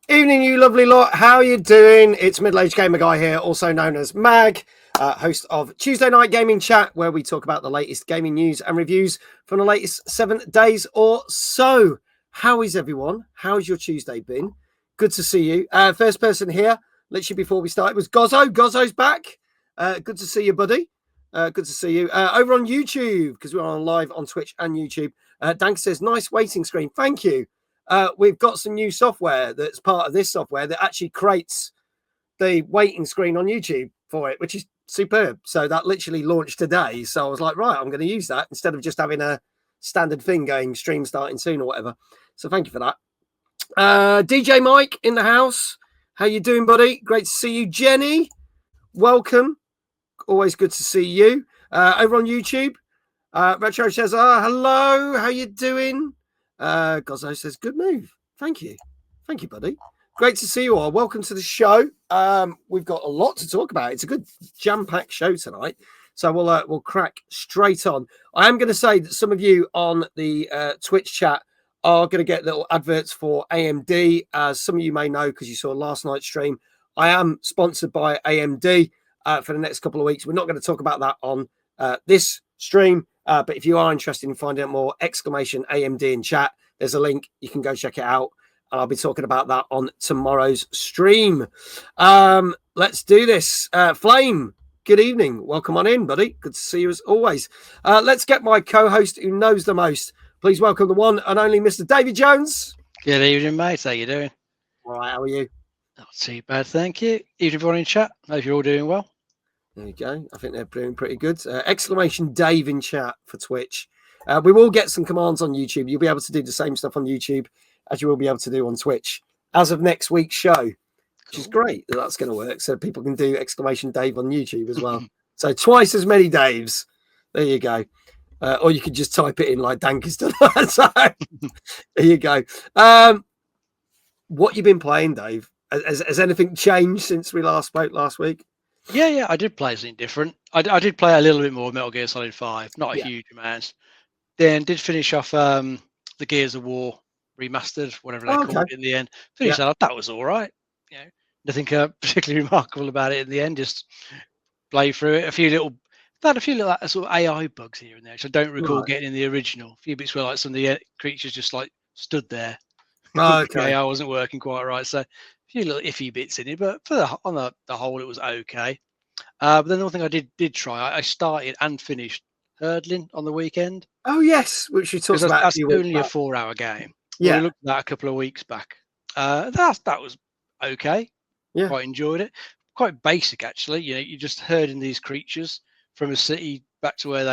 Evening, you lovely lot. How are you doing? It's Middle-Aged Gamer Guy here, also known as Mag, host of Tuesday Night Gaming Chat, where we talk about the latest gaming news and reviews from the latest 7 days or so. How is everyone? How's your Tuesday been? Good to see you. First person here, literally before we started, was Gozzo. Gozzo's back. Good to see you, buddy. Good to see you. Over on YouTube, because we're on live on Twitch and YouTube. Dank says, nice waiting screen. Thank you. We've got some new software that's part of this software that actually creates the waiting screen on YouTube for it, which is superb. So that literally launched today. So I was like, right, I'm going to use that instead of just having a standard thing going stream starting soon or whatever. So thank you for that. DJ Mike in the house. How you doing, buddy? Great to see you. Jenny, welcome. Always good to see you. Over on YouTube, Retro says, hello, how you doing? Gozzo says, good move. Thank you, buddy. Great to see you all. Welcome to the show. We've got a lot to talk about. It's a good jam-packed show tonight, so we'll crack straight on. I am going to say that some of you on the Twitch chat are going to get little adverts for AMD, as some of you may know because you saw last night's stream. I am sponsored by AMD for the next couple of weeks. We're not going to talk about that on this stream. But if you are interested in finding out more, !AMD in chat, there's a link. You can go check it out. And I'll be talking about that on tomorrow's stream. Let's do this. Flame, good evening. Welcome on in, buddy. Good to see you as always. Let's get my co-host who knows the most. Please welcome the one and only Mr. David Jones. Good evening, mate. How you doing? All right, how are you? Not too bad, thank you. Evening, everyone in chat. Hope you're all doing well. There you go. I think they're doing pretty good. Exclamation Dave in chat for Twitch. We will get some commands on YouTube. You'll be able to do the same stuff on YouTube as you will be able to do on Twitch as of next week's show, which is great. That's going to work. So people can do exclamation Dave on YouTube as well. So twice as many Daves. There you go. Or you could just type it in like Dank has done. So there you go. What you been playing, Dave? Has anything changed since we last spoke last week? Yeah, I did play something different. I did play a little bit more Metal Gear Solid 5, not a huge amount. Then did finish off the Gears of War remastered, whatever they called it in the end. Finished that. That was all right. You know, nothing particularly remarkable about it in the end. Just play through it. A few little sort of AI bugs here and there, which I don't recall getting in the original. A few bits where like some of the creatures just like stood there. Okay. AI wasn't working quite right, so a few little iffy bits in it, but on the whole, it was okay. But then the one thing I did try, I started and finished hurdling on the weekend. Oh yes, which you talked about. That's only a 4-hour game. Yeah, we looked at that a couple of weeks back. That was okay. Yeah, quite enjoyed it. Quite basic actually. You know, you're just herding these creatures from a city back to where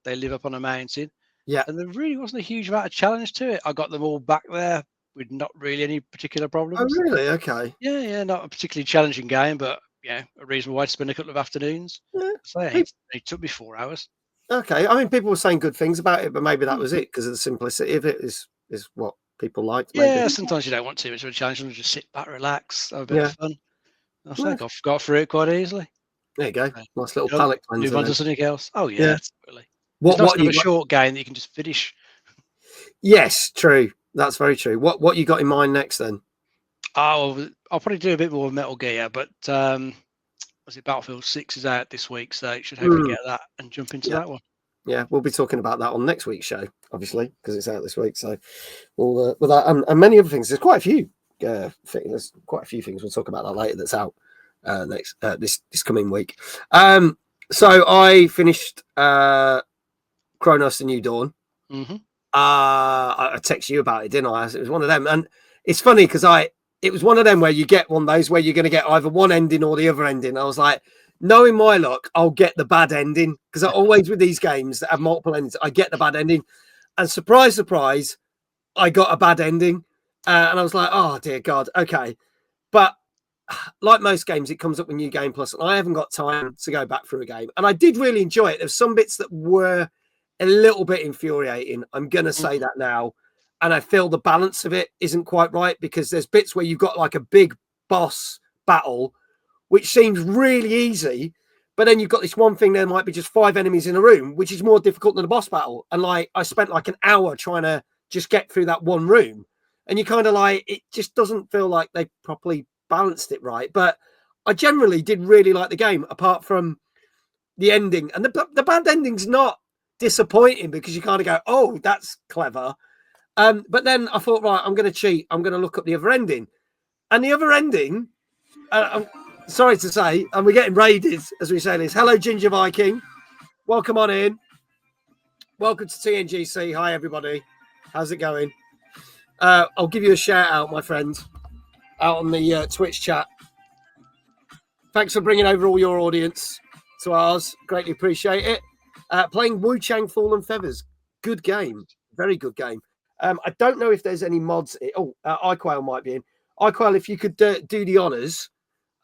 they live up on a mountain. Yeah, and there really wasn't a huge amount of challenge to it. I got them all back there with not really any particular problems. Oh, really? Okay. Yeah, not a particularly challenging game, but yeah, a reasonable way to spend a couple of afternoons. Yeah. So it took me 4 hours. Okay. I mean, people were saying good things about it, but maybe that was it because of the simplicity of it is what people liked. Yeah, maybe. Sometimes you don't want too much of a challenge. You want to just sit back, relax, have a bit of fun. I think I've got through it quite easily. There you go. Nice little palate cleanser. Move on to something else. Oh yeah, totally. What you a short game that you can just finish. Yes, true. That's very true. What you got in mind next then? Oh, I'll probably do a bit more Metal Gear, but was it Battlefield 6 is out this week, so you should hopefully get that and jump into that one. Yeah, we'll be talking about that on next week's show, obviously, because it's out this week. So we'll with that and many other things. There's quite a few there's quite a few things we'll talk about that later that's out next this coming week. So I finished Chronos: The New Dawn. Mm-hmm. I texted you about it, didn't I? It was one of them, and it's funny because it was one of them where you get one of those where you're going to get either one ending or the other ending. I was like, knowing my luck, I'll get the bad ending because I always with these games that have multiple endings, I get the bad ending, and surprise, I got a bad ending, and I was like, oh dear God, okay, but like most games, it comes up with New Game Plus, and I haven't got time to go back through a game, and I did really enjoy it. There's some bits that were a little bit infuriating. I'm going to say that now. And I feel the balance of it isn't quite right because there's bits where you've got like a big boss battle, which seems really easy. But then you've got this one thing, there might be just 5 enemies in a room, which is more difficult than a boss battle. And like, I spent like an hour trying to just get through that one room. and you kind of like, it just doesn't feel like they properly balanced it right. But I generally did really like the game, apart from the ending. And the bad ending's not disappointing because you kind of go, oh, that's clever. But then I thought, right, I'm going to cheat. I'm going to look up the other ending. And the other ending, I'm sorry to say, and we're getting raided as we say this. Hello, Ginger Viking. Welcome on in. Welcome to TNGC. Hi, everybody. How's it going? I'll give you a shout out, my friend, out on the Twitch chat. Thanks for bringing over all your audience to ours. Greatly appreciate it. Playing Wu Chang Fallen Feathers. Good game. Very good game. I don't know if there's any mods. iQuail might be in. iQuail, if you could do the honours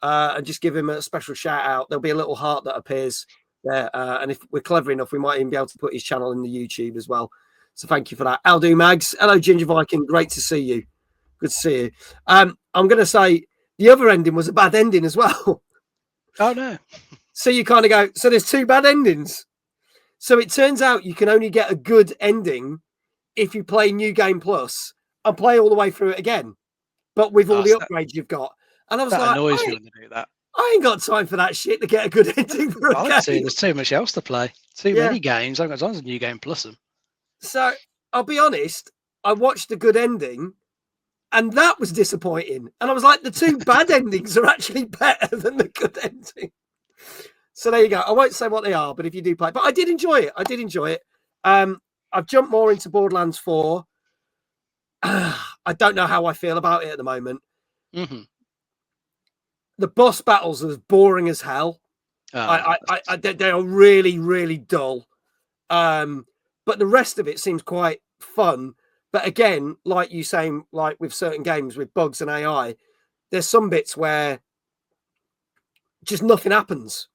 and just give him a special shout out, there'll be a little heart that appears there. And if we're clever enough, we might even be able to put his channel in the YouTube as well. So thank you for that. I'll do, Mags. Hello, Ginger Viking. Great to see you. Good to see you. I'm going to say the other ending was a bad ending as well. Oh, no. So you kind of go, so there's two bad endings. So it turns out you can only get a good ending if you play New Game Plus and play all the way through it again, but with all the upgrades you've got. And I was like, annoys me when they do that. I ain't got time for that shit to get a good ending for a game. See, there's too much else to play. Too many games. I've got tons of New Game Plus them. So I'll be honest, I watched the good ending and that was disappointing. And I was like, the two bad endings are actually better than the good ending. So there you go. I won't say what they are, but if you do play, but I did enjoy it. I've jumped more into Borderlands 4. I don't know how I feel about it at the moment. Mm-hmm. The boss battles are as boring as hell. They are really, really dull. But the rest of it seems quite fun. But again, like you saying, like with certain games with bugs and AI, there's some bits where just nothing happens.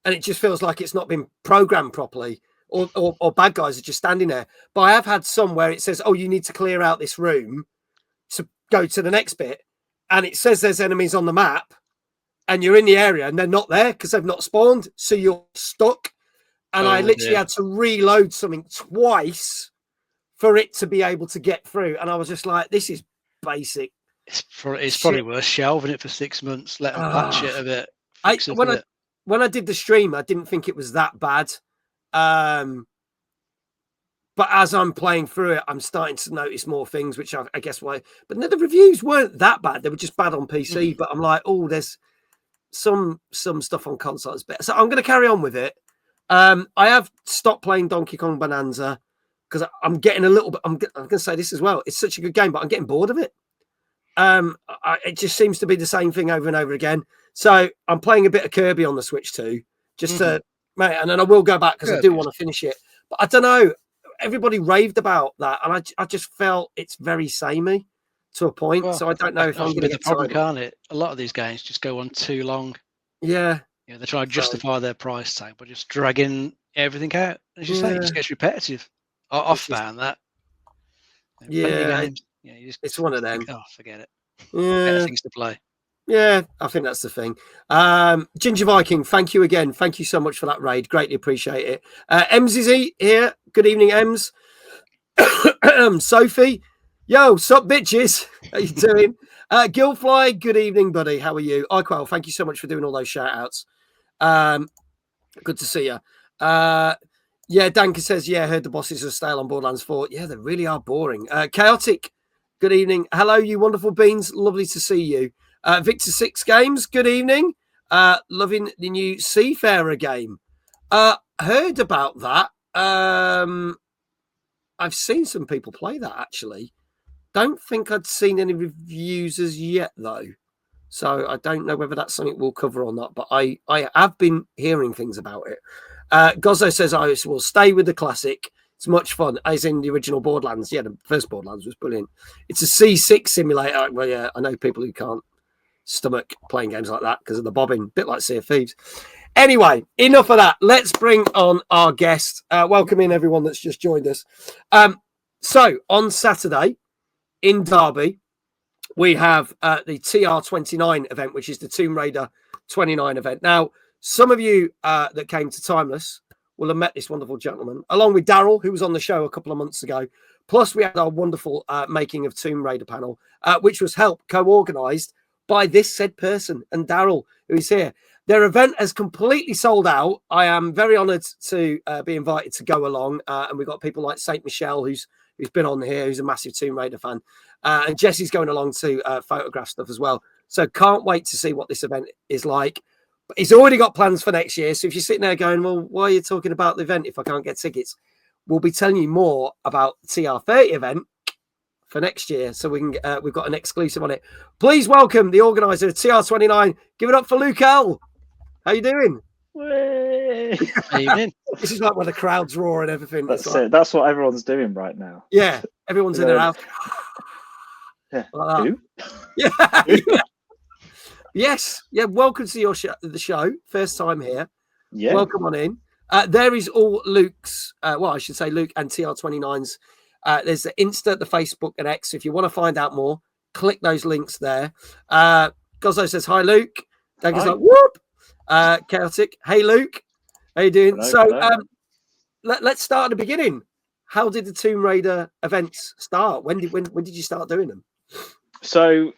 And it just feels like it's not been programmed properly. Or bad guys are just standing there. But I have had some where it says, oh, you need to clear out this room to go to the next bit. And it says there's enemies on the map. And you're in the area and they're not there because they've not spawned. So you're stuck. And I literally had to reload something twice for it to be able to get through. And I was just like, this is basic. It's probably worth shelving it for 6 months. Let them patch it a bit. When I did the stream, I didn't think it was that bad. But as I'm playing through it, I'm starting to notice more things, which I guess why. But the reviews weren't that bad. They were just bad on PC. Mm. But I'm like, oh, there's some stuff on consoles better. So I'm going to carry on with it. I have stopped playing Donkey Kong Bonanza because I'm getting a little bit. I'm going to say this as well. It's such a good game, but I'm getting bored of it. It just seems to be the same thing over and over again. So I'm playing a bit of Kirby on the Switch too, just to, mate, and then I will go back because I do want to finish it. But I don't know. Everybody raved about that, and I just felt it's very samey to a point. Well, so I don't know if I'm going to get the problem, can't it? A lot of these games just go on too long. Yeah. Yeah, they try to justify their price tag by just dragging everything out. As you say, it just gets repetitive. I've found that. Games, it's one of them. Oh, forget it. Yeah. Better things to play. Yeah, I think that's the thing. Ginger Viking, thank you again. Thank you so much for that raid. Greatly appreciate it. Ems is here. Good evening, Ems. Sophie, yo, sup, bitches? How you doing? Gilfly, good evening, buddy. How are you? iQuail, thank you so much for doing all those shout outs. Good to see you. Yeah, Danka says, yeah, heard the bosses are stale on Borderlands 4. Yeah, they really are boring. Chaotic, good evening. Hello, you wonderful beans. Lovely to see you. Victor 6 Games, good evening. Loving the new Seafarer game. Heard about that. I've seen some people play that, actually. Don't think I'd seen any reviews as yet, though. So I don't know whether that's something we'll cover or not, but I have been hearing things about it. Gozzo says, I will stay with the classic. It's much fun, as in the original Borderlands. Yeah, the first Borderlands was brilliant. It's a C6 simulator. Well, yeah, I know people who can't stomach playing games like that because of the bobbing, a bit like Sea of Thieves. Anyway, enough of that. Let's bring on our guest. Welcome in everyone that's just joined us. So on Saturday in Derby, we have the TR29 event, which is the Tomb Raider 29 event. Now, some of you that came to Timeless will have met this wonderful gentleman, along with Daryl, who was on the show a couple of months ago. Plus, we had our wonderful Making of Tomb Raider panel, which was co-organised by this said person and Daryl, who is here. Their event has completely sold out. I am very honoured to be invited to go along, and we've got people like Saint Michelle, who's been on here, who's a massive Tomb Raider fan, and Jesse's going along to photograph stuff as well. So can't wait to see what this event is like. But he's already got plans for next year. So if you're sitting there going, well, why are you talking about the event if I can't get tickets? We'll be telling you more about the TR30 event for next year. So we can we've got an exclusive on it. Please welcome the organizer of TR29. Give it up for Luke Earle. How you doing? Evening. This is like when the crowds roar and everything. That's it. That's what everyone's doing right now. Yeah, everyone's in their house. Yeah. Like Who? Yeah. Yeah. Yes. Yeah. Welcome to the show. First time here. Yeah. Welcome on in. There is all Luke's. Well, I should say Luke and TR29's. There's the Insta, the Facebook, and X. If you want to find out more, click those links there. Gozzo says hi, Luke. Dagger's like whoop. Chaotic. Hey, Luke. How you doing? Hello. Let's start at the beginning. How did the Tomb Raider events start? When did you start doing them? So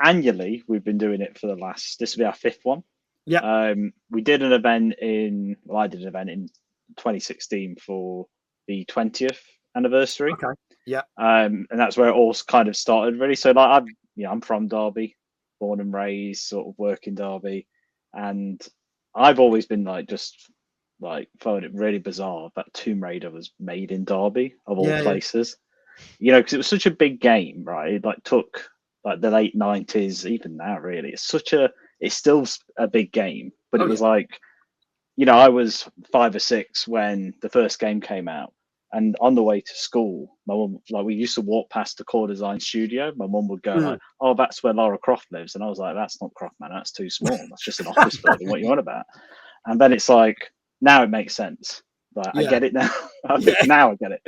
annually, we've been doing it for the last. This will be our 5th one. Yeah. We did an event I did an event in 2016 for the 20th anniversary. Okay. Yeah. And that's where it all kind of started, really. So like, I'm from Derby, born and raised, sort of work in Derby, and I've always been found it really bizarre that Tomb Raider was made in Derby of all places. You know, because it was such a big game, right? It took the late 90s, even now, really. It's still a big game, but it was I was 5 or 6 when the first game came out, and on the way to school, my mum, we used to walk past the Core Design studio. My mum would go "Oh, that's where Lara Croft lives," and I was like, "That's not Croft, man. That's too small. That's just an office building. What are you on about?" And then it's like, now it makes sense. I get it now. Now I get it.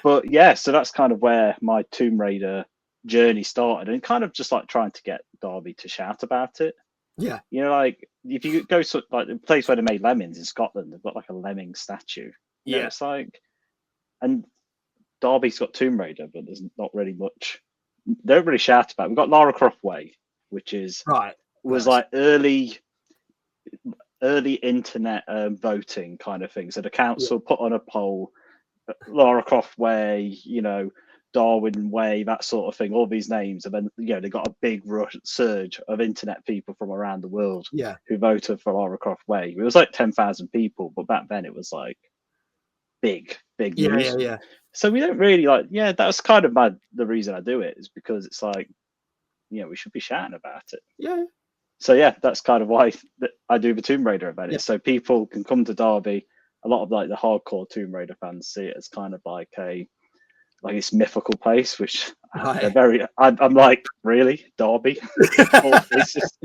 But yeah, so that's kind of where my Tomb Raider journey started, and kind of just trying to get Derby to shout about it. Yeah. You know, if you go to the place where they made lemmings in Scotland, they've got a lemming statue. You know, it's and Derby's got Tomb Raider, but there's not really much. They don't really shout about it. We've got Lara Croft Way, which was early internet voting kind of thing. So the council put on a poll, Lara Croft Way, Darwin Way, that sort of thing, all these names, and then they got a big surge of internet people from around the world who voted for Lara Croft Way. It was 10,000 people, but back then it was big news. Yeah. So we don't really that's kind of the reason I do it, is because it's we should be shouting about it. Yeah. So yeah, that's kind of why I do the Tomb Raider event. So people can come to Derby. A lot of the hardcore Tomb Raider fans see it as kind of this mythical place, which they're very. I'm like, really, Derby? All places.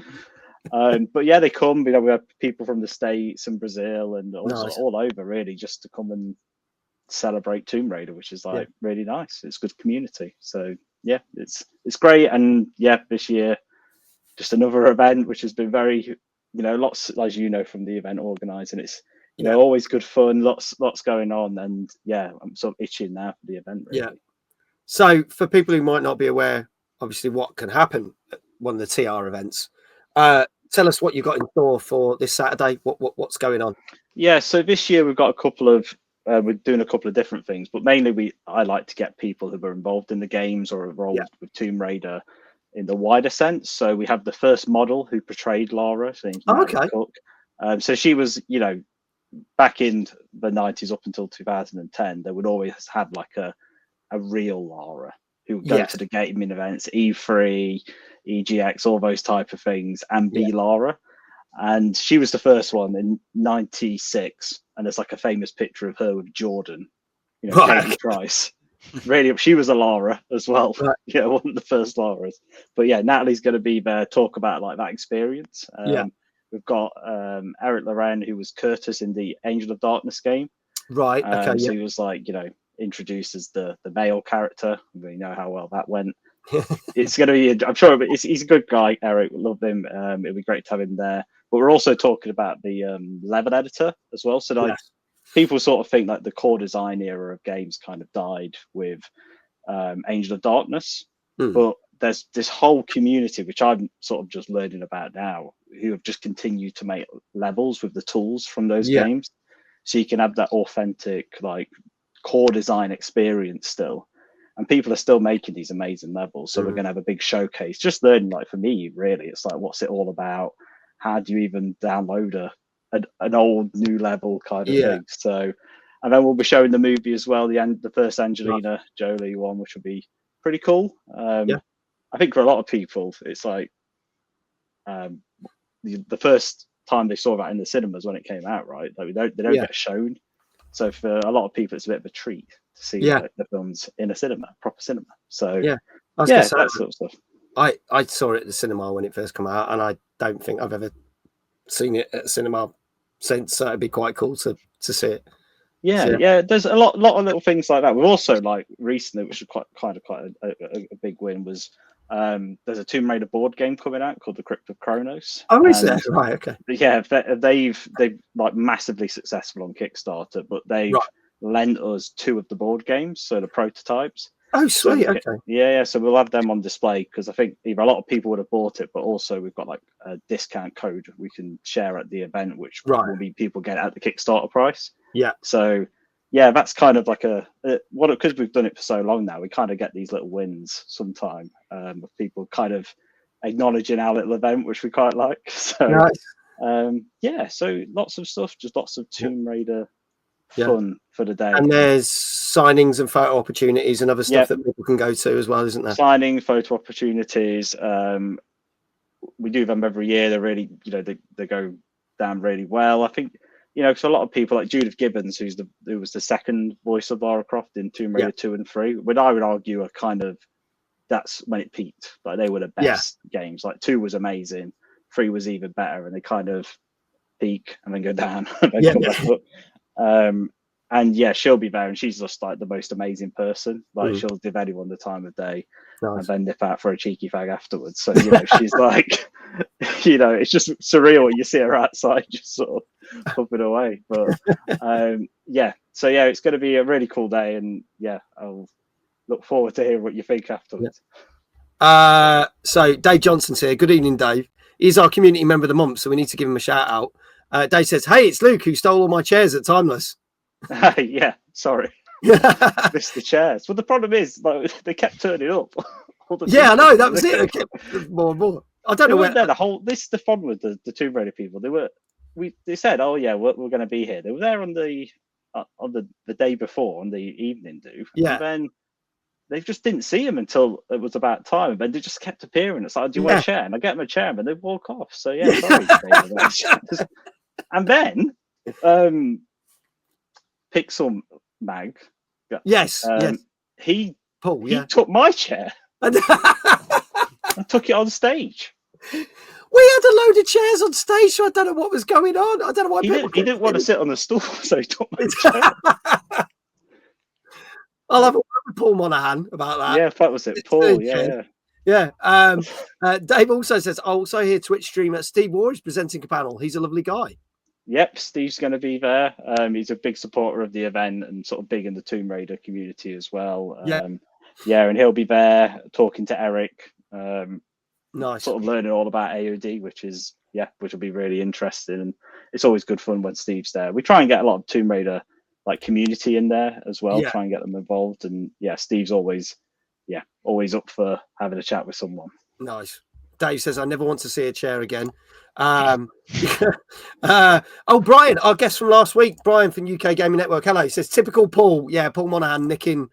But yeah, they come. We have people from the States and Brazil and all over, really, just to come and celebrate Tomb Raider, which is really nice. It's good community. So yeah, it's great. And yeah, this year, just another event which has been very, lots, as from the event organising. It's always good fun, lots going on, and yeah, I'm sort of itching now for the event. Really. Yeah. So for people who might not be aware, obviously, what can happen at one of the TR events, tell us what you've got in store for this Saturday. What's going on? Yeah. So this year we've got a couple of. We're doing a couple of different things, but mainly I like to get people who are involved in the games or involved with Tomb Raider in the wider sense. So we have the first model who portrayed Lara. Cook. So she was, back in the 90s up until 2010, they would always have a real Lara who would go to the gaming events, E3, EGX, all those type of things, and be Lara. And she was the first one in 96, and there's a famous picture of her with Jordan, Katie Price. Really, she was a Lara as well. Right. Yeah, one of the first Laras. But yeah, Natalie's going to be there, talk about that experience. We've got Eric Loren, who was Curtis in the Angel of Darkness game. Right. Okay. So he was introduced as the male character. We know how well that went. It's going to be. I'm sure he's a good guy. Eric, love him. It'll be great to have him there. But we're also talking about the level editor as well. So people sort of think that the core design era of games kind of died with Angel of Darkness, but there's this whole community, which I'm sort of just learning about now, who have just continued to make levels with the tools from those games. So you can have that authentic, like, core design experience still. And people are still making these amazing levels. So we're going to have a big showcase. Just learning, like, for me, really, it's like, what's it all about? How do you even download an old new level kind of thing? So, and then we'll be showing the movie as well, the first Angelina Jolie one, which will be pretty cool. I think for a lot of people, it's like the first time they saw that in the cinemas when it came out, right? Like they don't get shown. So for a lot of people, it's a bit of a treat to see like, the films in a cinema, proper cinema. So that sort of stuff. I saw it at the cinema when it first came out, and I don't think I've ever seen it at the cinema since. So it'd be quite cool to see it. Yeah. There's a lot of little things like that. We've also, like, recently, which was quite a big win, was there's a Tomb Raider board game coming out called The Crypt of Kronos. Oh, is there? Right, okay. Yeah, they've like massively successful on Kickstarter, but they've lent us 2 of the board games, so the prototypes. Oh, sweet. So, okay. Yeah. So we'll have them on display, because I think either a lot of people would have bought it, but also we've got like a discount code we can share at the event, which will be people get at the Kickstarter price. Yeah. So yeah, that's kind of like because we've done it for so long now, we kind of get these little wins sometime of people kind of acknowledging our little event, which we quite like. So so lots of stuff, just lots of Tomb Raider fun for the day. And there's signings and photo opportunities and other stuff that people can go to as well, isn't there? Signing, photo opportunities. We do them every year. They're really, they go down really well. I think, because a lot of people, like Judith Gibbons, who was the second voice of Lara Croft in Tomb Raider 2 and 3, I would argue are kind of, that's when it peaked. Like, they were the best games. Like, 2 was amazing, 3 was even better, and they kind of peak and then go down and then come back up. And she'll be there, and she's just like the most amazing person. Like, she'll give anyone the time of day, and then nip out for a cheeky fag afterwards. So she's like, it's just surreal when you see her outside, just sort of pumping away. But so it's going to be a really cool day, and I'll look forward to hearing what you think afterwards. So Dave Johnson's here. Good evening, Dave. He's our community member of the month, so we need to give him a shout out. Dave says, "Hey, it's Luke who stole all my chairs at Timeless." Sorry. Missed the chairs. Well, the problem is, like, they kept turning up. I know, that was it. They kept more and more. I don't know where there. This is the fun with the Tomb Raider people. They said, "Oh yeah, we're going to be here." They were there on the day before, on the evening do. And then they just didn't see him until it was about time, and they just kept appearing. It's like, "Do you want a chair?" And I get them a chair, and they walk off. So sorry. And then Pixel Mag. He took my chair and took it on stage. We had a load of chairs on stage, so I don't know what was going on. I don't know why he didn't want to sit on the stool, so he took my chair. I'll have a word with Paul Monaghan about that. Yeah, that was it. Paul, Dave also says, I also hear Twitch streamer Steve Ward is presenting a panel. He's a lovely guy. Yep, Steve's going to be there. He's a big supporter of the event and sort of big in the Tomb Raider community as well. And he'll be there talking to Eric. Nice. Sort of learning all about AOD, which will be really interesting. And it's always good fun when Steve's there. We try and get a lot of Tomb Raider like community in there as well. Try and get them involved. And Steve's always up for having a chat with someone. Nice. Dave says, I never want to see a chair again. Brian, our guest from last week, Brian from UK Gaming Network. Hello. He says, typical Paul. Yeah, Paul Monaghan nicking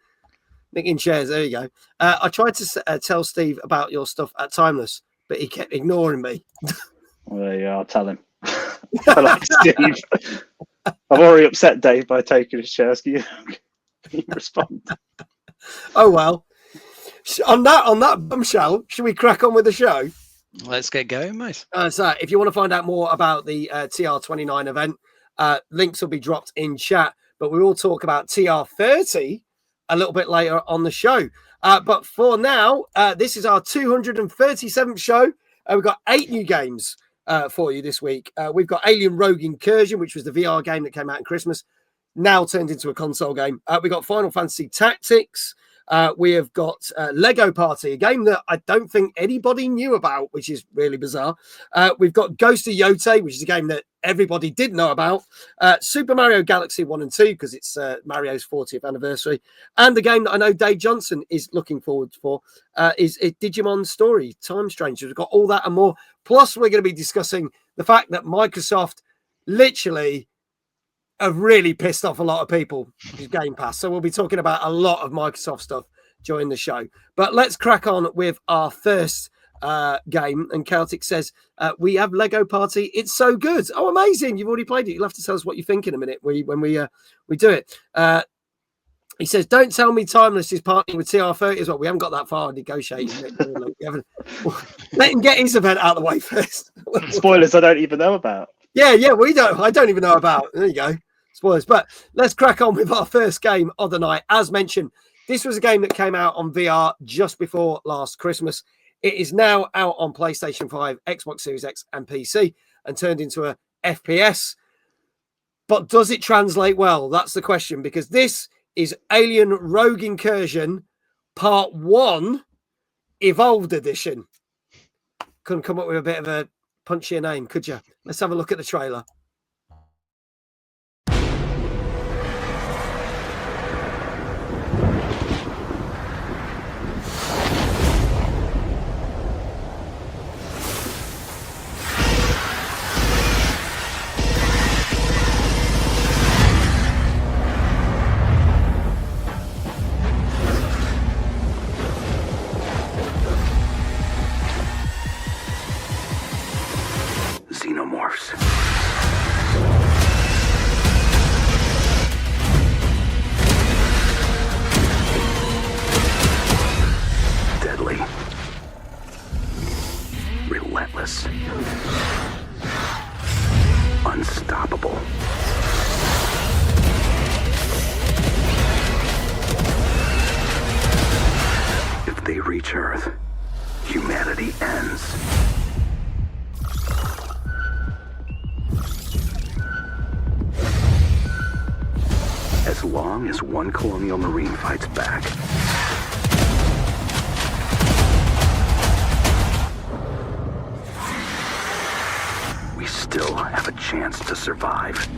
chairs. There you go. I tried to tell Steve about your stuff at Timeless, but he kept ignoring me. Well, there you go. I'll tell him. I like Steve. I've already upset Dave by taking his chairs. Can you respond? Oh, well. On that bombshell, should we crack on with the show? Let's get going, mate. So if you want to find out more about the TR29 event, links will be dropped in chat, but we will talk about TR30 a little bit later on the show. But for now, this is our 237th show. We've got 8 new games for you this week. We've got Alien Rogue Incursion, which was the VR game that came out in Christmas. now turned into a console game. We got Final Fantasy Tactics. We have got Lego Party, a game that I don't think anybody knew about, which is really bizarre. We've got Ghost of Yotei, which is a game that everybody did know about. Super Mario Galaxy 1 and 2, because it's Mario's 40th anniversary. And the game that I know Dave Johnson is looking forward for is Digimon Story, Time Strangers. We've got all that and more. Plus, we're going to be discussing the fact that Microsoft literally have really pissed off a lot of people with Game Pass. So we'll be talking about a lot of Microsoft stuff during the show. But let's crack on with our first game. And Celtic says, we have Lego Party. It's so good. Oh, amazing. You've already played it. You'll have to tell us what you think in a minute when we do it. He says, don't tell me Timeless is partnering with TR30 as well. We haven't got that far negotiating. Let him get his event out of the way first. Spoilers I don't even know about. Yeah, I don't even know about. There you go. Spoilers. But let's crack on with our first game of the night. As mentioned, this was a game that came out on VR just before last Christmas. It is now out on PlayStation 5, Xbox Series X, and PC, and turned into a FPS. But does it translate well? That's the question, because this is Alien Rogue Incursion Part 1 Evolved Edition. Couldn't come up with a bit of a punchier name, could you? Let's have a look at the trailer. Xenomorphs. Deadly. Relentless. Unstoppable. If they reach Earth, humanity ends. As long as one colonial marine fights back, we still have a chance to survive.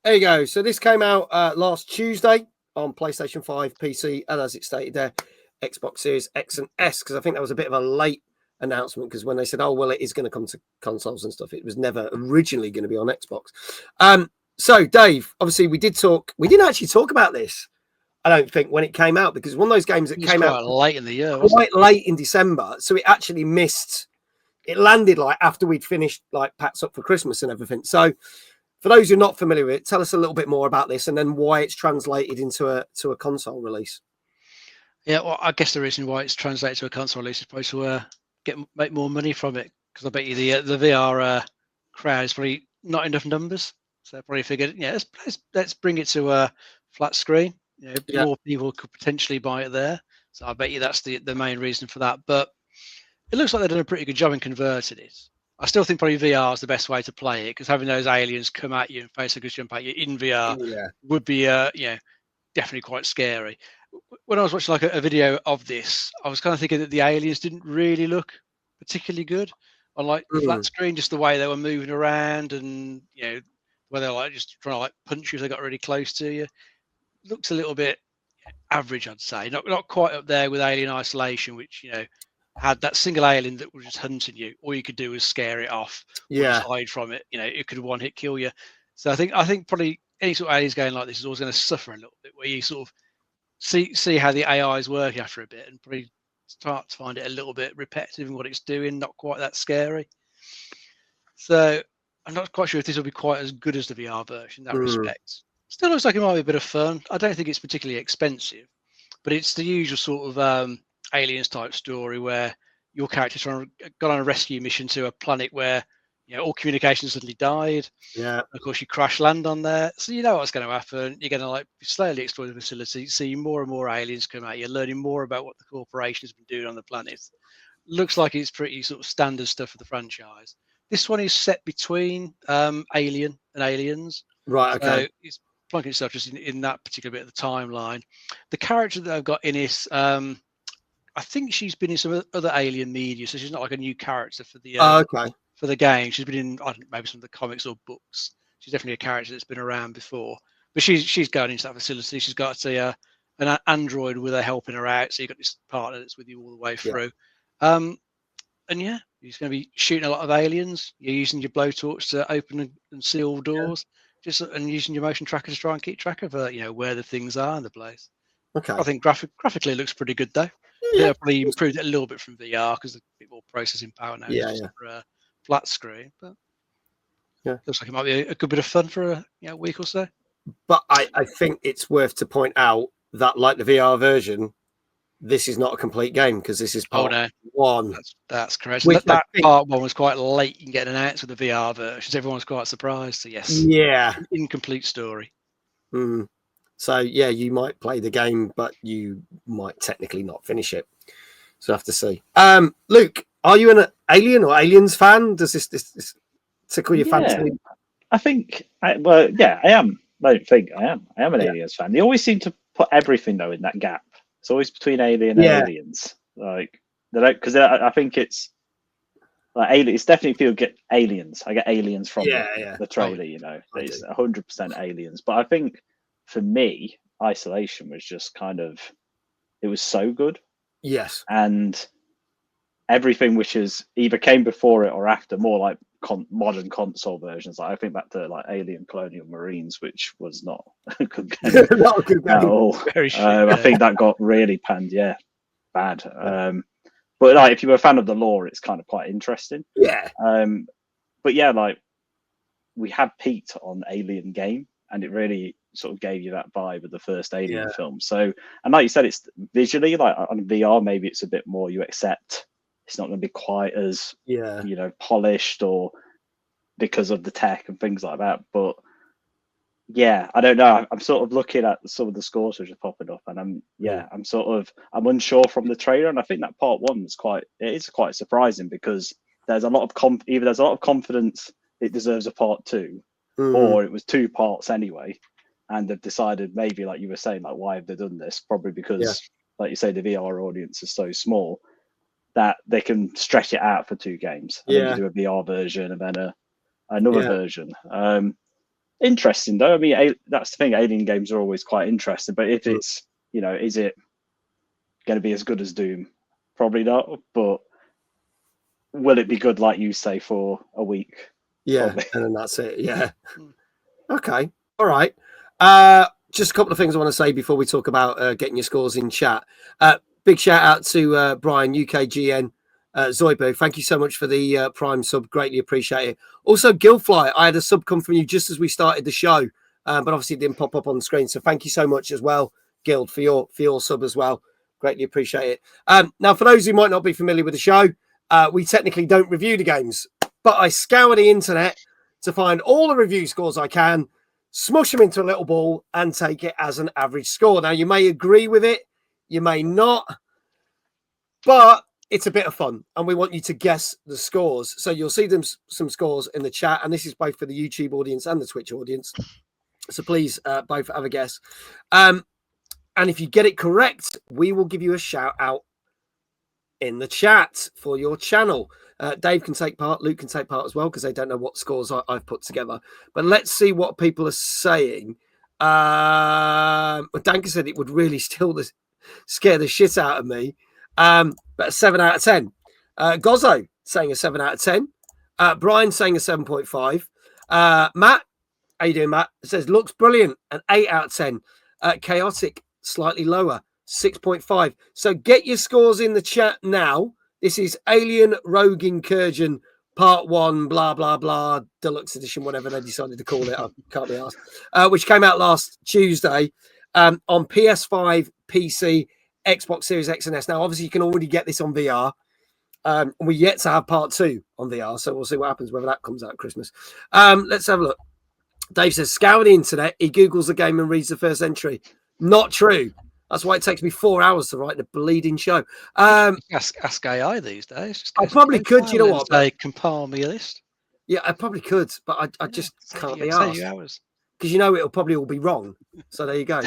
There you go. So this came out last Tuesday on PlayStation 5, PC, and as it stated there, Xbox Series X and S, because I think that was a bit of a late announcement, because when they said, oh, well, it is going to come to consoles and stuff, it was never originally going to be on Xbox. So, Dave, obviously we didn't actually talk about this, I don't think, when it came out, because one of those games that came out late in the year, quite late in December, so it actually missed, it landed like after we'd finished like packs up for Christmas and everything. So for those who are not familiar with it, tell us a little bit more about this and then why it's translated into a console release. Yeah, well, I guess the reason why it's translated to a console release is probably to make more money from it, because I bet you the VR crowd is probably not enough numbers, so they probably figured, yeah, let's bring it to a flat screen. You know, more people could potentially buy it there. So I bet you that's the main reason for that. But it looks like they've done a pretty good job in converting it. I still think probably VR is the best way to play it, because having those aliens come at you and basically jump at you in VR would be, definitely quite scary. When I was watching like a video of this, I was kind of thinking that the aliens didn't really look particularly good on like flat screen, just the way they were moving around and, where they're like just trying to like punch you if they got really close to you. Looks a little bit average, I'd say. Not quite up there with Alien Isolation, which, had that single alien that was just hunting you. All you could do was scare it off, or just hide from it. It could one hit kill you. So I think probably any sort of aliens going like this is always going to suffer a little bit, where you sort of see how the AI is working after a bit, and probably start to find it a little bit repetitive in what it's doing, not quite that scary. So I'm not quite sure if this will be quite as good as the VR version in that respect. Still looks like it might be a bit of fun. I don't think it's particularly expensive, but it's the usual sort of aliens type story where your character's gone on a rescue mission to a planet where all communication suddenly died. Yeah. Of course, you crash land on there, so you know what's going to happen. You're going to slowly explore the facility, see more and more aliens come out. You're learning more about what the corporation has been doing on the planet. Looks like it's pretty sort of standard stuff for the franchise. This one is set between Alien and Aliens. Right. Okay. So it's plunking itself just in that particular bit of the timeline. The character that I've got in it, I think she's been in some other Alien media, so she's not like a new character for the for the game. She's been in maybe some of the comics or books. She's definitely a character that's been around before. But she's going into that facility. She's got an android with her helping her out. So you've got this partner that's with you all the way through. And yeah, you're going to be shooting a lot of aliens. You're using your blowtorch to open and seal doors, and using your motion tracker to try and keep track of where the things are in the place. Okay. I think graphically it looks pretty good though. Yeah, probably improved it a little bit from VR because there's a bit more processing power now. For a flat screen, but looks like it might be a good bit of fun for a week or so. But I think it's worth to point out that, like the VR version, this is not a complete game because this is part one. That's correct. That part one was quite late in getting announced with the VR version. So everyone was quite surprised. So yes, incomplete story. So yeah, you might play the game, but you might technically not finish it. So I have to see. Luke, are you an Alien or Aliens fan? Does this tickle your fancy? I think. I am. I don't think I am. I am an Aliens fan. They always seem to put everything though in that gap. It's always between Alien and Aliens. Like they don't, because I think it's like Alien. It's definitely feel get Aliens. I get Aliens from the trailer. It's 100% Aliens. But I think for me, Isolation was just kind of. It was so good. Yes. And everything which is either came before it or after, more like modern console versions. Like I think back to like Alien Colonial Marines, which was not a good game. Not a good game. At all. Very I think that got really panned. Yeah, bad. But like if you were a fan of the lore, it's kind of quite interesting. Yeah. But yeah, like we had peaked on Alien game, and it really sort of gave you that vibe of the first Alien film. So, and like you said, it's visually like on VR, maybe it's a bit more you accept. It's not going to be quite as polished or because of the tech and things like that. But yeah, I don't know. I'm sort of looking at some of the scores which are popping up, and I'm unsure from the trailer. And I think that part one was quite surprising because there's a lot of either there's a lot of confidence it deserves a part two, or it was two parts anyway, and they've decided maybe like you were saying, like why have they done this? Probably because like you say, the VR audience is so small that they can stretch it out for two games. And then you do a VR version and then another version. Interesting though. I mean, that's the thing. Alien games are always quite interesting. But if it's, is it going to be as good as Doom? Probably not. But will it be good, like you say, for a week? Yeah, probably. And then that's it. Yeah. Okay. All right. Just a couple of things I want to say before we talk about getting your scores in chat. Big shout out to Brian, UKGN, Zoibo. Thank you so much for the Prime sub. Greatly appreciate it. Also, Gilfly, I had a sub come from you just as we started the show, but obviously it didn't pop up on the screen. So thank you so much as well, Guild, for your sub as well. Greatly appreciate it. Now, for those who might not be familiar with the show, we technically don't review the games, but I scour the internet to find all the review scores I can, smush them into a little ball, and take it as an average score. Now, you may agree with it. You may not, but it's a bit of fun, and we want you to guess the scores. So you'll see some scores in the chat, and this is both for the YouTube audience and the Twitch audience. So please both have a guess. And if you get it correct, we will give you a shout out in the chat for your channel. Dave can take part, Luke can take part as well, because they don't know what scores I've put together. But let's see what people are saying. Danka said it would really scare the shit out of me. But a 7 out of 10. Gozzo saying a 7 out of 10. Brian saying a 7.5. Matt, how you doing, Matt? It says looks brilliant, an 8 out of 10. Chaotic, slightly lower, 6.5. So get your scores in the chat now. This is Alien Rogue Incursion Part 1, blah, blah, blah, deluxe edition, whatever they decided to call it. I can't be asked. Which came out last Tuesday on PS5, PC, Xbox Series X and S. Now, obviously, you can already get this on VR. We're yet to have Part 2 on VR, so we'll see what happens, whether that comes out at Christmas. Let's have a look. Dave says, scour the internet. He Googles the game and reads the first entry. Not true. That's why it takes me 4 hours to write the bleeding show. Ask AI these days. Just I probably could, you know what? They compile me a list. Yeah, I probably could, but I just can't be asked. Because you know it'll probably all be wrong. So there you go.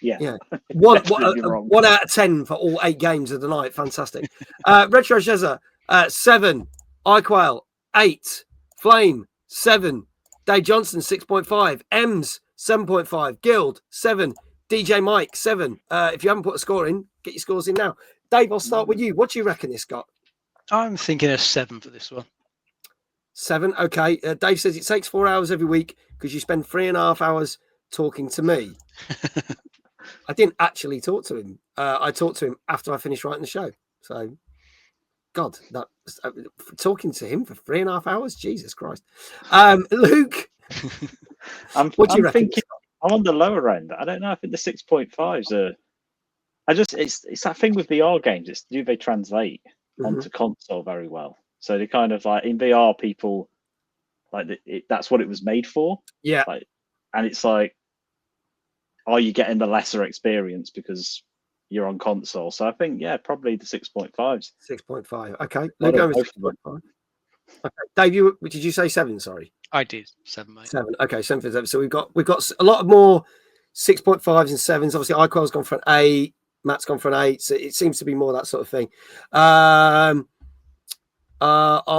Yeah. One out of 10 for all 8 games of the night. Fantastic. Retro Shezza, 7. iQuail, 8. Flame, 7. Dave Johnson, 6.5. Ems, 7.5. Guild, 7. DJ Mike, 7. If you haven't put a score in, get your scores in now. Dave, I'll start with you. What do you reckon this got? I'm thinking a 7 for this one. 7. Okay. Dave says it takes 4 hours every week because you spend 3.5 hours talking to me. I didn't actually talk to him. I talked to him after I finished writing the show. So, God, that talking to him for 3.5 hours. Jesus Christ, Luke. I'm thinking I'm on the lower end. I don't know. I think the 6.5s are. It's that thing with VR games. Do they translate onto console very well? So they kind of like in VR, people like that's what it was made for. Yeah. And it's like, are you getting the lesser experience because you're on console? So I think, probably the 6.5s. 6.5. Okay. Luke, go with 6.5. Okay. Dave, did you say 7? Sorry. I did 7, mate. 7. Okay, 7 for 7. So we've got a lot more 6.5s and 7s. Obviously, iQual's gone for an 8. Matt's gone for an 8. So it seems to be more that sort of thing. Are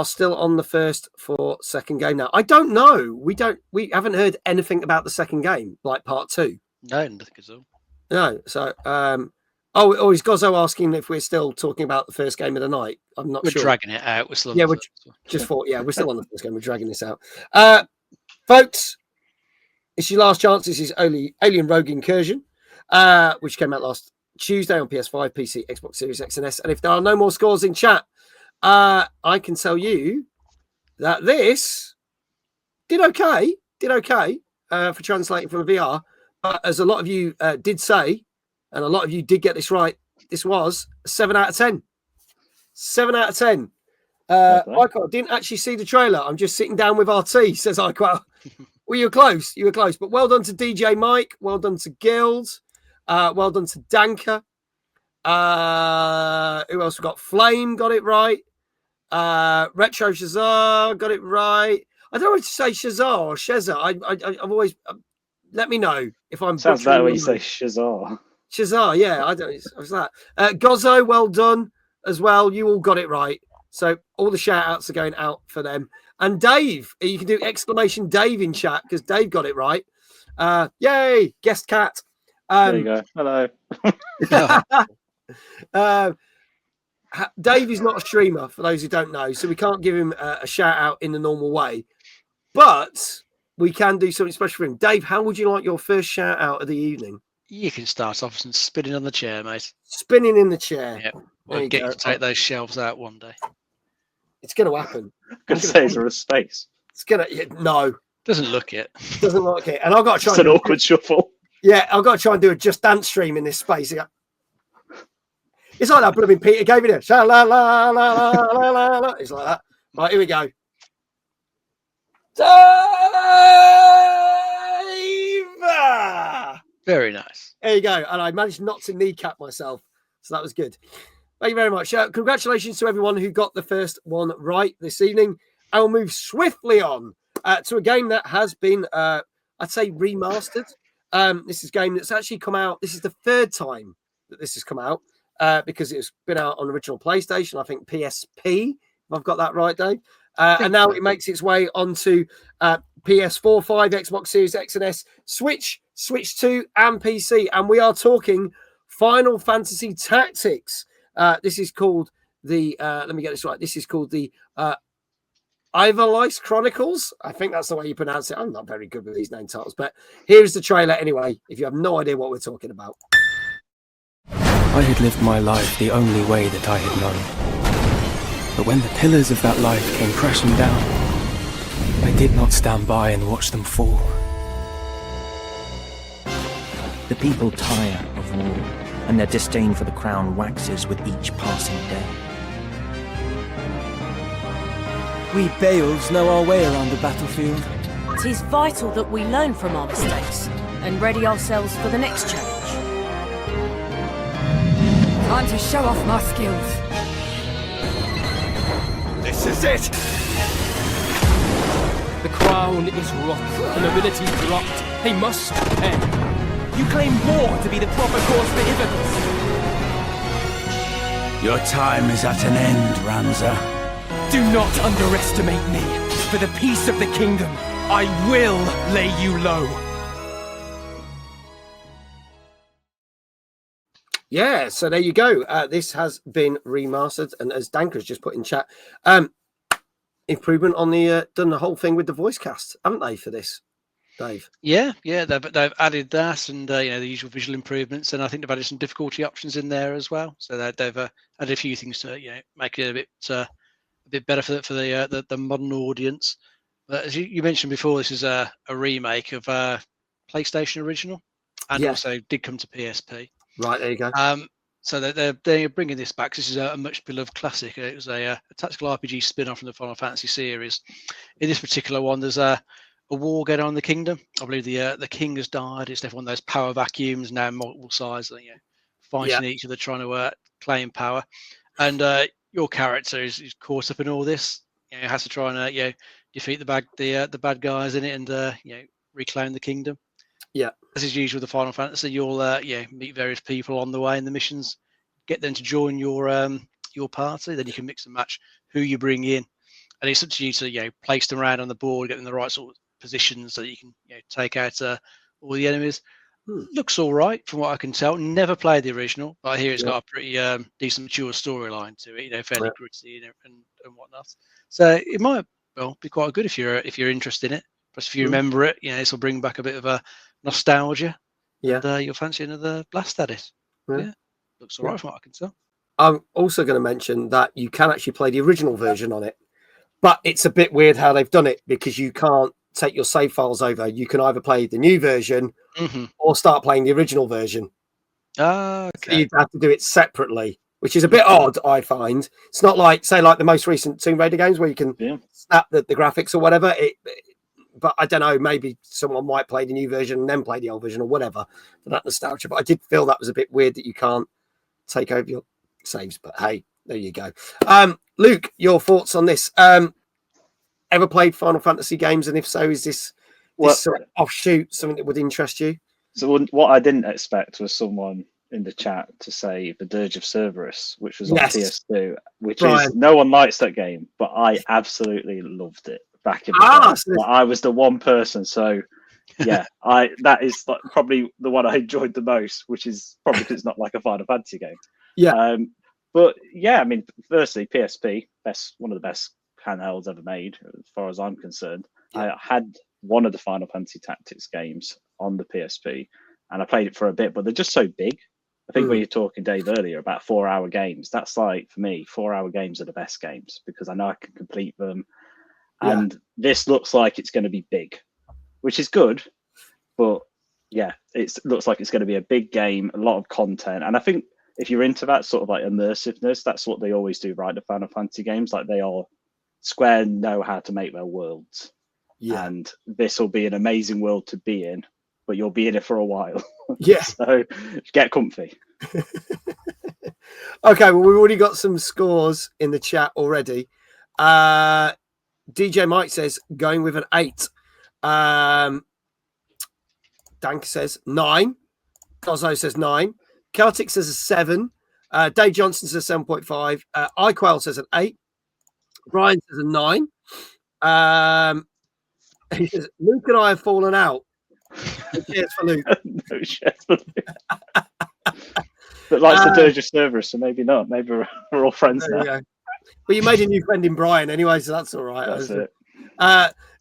still on the first for second game now. I don't know. We haven't heard anything about the second game, like Part 2. No, nothing at all. No. So, is Gozzo asking if we're still talking about the first game of the night? I'm not sure. We're dragging it out. We're still on we're still on the first game. We're dragging this out. Folks, it's your last chance. This is only Alien Rogue Incursion, which came out last Tuesday on PS5, PC, Xbox Series X and S. And if there are no more scores in chat, I can tell you that this did okay for translating from VR. But as a lot of you did say, and a lot of you did get this right, this was a 7 out of 10. 7 out of 10. iQual didn't actually see the trailer. I'm just sitting down with RT, says iQual. Well, you were close. You were close. But well done to DJ Mike. Well done to Guild. Well done to Danker. Who else we got? Flame got it right. Retro Shazar got it right. I don't know if to say Shazar or Shezza. I've always let me know if I'm. Sounds better when you say Shazar. Shazar, yeah, I don't. What's that? Gozzo, well done as well. You all got it right. So all the shout outs are going out for them. And Dave, you can do exclamation Dave in chat because Dave got it right. Yay, guest cat. There you go. Hello. Dave is not a streamer, for those who don't know, so we can't give him a shout out in the normal way, but we can do something special for him. Dave, how would you like your first shout out of the evening? You can start off and spinning on the chair, mate. Spinning in the chair. Yeah. We'll get you to take those shelves out one day. It's going to happen. I'm going to say, is there a space? It's going to, no. Doesn't look it. Doesn't look it. And I've got to try. It's an awkward shuffle. Yeah, I've got to try and do a Just Dance stream in this space. It's like that blooming Peter gave it a sha la la la la la la la. It's like that. Right, here we go. Dave! Very nice. There you go. And I managed not to kneecap myself. So that was good. Thank you very much. Congratulations to everyone who got the first one right this evening. I will move swiftly on to a game that has been, I'd say, remastered. This is a game that's actually come out. This is the third time that this has come out because it's been out on original PlayStation, I think PSP, if I've got that right, Dave. And now it makes its way onto PS4, 5, Xbox Series X and S, Switch, Switch 2, and PC. And we are talking Final Fantasy Tactics. This is called the. Let me get this right. This is called the Iverlice Chronicles. I think that's the way you pronounce it. I'm not very good with these name titles, but here's the trailer anyway. If you have no idea what we're talking about. I had lived my life the only way that I had known. But when the pillars of that life came crashing down, I did not stand by and watch them fall. The people tire of war, and their disdain for the crown waxes with each passing day. We Beals know our way around the battlefield. It is vital that we learn from our mistakes and ready ourselves for the next challenge. Time to show off my skills. This is it! The crown is rot, the nobility dropped. They must pay. You claim war to be the proper cause for Ivans. Your time is at an end, Ramza. Do not underestimate me. For the peace of the kingdom, I will lay you low. Yeah, so there you go. This has been remastered, and as Danker's just put in chat, improvement on the done the whole thing with the voice cast, haven't they, for this, Dave? Yeah, they've added that, and the usual visual improvements, and I think they've added some difficulty options in there as well. So they've added a few things to make it a bit better for the modern audience. But as you mentioned before, this is a remake of PlayStation original, and also did come to PSP. Right, there you go. So they're bringing this back. This is a much beloved classic. It was a tactical RPG spin-off from the Final Fantasy series. In this particular one, there's a war going on in the kingdom. I believe the king has died. It's one of those power vacuums now, multiple sides, fighting each other, trying to claim power. And your character is caught up in all this. Has to try and defeat the bad guys in it and reclaim the kingdom. Yeah, as is usual with the Final Fantasy, you'll meet various people on the way in the missions, get them to join your party. Then you can mix and match who you bring in, and it's up to you to place them around on the board, get them in the right sort of positions so that you can take out all the enemies. Looks all right from what I can tell. Never played the original, but I hear it's got a pretty decent, mature storyline to it. Fairly gritty and whatnot. So it might be quite good if you're interested in it. Plus, if you remember it, this will bring back a bit of a nostalgia. Yeah, and, you'll fancy another blast at it. Yeah, looks all right from what I can tell. I'm also going to mention that you can actually play the original version on it, but it's a bit weird how they've done it because you can't take your save files over. You can either play the new version or start playing the original version. Okay. So you'd have to do it separately, which is a bit odd, I find. It's not like, say, like the most recent Tomb Raider games where you can snap the graphics or whatever. But I don't know, maybe someone might play the new version and then play the old version or whatever for that nostalgia. But I did feel that was a bit weird that you can't take over your saves. But hey, there you go. Luke, your thoughts on this? Ever played Final Fantasy games? And if so, is this sort of offshoot something that would interest you? So what I didn't expect was someone in the chat to say The Dirge of Cerberus, which was on PS2, which is, no one likes that game, but I absolutely loved it. Back in the day. I was the one person, so yeah, that is probably the one I enjoyed the most, which is probably because it's not like a Final Fantasy game. Yeah, but yeah, I mean, firstly, PSP, one of the best handhelds ever made, as far as I'm concerned. I had one of the Final Fantasy Tactics games on the PSP, and I played it for a bit, but they're just so big. I think when you're talking, Dave, earlier about 4-hour games, that's like, for me, 4-hour games are the best games because I know I can complete them. And this looks like it's going to be big, which is good. But yeah, it looks like it's going to be a big game, a lot of content. And I think if you're into that sort of like immersiveness, that's what they always do, right? The Final Fantasy games, like Square know how to make their worlds. Yeah. And this will be an amazing world to be in, but you'll be in it for a while. Yeah. So get comfy. Okay, well, we've already got some scores in the chat already. DJ Mike says going with an 8. Dank says 9. Cosmo says 9. Celtic says a 7. Dave Johnson says 7.5. iQuell says an 8. Brian says a 9. He says Luke and I have fallen out. Cheers for Luke. No, cheers for Luke. But likes the Dirge of Cerberus, so maybe not. Maybe we're all friends now. But you made a new friend in Brian anyway, so that's all right. That's it.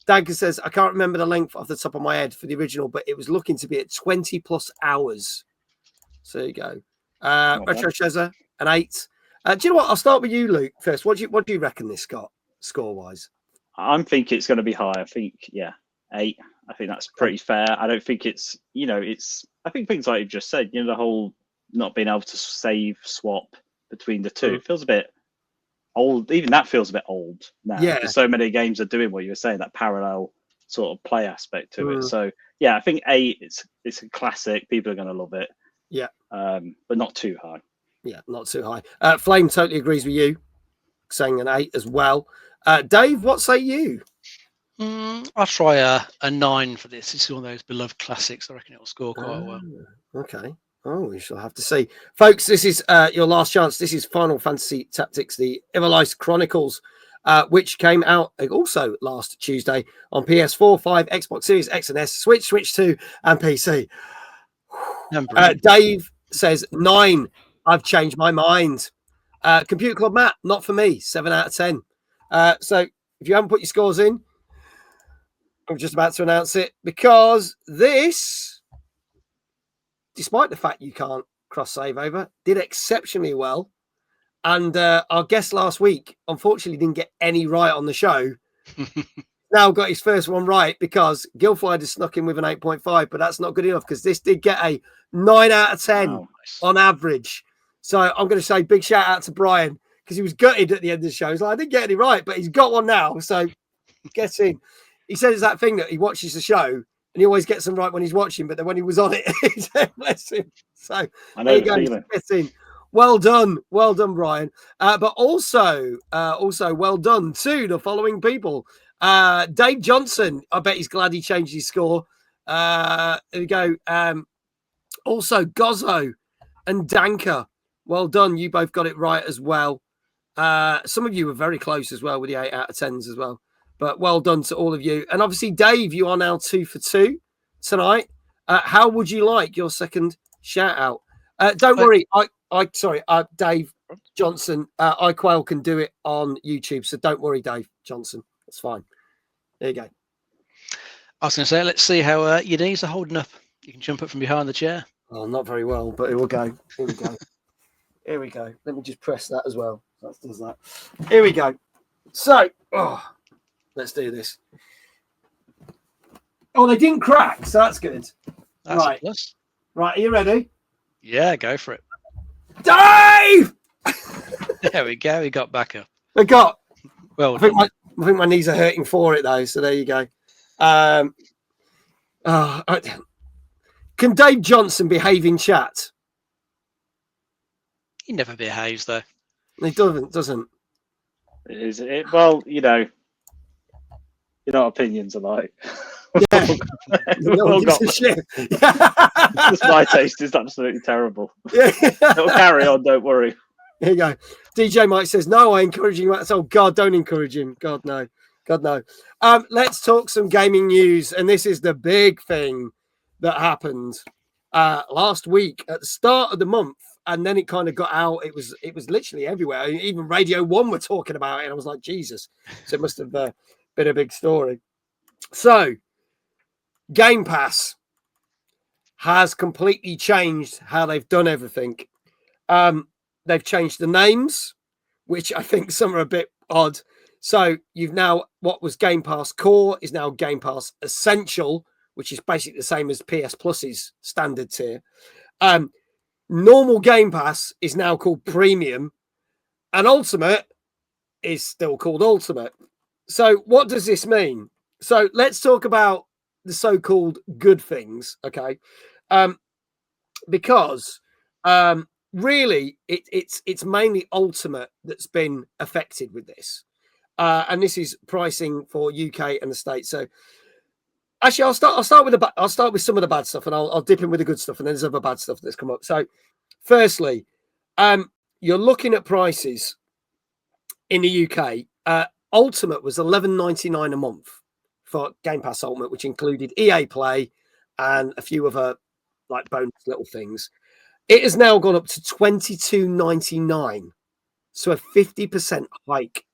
Danka says, I can't remember the length off the top of my head for the original, but it was looking to be at 20 plus hours. So there you go. Retro Cheza, an 8. Do you know what? I'll start with you, Luke, first. What do you reckon this got score-wise? I'm thinking it's going to be high. I think, 8. I think that's pretty fair. I don't think it's, I think things like you've just said, the whole not being able to save swap between the two, it feels a bit old. Even that feels a bit old now. Yeah. Because so many games are doing what you were saying, that parallel sort of play aspect to it. So, I think 8, it's a classic. People are going to love it. Yeah. But not too high. Yeah, not too high. Flame totally agrees with you, saying an 8 as well. Dave, what say you? I'll try a 9 for this. It's one of those beloved classics. I reckon it'll score quite well. Okay. Oh, we shall have to see. Folks, this is your last chance. This is Final Fantasy Tactics, the Everlice Chronicles, which came out also last Tuesday on PS4, 5, Xbox Series X and S, Switch, Switch 2, and PC. Dave says 9. I've changed my mind. Computer Club Matt, not for me. 7 out of 10. So if you haven't put your scores in, I'm just about to announce it, because this, despite the fact you can't cross save over, did exceptionally well. And our guest last week, unfortunately, didn't get any right on the show. Now got his first one right, because Guildfly has snuck in with an 8.5, but that's not good enough, because this did get a 9 out of 10 on average. So I'm going to say big shout out to Brian, because he was gutted at the end of the show. He's like, I didn't get any right, but he's got one now. So get in. He says that thing that he watches the show and he always gets them right when he's watching, but then when he was on it, he said, bless him. So there you go. Get in. Well done, Brian. But also well done to the following people. Dave Johnson, I bet he's glad he changed his score. There we go. Also Gozzo and Danka, well done. You both got it right as well. Some of you were very close as well with the 8 out of 10s as well. But well done to all of you. And obviously, Dave, you are now 2 for 2 tonight. How would you like your second shout out? Don't worry. Dave Johnson, iQuail can do it on YouTube. So don't worry, Dave Johnson. That's fine. There you go. I was going to say, let's see how your knees are holding up. You can jump up from behind the chair. Oh, not very well, but it will go. Here we go. Here we go. Let me just press that as well. That does that. Here we go. So, let's do this. Oh, they didn't crack, so that's good. That's right. A plus. Right, are you ready? Yeah, go for it. Dave! There we go. We got back up. I got. Well, I think my knees are hurting for it, though, so there you go. Can Dave Johnson behave in chat? He never behaves, though. He doesn't. Is it? Well, opinions are like. Yeah. Shit. Just my taste is absolutely terrible. Yeah. It'll carry on, don't worry. Here you go. DJ Mike says, no, I encourage him. Oh, God, don't encourage him. God, no. God, no. Let's talk some gaming news. And this is the big thing that happened last week at the start of the month. And then it kind of got out. It was literally everywhere. Even Radio 1 were talking about it. And I was like, Jesus. So it must have been a big story. So Game Pass has completely changed how they've done everything. They've changed the names, which I think some are a bit odd. So you've now, what was Game Pass Core is now Game Pass Essential, which is basically the same as PS Plus's standard tier. Normal Game Pass is now called Premium, and Ultimate is still called Ultimate. So what does this mean? So let's talk about the so-called good things, okay? Because really, it's mainly Ultimate that's been affected with this, and this is pricing for UK and the States. So actually, I'll start with some of the bad stuff, and I'll dip in with the good stuff, and then there's other bad stuff that's come up. So, firstly, you're looking at prices in the UK. Ultimate was $11.99 a month for Game Pass Ultimate, which included EA Play and a few other like bonus little things. It has now gone up to $22.99. So a 50% hike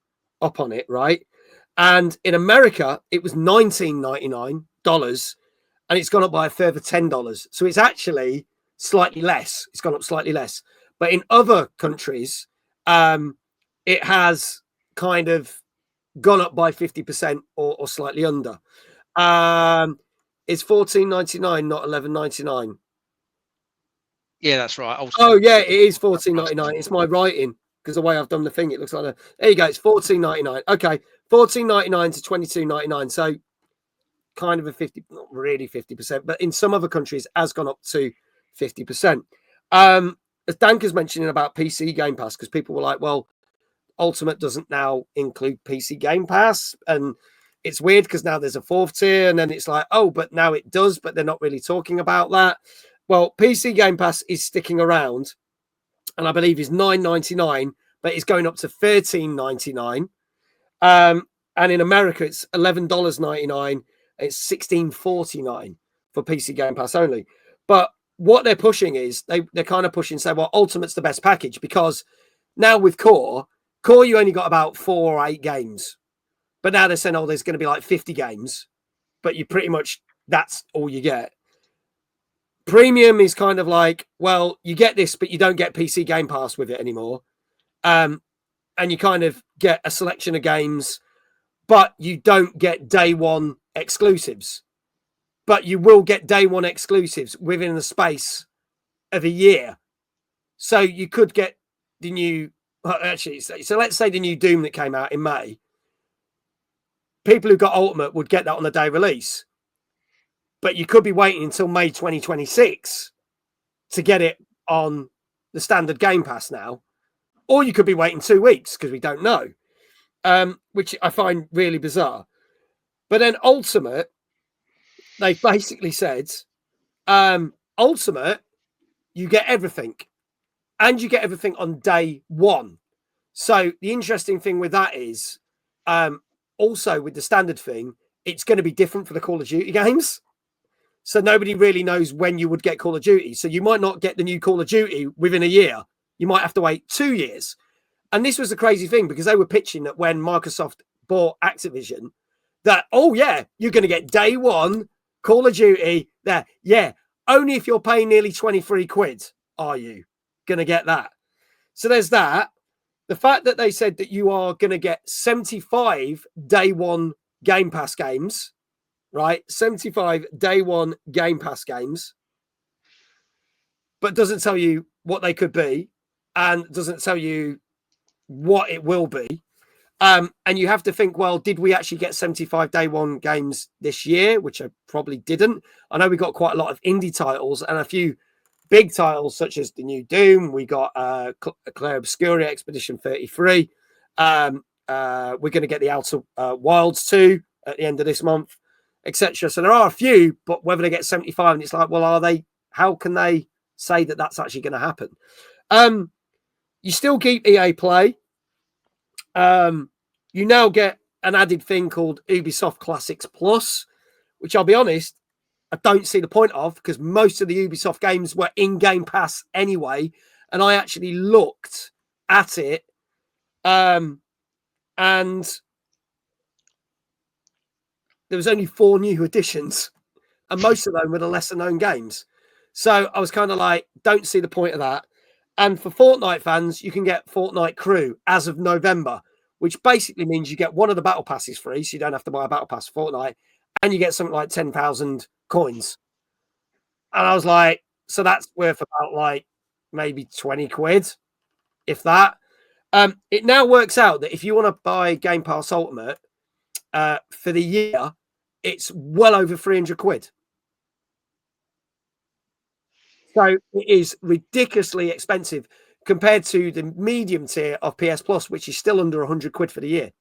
up on it, right? And in America, it was $19.99, and it's gone up by a further $10. So it's actually slightly less. It's gone up slightly less. But in other countries, it has kind of gone up by 50% or slightly under. It's $14.99, not $11.99. Yeah, that's right. Oh yeah, it is $14.99. It's my writing because the way I've done the thing, it looks like there you go. It's $14.99. Okay, $14.99 to $22.99. So kind of a 50, not really 50%, but in some other countries has gone up to 50%. As Danker's mentioning about PC Game Pass, because people were like, well, Ultimate doesn't now include PC Game Pass, and it's weird because now there's a fourth tier, and then it's like, oh, but now it does, but they're not really talking about that. Well, PC Game Pass is sticking around, and I believe is $9.99, but it's going up to $13.99. And in America, it's $11.99. It's $16.49 for PC Game Pass only. But what they're pushing is they're kind of pushing, say, well, Ultimate's the best package, because now with Core, you only got about 4 or 8 games. But now they're saying, oh, there's going to be like 50 games, but you pretty much, that's all you get. Premium is kind of like, well, you get this, but you don't get PC Game Pass with it anymore. And you kind of get a selection of games, but you don't get day one exclusives. But you will get day one exclusives within the space of a year. So you could get the new, actually, so let's say the new Doom that came out in May. People who got Ultimate would get that on the day release. But you could be waiting until May 2026 to get it on the standard Game Pass now. Or you could be waiting 2 weeks because we don't know, which I find really bizarre. But then Ultimate, they basically said, Ultimate, you get everything. And you get everything on day one. So the interesting thing with that is, also with the standard thing, it's going to be different for the Call of Duty games. So nobody really knows when you would get Call of Duty. So you might not get the new Call of Duty within a year. You might have to wait 2 years. And this was the crazy thing, because they were pitching that when Microsoft bought Activision, that, oh yeah, you're going to get day one Call of Duty there. Yeah, only if you're paying nearly 23 quid are you going to get that. So there's that. The fact that they said that you are going to get 75 day one Game Pass games, right? 75 day one Game Pass games, but doesn't tell you what they could be and doesn't tell you what it will be. And you have to think, well, did we actually get 75 day one games this year? Which I probably didn't. I know we got quite a lot of indie titles and a few big titles, such as the new Doom. We got Claire Obscura Expedition 33. We're going to get the Outer Wilds 2 at the end of this month, etc. So there are a few, but whether they get 75, and it's like, well, are they? How can they say that that's actually going to happen? You still keep EA Play. You now get an added thing called Ubisoft Classics Plus, which I'll be honest, I don't see the point of, because most of the Ubisoft games were in Game Pass anyway. And I actually looked at it, and there was only 4 new additions, and most of them were the lesser known games. So I was kind of like, don't see the point of that. And for Fortnite fans, you can get Fortnite Crew as of November, which basically means you get one of the battle passes free, so you don't have to buy a battle pass for Fortnite, and you get something like 10,000 coins. And I was like, so that's worth about like maybe 20 quid, if that. It now works out that if you want to buy Game Pass Ultimate for the year, it's well over 300 quid. So it is ridiculously expensive compared to the medium tier of PS Plus, which is still under 100 quid for the year.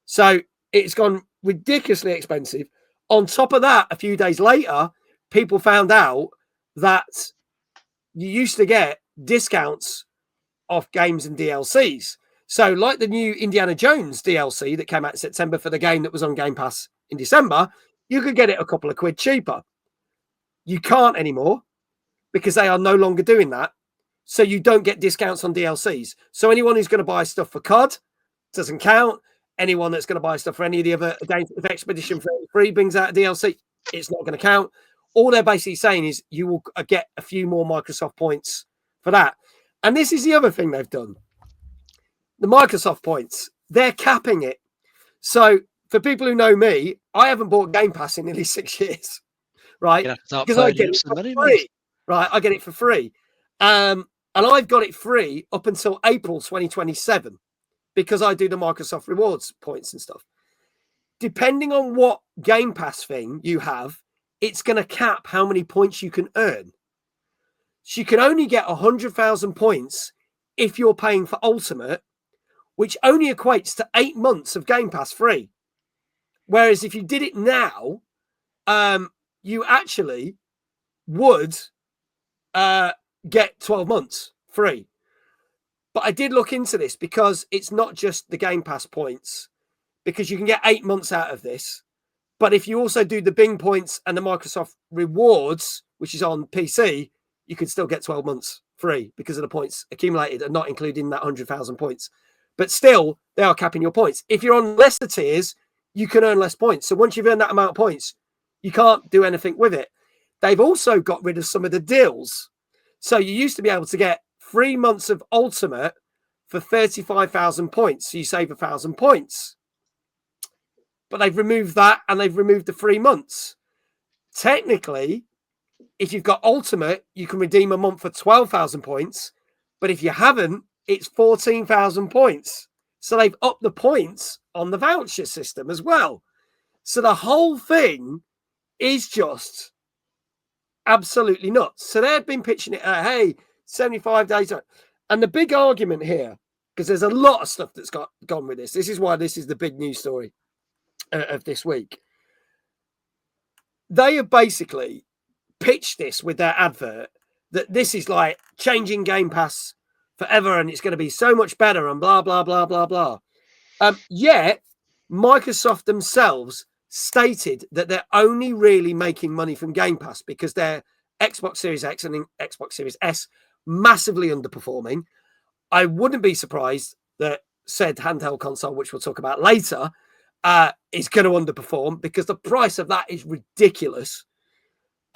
So it's gone ridiculously expensive. On top of that, a few days later, people found out that you used to get discounts off games and DLCs. So like the new Indiana Jones DLC that came out in September for the game that was on Game Pass in December, you could get it a couple of quid cheaper. You can't anymore, because they are no longer doing that. So you don't get discounts on DLCs. So anyone who's going to buy stuff for COD doesn't count. Anyone that's going to buy stuff for any of the other games, if Expedition 33 brings out a DLC, it's not going to count. All they're basically saying is you will get a few more Microsoft points for that. And this is the other thing they've done. The Microsoft points, they're capping it. So for people who know me, I haven't bought Game Pass in nearly 6 years, right? Because I get it for free, right? I get it for free. And I've got it free up until April 2027 because I do the Microsoft rewards points and stuff. Depending on what Game Pass thing you have, it's going to cap how many points you can earn. So you can only get 100,000 points if you're paying for Ultimate, which only equates to 8 months of Game Pass free. Whereas if you did it now, you actually would get 12 months free. But I did look into this because it's not just the Game Pass points, because you can get 8 months out of this. But if you also do the Bing points and the Microsoft rewards, which is on PC, you can still get 12 months free because of the points accumulated and not including that 100,000 points. But still, they are capping your points. If you're on lesser tiers, you can earn less points. So once you've earned that amount of points, you can't do anything with it. They've also got rid of some of the deals. So you used to be able to get 3 months of Ultimate for 35,000 points. So you save 1,000 points. But they've removed that and they've removed the 3 months. Technically, if you've got Ultimate, you can redeem a month for 12,000 points. But if you haven't, it's 14,000 points. So they've upped the points on the voucher system as well. So the whole thing is just absolutely nuts. So they've been pitching it at, hey, 75 days. And the big argument here, because there's a lot of stuff that's gone with this. This is why this is the big news story of this week. They have basically pitched this with their advert that this is like changing Game Pass forever and it's going to be so much better and blah, blah, blah, blah, blah. Yet, Microsoft themselves stated that they're only really making money from Game Pass because their Xbox Series X and Xbox Series S massively underperforming. I wouldn't be surprised that said handheld console, which we'll talk about later, is going to underperform because the price of that is ridiculous.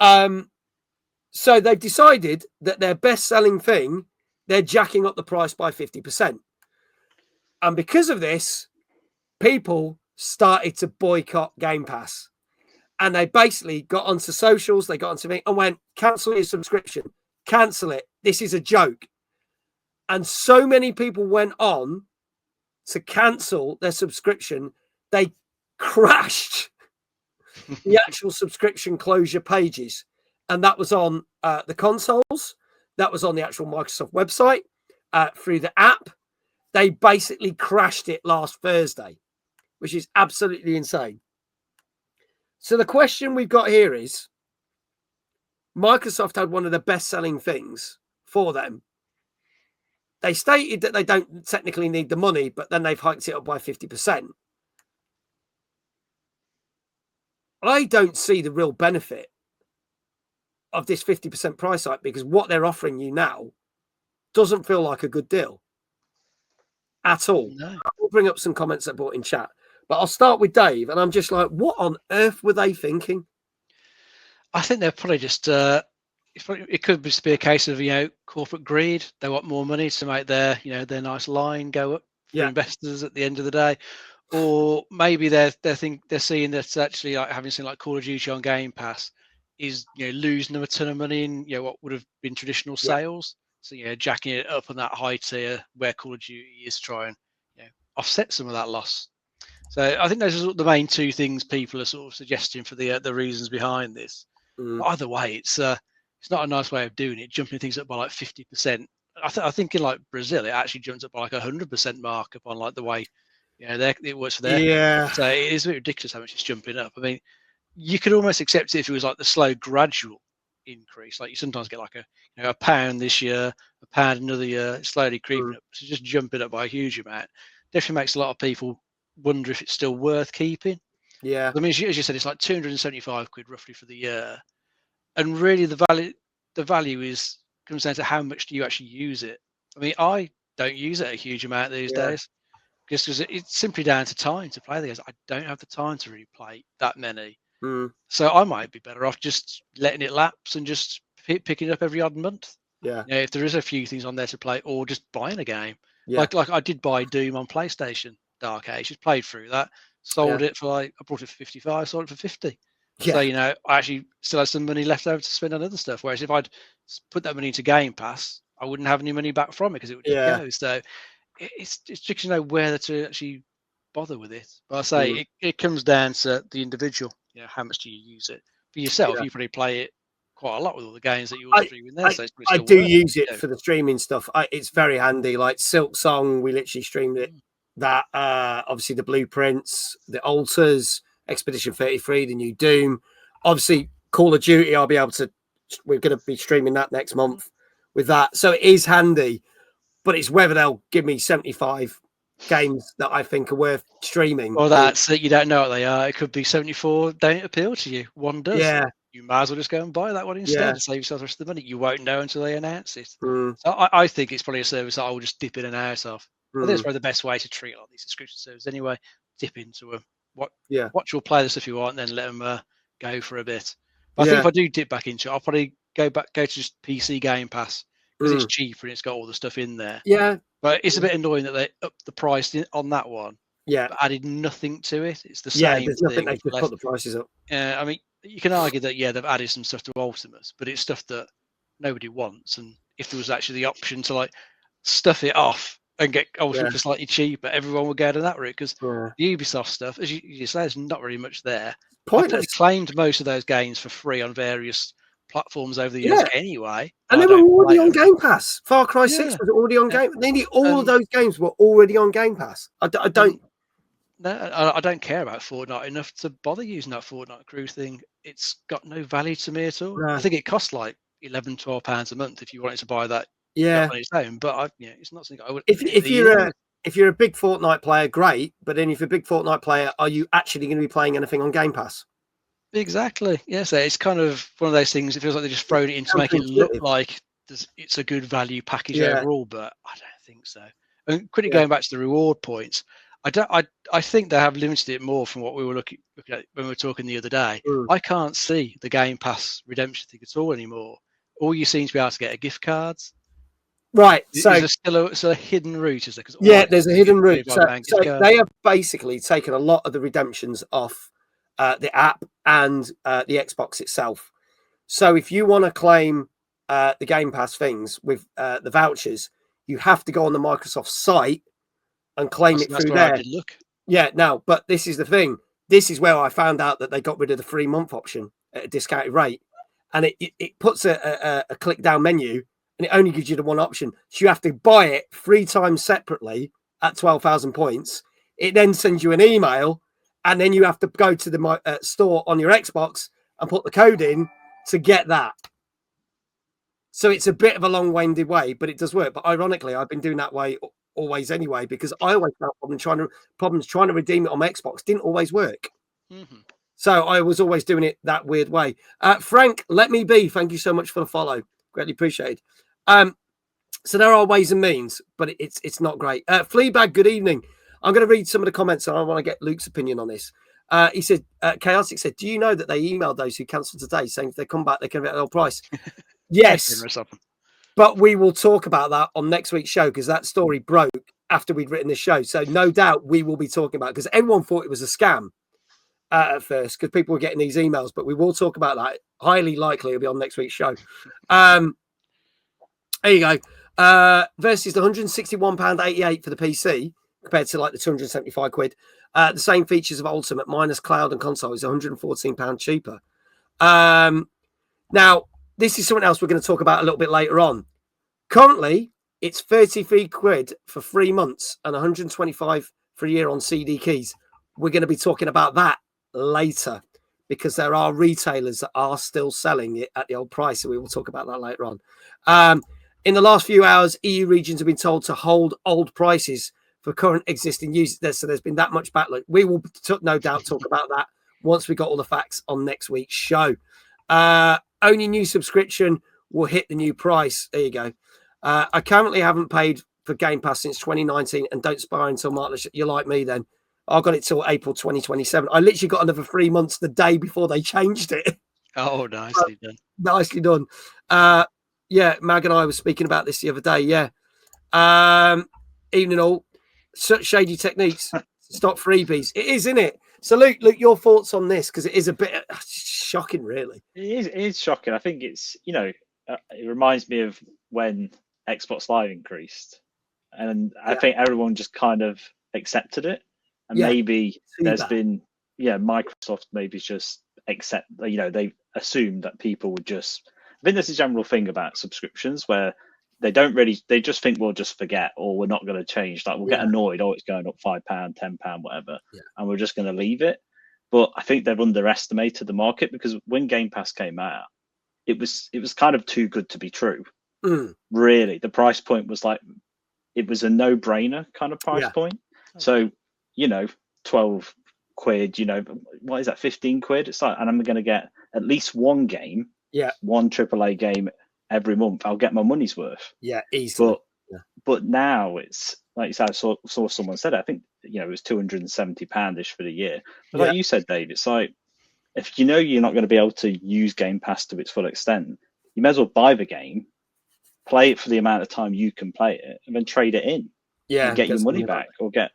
So they've decided that their best-selling thing, they're jacking up the price by 50%. And because of this, people started to boycott Game Pass. And they basically got onto socials, they got onto me and went, cancel your subscription. Cancel it. This is a joke. And so many people went on to cancel their subscription, they crashed the actual subscription closure pages. And that was on the consoles. That was on the actual Microsoft website through the app. They basically crashed it last Thursday, which is absolutely insane. So the question we've got here is, Microsoft had one of the best-selling things for them. They stated that they don't technically need the money, but then they've hiked it up by 50%. I don't see the real benefit of this 50% price hike because what they're offering you now doesn't feel like a good deal at all. No. We'll bring up some comments I brought in chat, but I'll start with Dave. And I'm just like, what on earth were they thinking? I think they're probably just, it could just be a case of, corporate greed. They want more money to make their nice line go up for investors at the end of the day. Or maybe they're seeing that actually like having something like Call of Duty on Game Pass is losing them a ton of money in what would have been traditional sales. So jacking it up on that high tier where Call of Duty is trying offset some of that loss. So I think those are the main two things people are sort of suggesting for the reasons behind this. But either way, it's not a nice way of doing it, jumping things up by like 50%. I think in like Brazil, it actually jumps up by like 100% markup on like the way it works for their. Yeah. So it is a bit ridiculous how much it's jumping up. I mean, you could almost accept it if it was like the slow, gradual increase. Like you sometimes get like a £1 this year, £1 another year, slowly creeping up. So just jumping up by a huge amount definitely makes a lot of people wonder if it's still worth keeping. Yeah. I mean, as you said, it's like 275 quid roughly for the year. And really the value, the value comes down to how much do you actually use it. I mean, I don't use it a huge amount these days, just because it's simply down to time to play the games. I don't have the time to really play that many. So I might be better off just letting it lapse and just picking it up every odd month. Yeah. You know, if there is a few things on there to play, or just buying a game. Yeah. Like I did buy Doom on PlayStation, Dark Ages, played through that, sold it for I brought it for 55, sold it for 50. Yeah. So, you know, I actually still had some money left over to spend on other stuff. Whereas if I'd put that money into Game Pass, I wouldn't have any money back from it because it would just go. So it's just to know whether to actually bother with it. But I say it comes down to the individual. You know, how much do you use it? For yourself, you probably play it quite a lot with all the games that you're streaming there. So I do use it for the streaming stuff. It's very handy. Like Silk Song, we literally streamed it. That obviously the Blueprints, the Alters, Expedition 33, the new Doom. Obviously, Call of Duty, we're going to be streaming that next month with that. So it is handy, but it's whether they'll give me 75 games that I think are worth streaming. Or that's that you don't know what they are. It could be 74 don't appeal to you. One does. Yeah. You might as well just go and buy that one instead and save yourself the rest of the money. You won't know until they announce it. So I think it's probably a service that I will just dip in and out of. I think it's probably the best way to treat a lot of these subscription services anyway. Dip into them. Watch or play the stuff you want, and then let them go for a bit. But I think if I do dip back into it, I'll probably go to just PC Game Pass because it's cheaper and it's got all the stuff in there. Yeah. But it's a bit annoying that they upped the price on that one. Yeah. But added nothing to it. It's the same. Yeah, there's nothing thing. they could put the prices up. I mean, you can argue that they've added some stuff to Ultimus, but it's stuff that nobody wants. And if there was actually the option to like stuff it off and get Ultimate for slightly cheaper, everyone would go down that route because the Ubisoft stuff, as you say, there's not really much there. Pointless. I've claimed most of those games for free on various platforms over the years anyway. And they were already on Game Pass. Far Cry 6 was already on Game Pass. Nearly all of those games were already on Game Pass. I don't care about Fortnite enough to bother using that Fortnite crew thing. It's got no value to me at all. No. I think it costs like £11-12 a month if you wanted to buy that on its own. But it's not something I would. If you're a big Fortnite player, great. But then if you're a big Fortnite player, are you actually going to be playing anything on Game Pass? Exactly. Yes, it's kind of one of those things. It feels like they just thrown it in to make it look like it's a good value package overall, but I don't think so. And quickly going back to the reward points, I think they have limited it more from what we were looking at when we were talking the other day. I can't see the Game Pass redemption thing at all anymore. All you seem to be able to get are gift cards. Right. So is there still a hidden route? Is there? Yeah, there's a hidden route. So they have basically taken a lot of the redemptions off the app and the Xbox itself. So if you want to claim the Game Pass things with the vouchers, you have to go on the Microsoft site and claim it through there. Yeah, no, but this is the thing. This is where I found out that they got rid of the 3-month option at a discounted rate. And it puts a click down menu and it only gives you the one option. So you have to buy it 3 times separately at 12,000 points. It then sends you an email and then you have to go to the store on your Xbox and put the code in to get that. So it's a bit of a long-winded way, but it does work. But ironically, I've been doing that way always anyway, because I always found problems trying to redeem it on my Xbox didn't always work. So I was always doing it that weird way. Frank, let me be. Thank you so much for the follow. Greatly appreciated. So there are ways and means, but it's not great. Fleabag, good evening. I'm going to read some of the comments and I want to get Luke's opinion on this. He said, Chaotic said, do you know that they emailed those who cancelled today saying if they come back, they can get an old price? Yes. But we will talk about that on next week's show because that story broke after we'd written this show. So no doubt we will be talking about it because everyone thought it was a scam at first because people were getting these emails. But we will talk about that. Highly likely it'll be on next week's show. There you go. Versus the £161.88 for the PC compared to like the 275 quid. The same features of Ultimate minus cloud and console is £114 cheaper. Now, this is something else we're going to talk about a little bit later on. Currently, it's 33 quid for 3 months and 125 for a year on CD keys. We're going to be talking about that later because there are retailers that are still selling it at the old price. So we will talk about that later on. In the last few hours, EU regions have been told to hold old prices for current existing users. So there's been that much backlog. We will no doubt talk about that once we got all the facts on next week's show. Only new subscription will hit the new price. There you go. I currently haven't paid for Game Pass since 2019 and don't expire until March. You're like me then. I got it till April 2027. I literally got another 3 months the day before they changed it. Oh, nicely done. Nicely done. Yeah, Mag and I were speaking about this the other day. Yeah. Evening all. Such shady techniques. Stop freebies. It is, isn't it? So, Luke, your thoughts on this? Because it is a bit shocking, really. It is shocking. I think it's, it reminds me of when Xbox Live increased. And I think everyone just kind of accepted it. And maybe there's been, Microsoft maybe just they assumed that people would just, I think there's a general thing about subscriptions where they just think we'll just forget or we're not going to change. Like we'll get annoyed, it's going up £5, £10, whatever, and we're just going to leave it. But I think they've underestimated the market because when Game Pass came out, it was kind of too good to be true. Really, the price point was like, it was a no-brainer kind of price point. So, 12 quid, what is that, 15 quid? It's like, and I'm going to get at least one game, one AAA game every month. I'll get my money's worth. Yeah, easily. But now it's, like you said, I saw someone said it, I think, it was £270-ish for the year. But like you said, Dave, it's like, if you're not going to be able to use Game Pass to its full extent, you may as well buy the game, play it for the amount of time you can play it, and then trade it in. And get your money back, or get,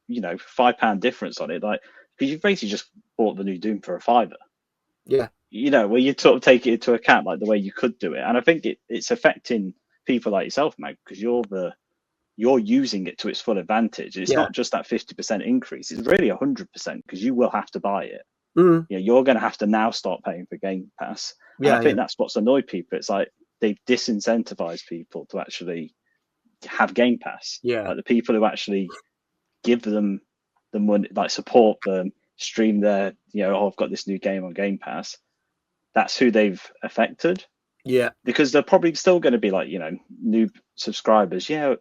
£5 difference on it. Like, because you've basically just bought the new Doom for £5. Yeah. Where you sort of take it into account, like the way you could do it. And I think it's affecting people like yourself, Meg, because you're using it to its full advantage. It's not just that 50% increase. It's really 100% because you will have to buy it. You're going to have to now start paying for Game Pass. And I think that's what's annoyed people. It's like they've disincentivized people to actually have Game Pass. Like the people who actually give them the money, like support them, stream their, I've got this new game on Game Pass. That's who they've affected. Yeah. Because they're probably still going to be like, new subscribers. The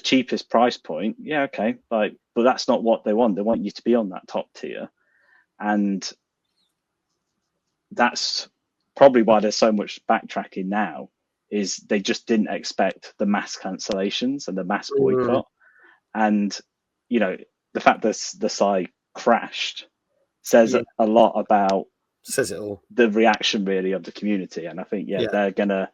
cheapest price point. Yeah, okay. But that's not what they want. They want you to be on that top tier. And that's probably why there's so much backtracking now, is they just didn't expect the mass cancellations and the mass boycott. And, the fact that the site crashed says a lot about, says it all, the reaction really of the community. And I think, they're going to,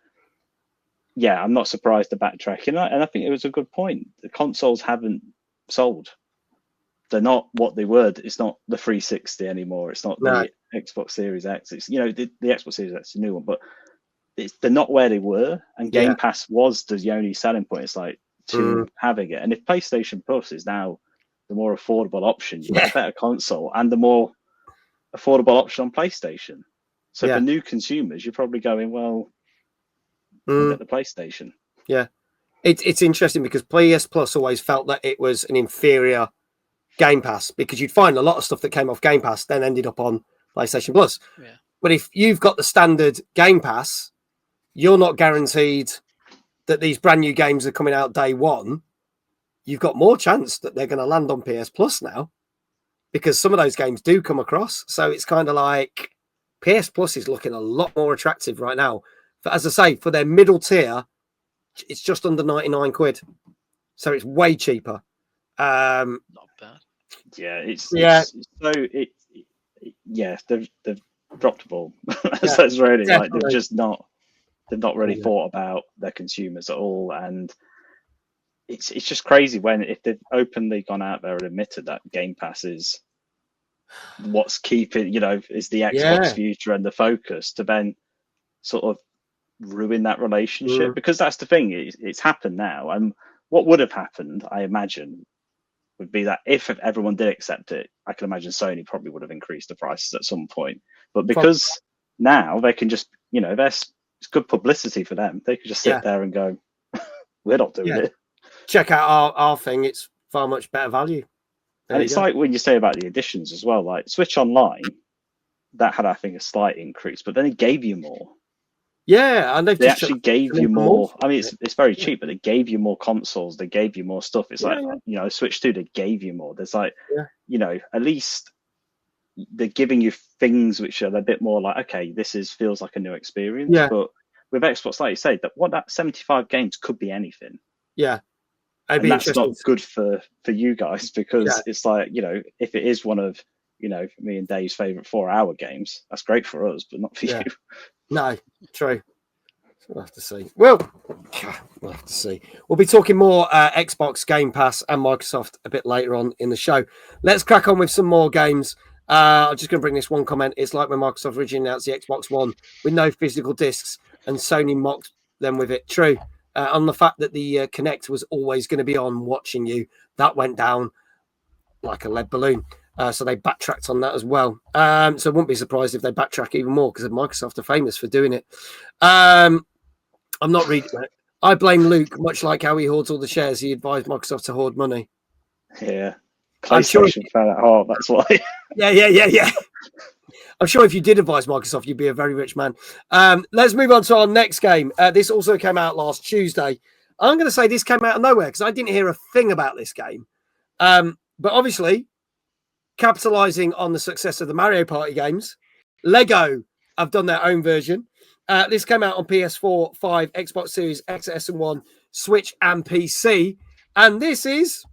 I'm not surprised the backtracking. And I think it was a good point. The consoles haven't sold. They're not what they were. It's not the 360 anymore. It's not the Xbox Series X. It's, the Xbox Series X is a new one, but they're not where they were. And Game Pass was the only selling point. It's like to having it. And if PlayStation Plus is now the more affordable option, you get a better console and the more affordable option on PlayStation. So for new consumers, you're probably going, well, get the PlayStation. Yeah. It's interesting because PS Plus always felt that it was an inferior Game Pass because you'd find a lot of stuff that came off Game Pass then ended up on PlayStation Plus. Yeah. But if you've got the standard Game Pass, you're not guaranteed that these brand new games are coming out day one. You've got more chance that they're going to land on PS Plus now because some of those games do come across. So it's kind of like PS Plus is looking a lot more attractive right now. But as I say, for their middle tier, it's just under 99 quid. So it's way cheaper. Not bad. Yeah, they've dropped the ball. So it's really like they've not really thought about their consumers at all. And it's just crazy if they've openly gone out there and admitted that Game Pass is what's keeping, is the Xbox future and the focus, to then sort of ruin that relationship. Because that's the thing, it's happened now. And what would have happened, I imagine, would be that if everyone did accept it, I can imagine Sony probably would have increased the prices at some point. But because now they can just, it's good publicity for them. They could just sit there and go, we're not doing it. Check out our thing. It's far much better value. And it's like when you say about the editions as well, like Switch Online, that had, I think, a slight increase, but then it gave you more. Yeah, and they actually gave you more. I mean, it's very cheap, but they gave you more consoles. They gave you more stuff. It's like, Switch 2, they gave you more. There's like, at least they're giving you things which are a bit more like, okay, feels like a new experience. Yeah. But with Xbox, like you say, that 75 games could be anything. Yeah. And that's not good for you guys, because it's like, if it is one of, me and Dave's favorite 4-hour games, that's great for us, but not for you. No, true. We'll have to see. Well, we'll have to see. We'll be talking more Xbox Game Pass and Microsoft a bit later on in the show. Let's crack on with some more games. I'm just going to bring this one comment. It's like when Microsoft originally announced the Xbox One with no physical discs and Sony mocked them with it. True. On the fact that the Kinect was always going to be on watching you, that went down like a lead balloon. So they backtracked on that as well. So I wouldn't be surprised if they backtrack even more, because Microsoft are famous for doing it. I'm not reading it. I blame Luke, much like how he hoards all the shares. He advised Microsoft to hoard money. Yeah. PlayStation found it hard, that's why. Yeah. I'm sure if you did advise Microsoft, you'd be a very rich man. Let's move on to our next game. This also came out last Tuesday. I'm going to say this came out of nowhere because I didn't hear a thing about this game. But obviously, capitalizing on the success of the Mario Party games, Lego have done their own version. This came out on PS4, 5, Xbox Series X, S, and 1, Switch, and PC. And this is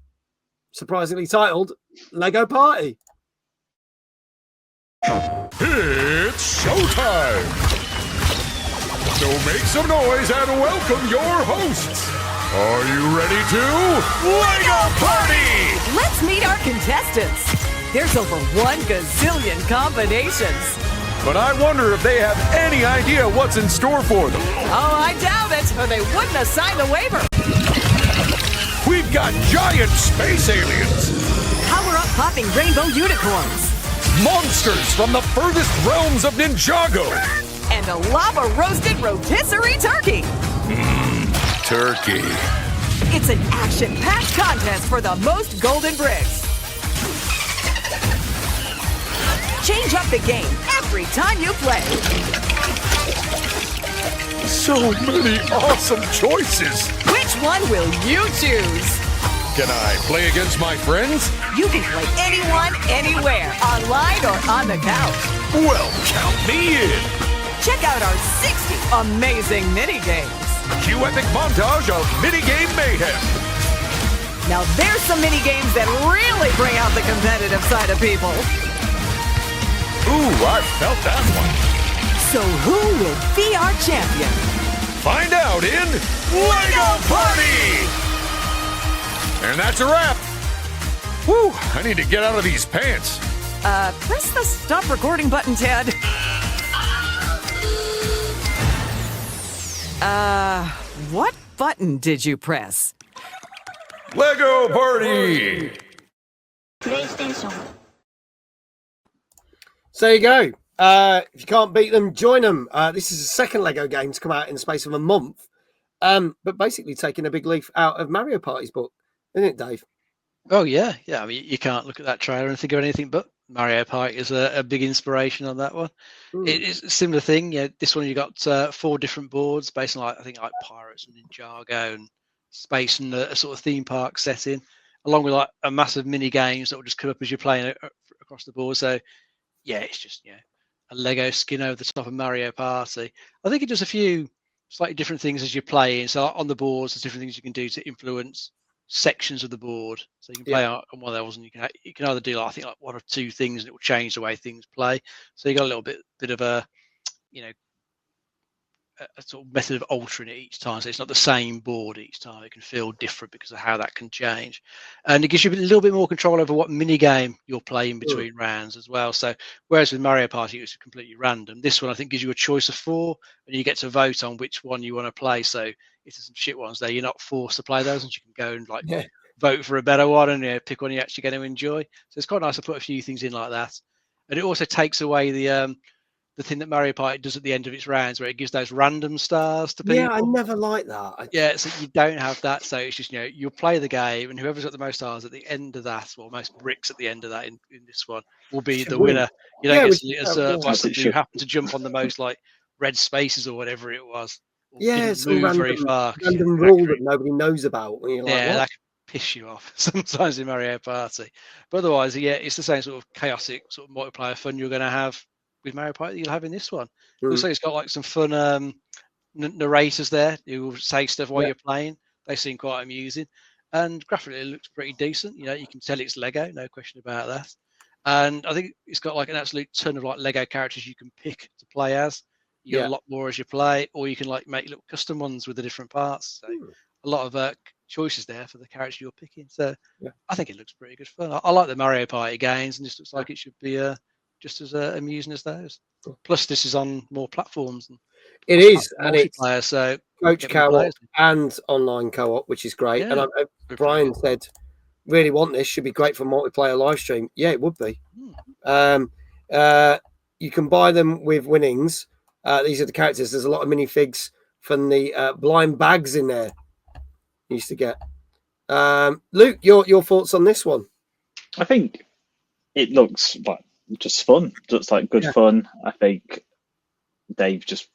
surprisingly titled Lego Party. It's showtime! So make some noise and welcome your hosts. Are you ready to Lego Party? Let's meet our contestants. There's over 1 gazillion combinations. But I wonder if they have any idea what's in store for them. Oh, I doubt it, or they wouldn't have signed the waiver. We've got giant space aliens. Power-up popping rainbow unicorns. Monsters from the furthest realms of Ninjago. And a lava-roasted rotisserie turkey. Turkey. It's an action-packed contest for the most golden bricks. Change up the game every time you play. So many awesome choices. Which one will you choose? Can I play against my friends? You can play anyone, anywhere, online or on the couch. Well, count me in. Check out our 60 amazing mini-games. Cue epic montage of minigame mayhem. Now there's some mini-games that really bring out the competitive side of people. Ooh, I felt that one. So who will be our champion? Find out in Lego Party! And that's a wrap. Whew, I need to get out of these pants. Press the stop recording button, Ted. What button did you press? Lego Party! PlayStation. So there you go. If you can't beat them, join them. This is the second Lego game to come out in the space of a month. But basically taking a big leaf out of Mario Party's book. Isn't it, Dave? Oh, yeah. I mean, you can't look at that trailer and think of anything but Mario Party is a big inspiration on that one. It's a similar thing. Yeah, this one you got 4 different boards based on like Pirates and Ninjago and space and a sort of theme park setting, along with like a massive mini games that will just come up as you're playing across the board. So yeah, it's just a Lego skin over the top of Mario Party. I think it does a few slightly different things as you're playing. So on the boards, there's different things you can do to influence sections of the board. So you can play on one of those, and you can either do like, I think like 1 or 2 things, and it will change the way things play. So you got a little bit of a a sort of method of altering it each time. So it's not the same board each time. It can feel different because of how that can change. And it gives you a little bit more control over what mini game you're playing between rounds as well. So whereas with Mario Party, it's completely random. This one, I think, gives you a choice of 4, and you get to vote on which one you want to play. So if there's some shit ones there, you're not forced to play those, and you can go and vote for a better one and pick one you're actually going to enjoy. So it's quite nice to put a few things in like that. And it also takes away the thing that Mario Party does at the end of its rounds, where it gives those random stars to people. Yeah, I never like that. So you don't have that. So it's just, you'll play the game, and whoever's got the most stars at the end of that, or most bricks at the end of that in this one, will be the winner. You don't get to as you happen to jump on the most like red spaces or whatever it was. Yeah, it's some very far. random rule that nobody knows about. When you're like, that piss you off sometimes in Mario Party. But otherwise, yeah, it's the same sort of chaotic sort of multiplayer fun you're going to have with Mario Party that you'll have in this one. Looks like it's got like some fun narrators there who will say stuff while you're playing. They seem quite amusing. And graphically, it looks pretty decent. You know, you can tell it's Lego, no question about that. And I think it's got like an absolute ton of like Lego characters you can pick to play as. You get a lot more as you play, or you can like make little custom ones with the different parts. So a lot of choices there for the character you're picking. So I think it looks pretty good fun. I like the Mario Party games, and this looks like it should be just as amusing as those. Plus, this is on more platforms. It is, and it's multiplayer, so coach co-op and online co-op, which is great. Yeah, and Brian said, "Really want this? Should be great for multiplayer live stream." Yeah, it would be. You can buy them with winnings. These are the characters. There's a lot of minifigs from the blind bags in there. You used to get. Luke, your thoughts on this one? I think it looks like just fun. Looks like good fun. I think Dave just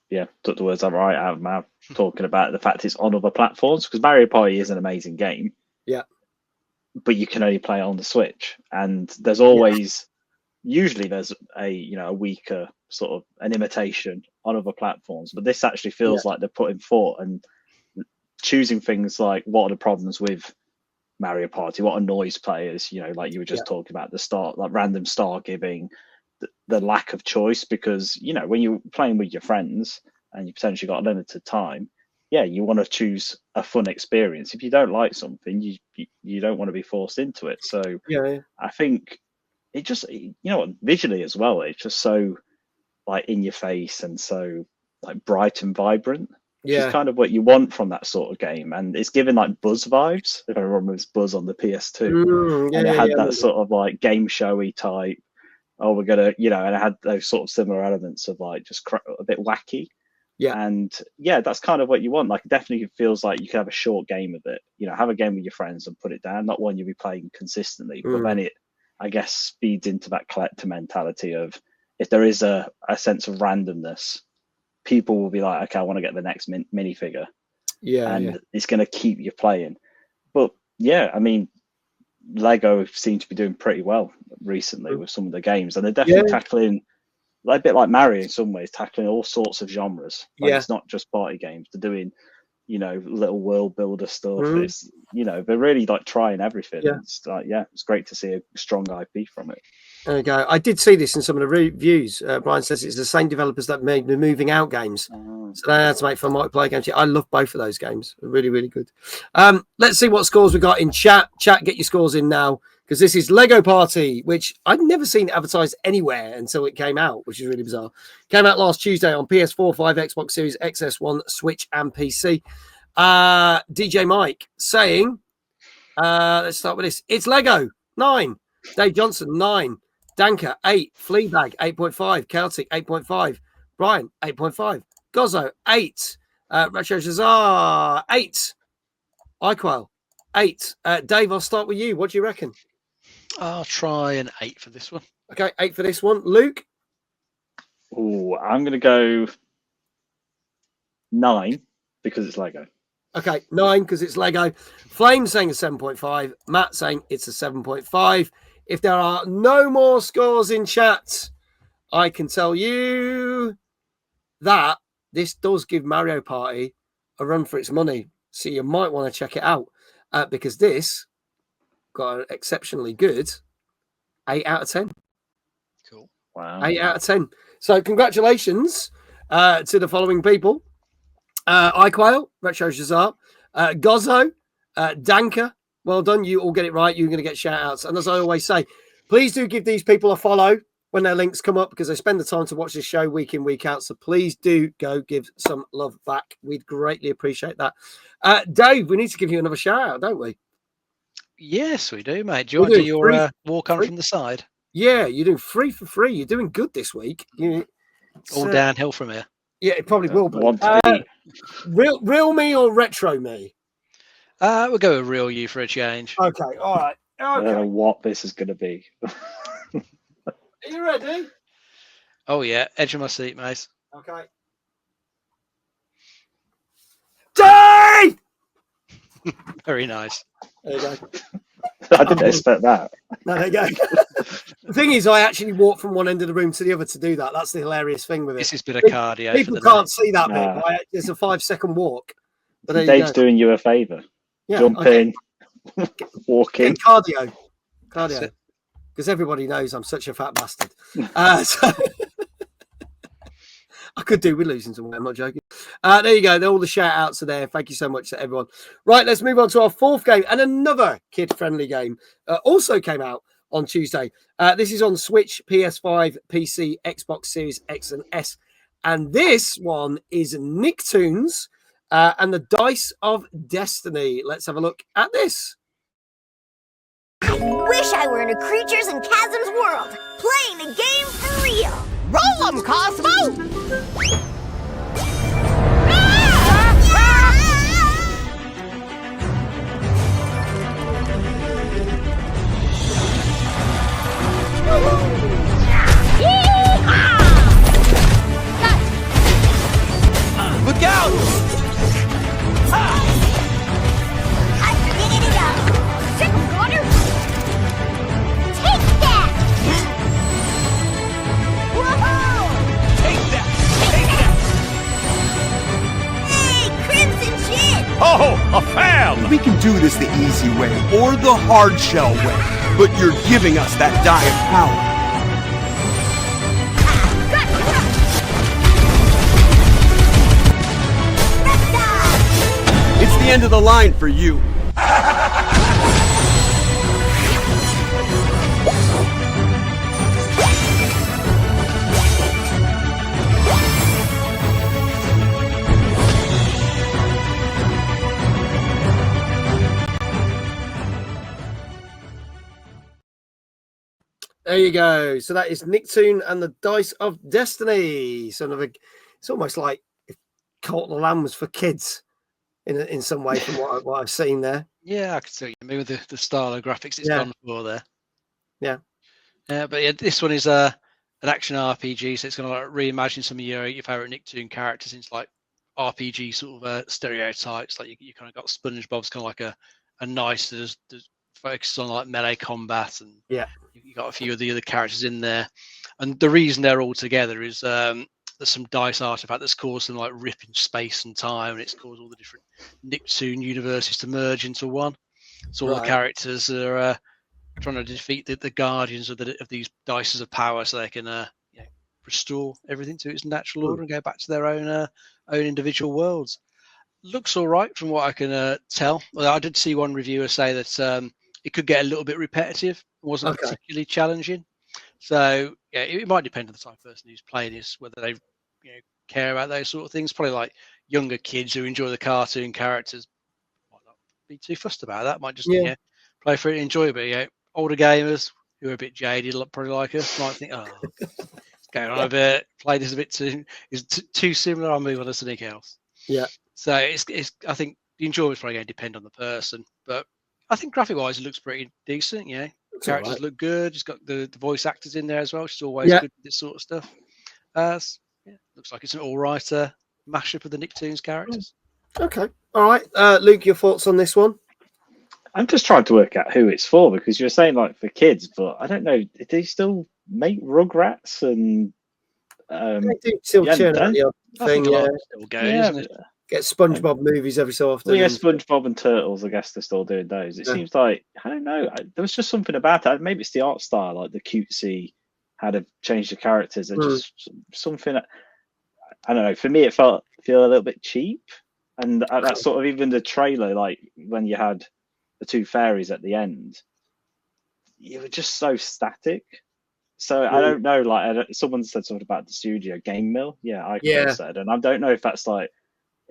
took the words right out of my mouth talking about the fact it's on other platforms, because Mario Party is an amazing game. Yeah. But you can only play it on the Switch, and there's always usually there's a weaker sort of an imitation on other platforms, but this actually feels like they're putting thought and choosing things like what are the problems with Mario Party, what annoys players, like you were just talking about the start, like random star giving, the lack of choice, because when you're playing with your friends and you potentially got a limited time, you want to choose a fun experience. If you don't like something, you don't want to be forced into it. So I think it just, visually as well, it's just so like in your face and so like bright and vibrant, which is kind of what you want from that sort of game. And it's given like Buzz vibes, if everyone remembers Buzz on the PS2. And it had that sort of like game showy type, we're gonna, and it had those sort of similar elements of like just a bit wacky. And that's kind of what you want. Like, it definitely feels like you could have a short game of it, have a game with your friends and put it down, not one you'll be playing consistently. But then it, I guess, speeds into that collector mentality of, if there is a sense of randomness, people will be like, okay, I want to get the next minifigure. It's going to keep you playing. But I mean, Lego seem to be doing pretty well recently with some of the games, and they're definitely tackling, like a bit like Mario in some ways, tackling all sorts of genres. Like, it's not just party games. They're doing, little world builder stuff. It's, they're really like trying everything. It's like, it's great to see a strong IP from it. There we go. I did see this in some of the reviews. Brian says it's the same developers that made the Moving Out games. So they had to make fun multiplayer games. I love both of those games. They're really, really good. Let's see what scores we got in chat. Chat, get your scores in now, because this is Lego Party, which I'd never seen advertised anywhere until it came out, which is really bizarre. Came out last Tuesday on PS4, 5, Xbox Series, XS1, Switch, and PC. DJ Mike saying, let's start with this. It's Lego, 9. Dave Johnson, 9. Danker, 8. Fleabag, 8.5. Celtic, 8.5. Brian, 8.5. Gozzo, 8. Retro Shazar, 8. Iquel, 8. Dave, I'll start with you. What do you reckon? I'll try an 8 for this one. Okay, 8 for this one. Luke? Oh, I'm going to go 9 because it's Lego. Okay, 9 because it's Lego. Flame saying a 7.5. Matt saying it's a 7.5. If there are no more scores in chat, I can tell you that this does give Mario Party a run for its money. So you might want to check it out, because this got an exceptionally good 8 out of 10. Cool. Wow. 8 out of 10. So congratulations to the following people. Iquail, Retro Shazar, Gozzo, Danker. Well done. You all get it right. You're going to get shout outs. And as I always say, please do give these people a follow when their links come up, because they spend the time to watch this show week in, week out. So please do go give some love back. We'd greatly appreciate that. Dave, we need to give you another shout out, don't we? Yes, we do, mate. Do you want to do your walk on from the side? Yeah, you're doing free for free. You're doing good this week. All downhill from here. Yeah, it probably will be. Real me or retro me? We'll go with real you for a change. Okay, all right. Okay. I don't know what this is going to be. Are you ready? Oh, yeah. Edge of my seat, mate. Okay. Dave! Very nice. There you go. I didn't expect that. No, there you go. The thing is, I actually walked from one end of the room to the other to do that. That's the hilarious thing with it. This is a bit of cardio. People can't see that bit. But it's a 5-second walk. But there Dave's you go. doing you a favour. Yeah, Jump in, walk in. Cardio. Because everybody knows I'm such a fat bastard. So I could do with losing some weight, I'm not joking. There you go. All the shout outs are there. Thank you so much to everyone. Right, let's move on to our fourth game and another kid-friendly game. Also came out on Tuesday. This is on Switch, PS5, PC, Xbox Series X and S. And this one is Nicktoons and the Dice of Destiny. Let's have a look at this. I wish I were in a Creatures and Chasms world, playing the game for real. Roll 'em, Cosmo! Look out! Take that! Hey, Crimson Jin! Oh, a fan! We can do this the easy way or the hard shell way, but you're giving us that die of power. It's the end of the line for you. There you go. So that is Nicktoon and the Dice of Destiny. It's almost like if Cult of the Lamb was for kids in some way from what I've seen there. Yeah, I could see maybe with the style of graphics it's gone for there. Yeah. But yeah, this one is an action RPG, so it's going to like reimagine some of your favorite Nicktoon characters into like RPG sort of stereotypes. Like you kind of got SpongeBob's kind of like a nice that focuses on like melee combat, and you got a few of the other characters in there. And the reason they're all together is there's some dice artifact that's caused them like rip in space and time, and it's caused all the different Nicktoon universes to merge into one. So all the characters are trying to defeat the guardians of these dices of power, so they can restore everything to its natural order and go back to their own individual worlds. Looks all right from what I can tell. Well, I did see one reviewer say that it could get a little bit repetitive. It wasn't particularly challenging. So yeah, it might depend on the type of person who's playing this, whether they care about those sort of things. Probably like younger kids who enjoy the cartoon characters might not be too fussed about that. Might just play for it and enjoy it. But older gamers who are a bit jaded, probably like us, might think, oh, it's going on a bit. Play this a bit too similar. I'll move on to something else. Yeah. So it's I think the enjoyment's probably going to depend on the person, but I think graphic wise it looks pretty decent. Yeah, characters look good. It's got the voice actors in there as well, which is always good with this sort of stuff. Looks like it's an all right mashup of the Nicktoons characters. Okay, all right, Luke, your thoughts on this one? I'm just trying to work out who it's for, because you're saying like for kids, but I don't know. Do they still make Rugrats and? They do still churn out the odd thing. Still going, isn't it? Get SpongeBob movies every so often. Well, yeah, SpongeBob and Turtles. I guess they're still doing those. It seems like I don't know. There was just something about it. Maybe it's the art style, like the cutesy, how to change the characters, and just something. I don't know. For me, it feel a little bit cheap, and that sort of even the trailer, like when you had the two fairies at the end, you were just so static. So I don't know. Like someone said something about the studio Game Mill. Yeah, I said, and I don't know if that's like.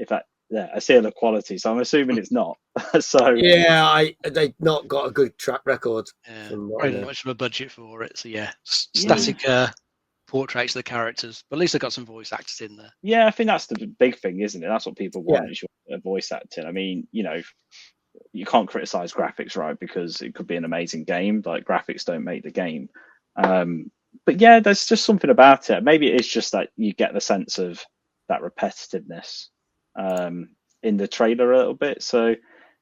I see the quality, so I'm assuming it's not. So they've not got a good track record. Very much of a budget for it. So static portraits of the characters, but at least they've got some voice actors in there. Yeah, I think that's the big thing, isn't it? That's what people want is voice acting. I mean, you can't criticize graphics, right? Because it could be an amazing game. Like graphics don't make the game. But yeah, there's just something about it. Maybe it is just that you get the sense of that repetitiveness in the trailer a little bit. So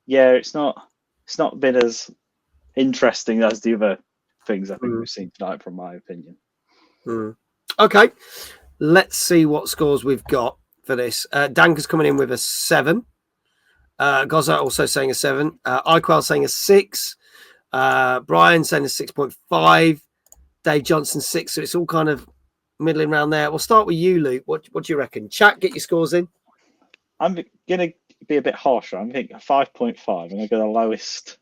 yeah, it's not been as interesting as the other things I think we've seen tonight, from my opinion. Okay, let's see what scores we've got for this. Danker's coming in with a 7. Goza also saying a 7. Iquel saying a 6. Brian saying a 6.5. Dave Johnson 6. So it's all kind of middling around there. We'll start with you, Luke. What do you reckon? Chat, get your scores in. I'm going to be a bit harsher. I'm thinking 5.5. I'm going to go the lowest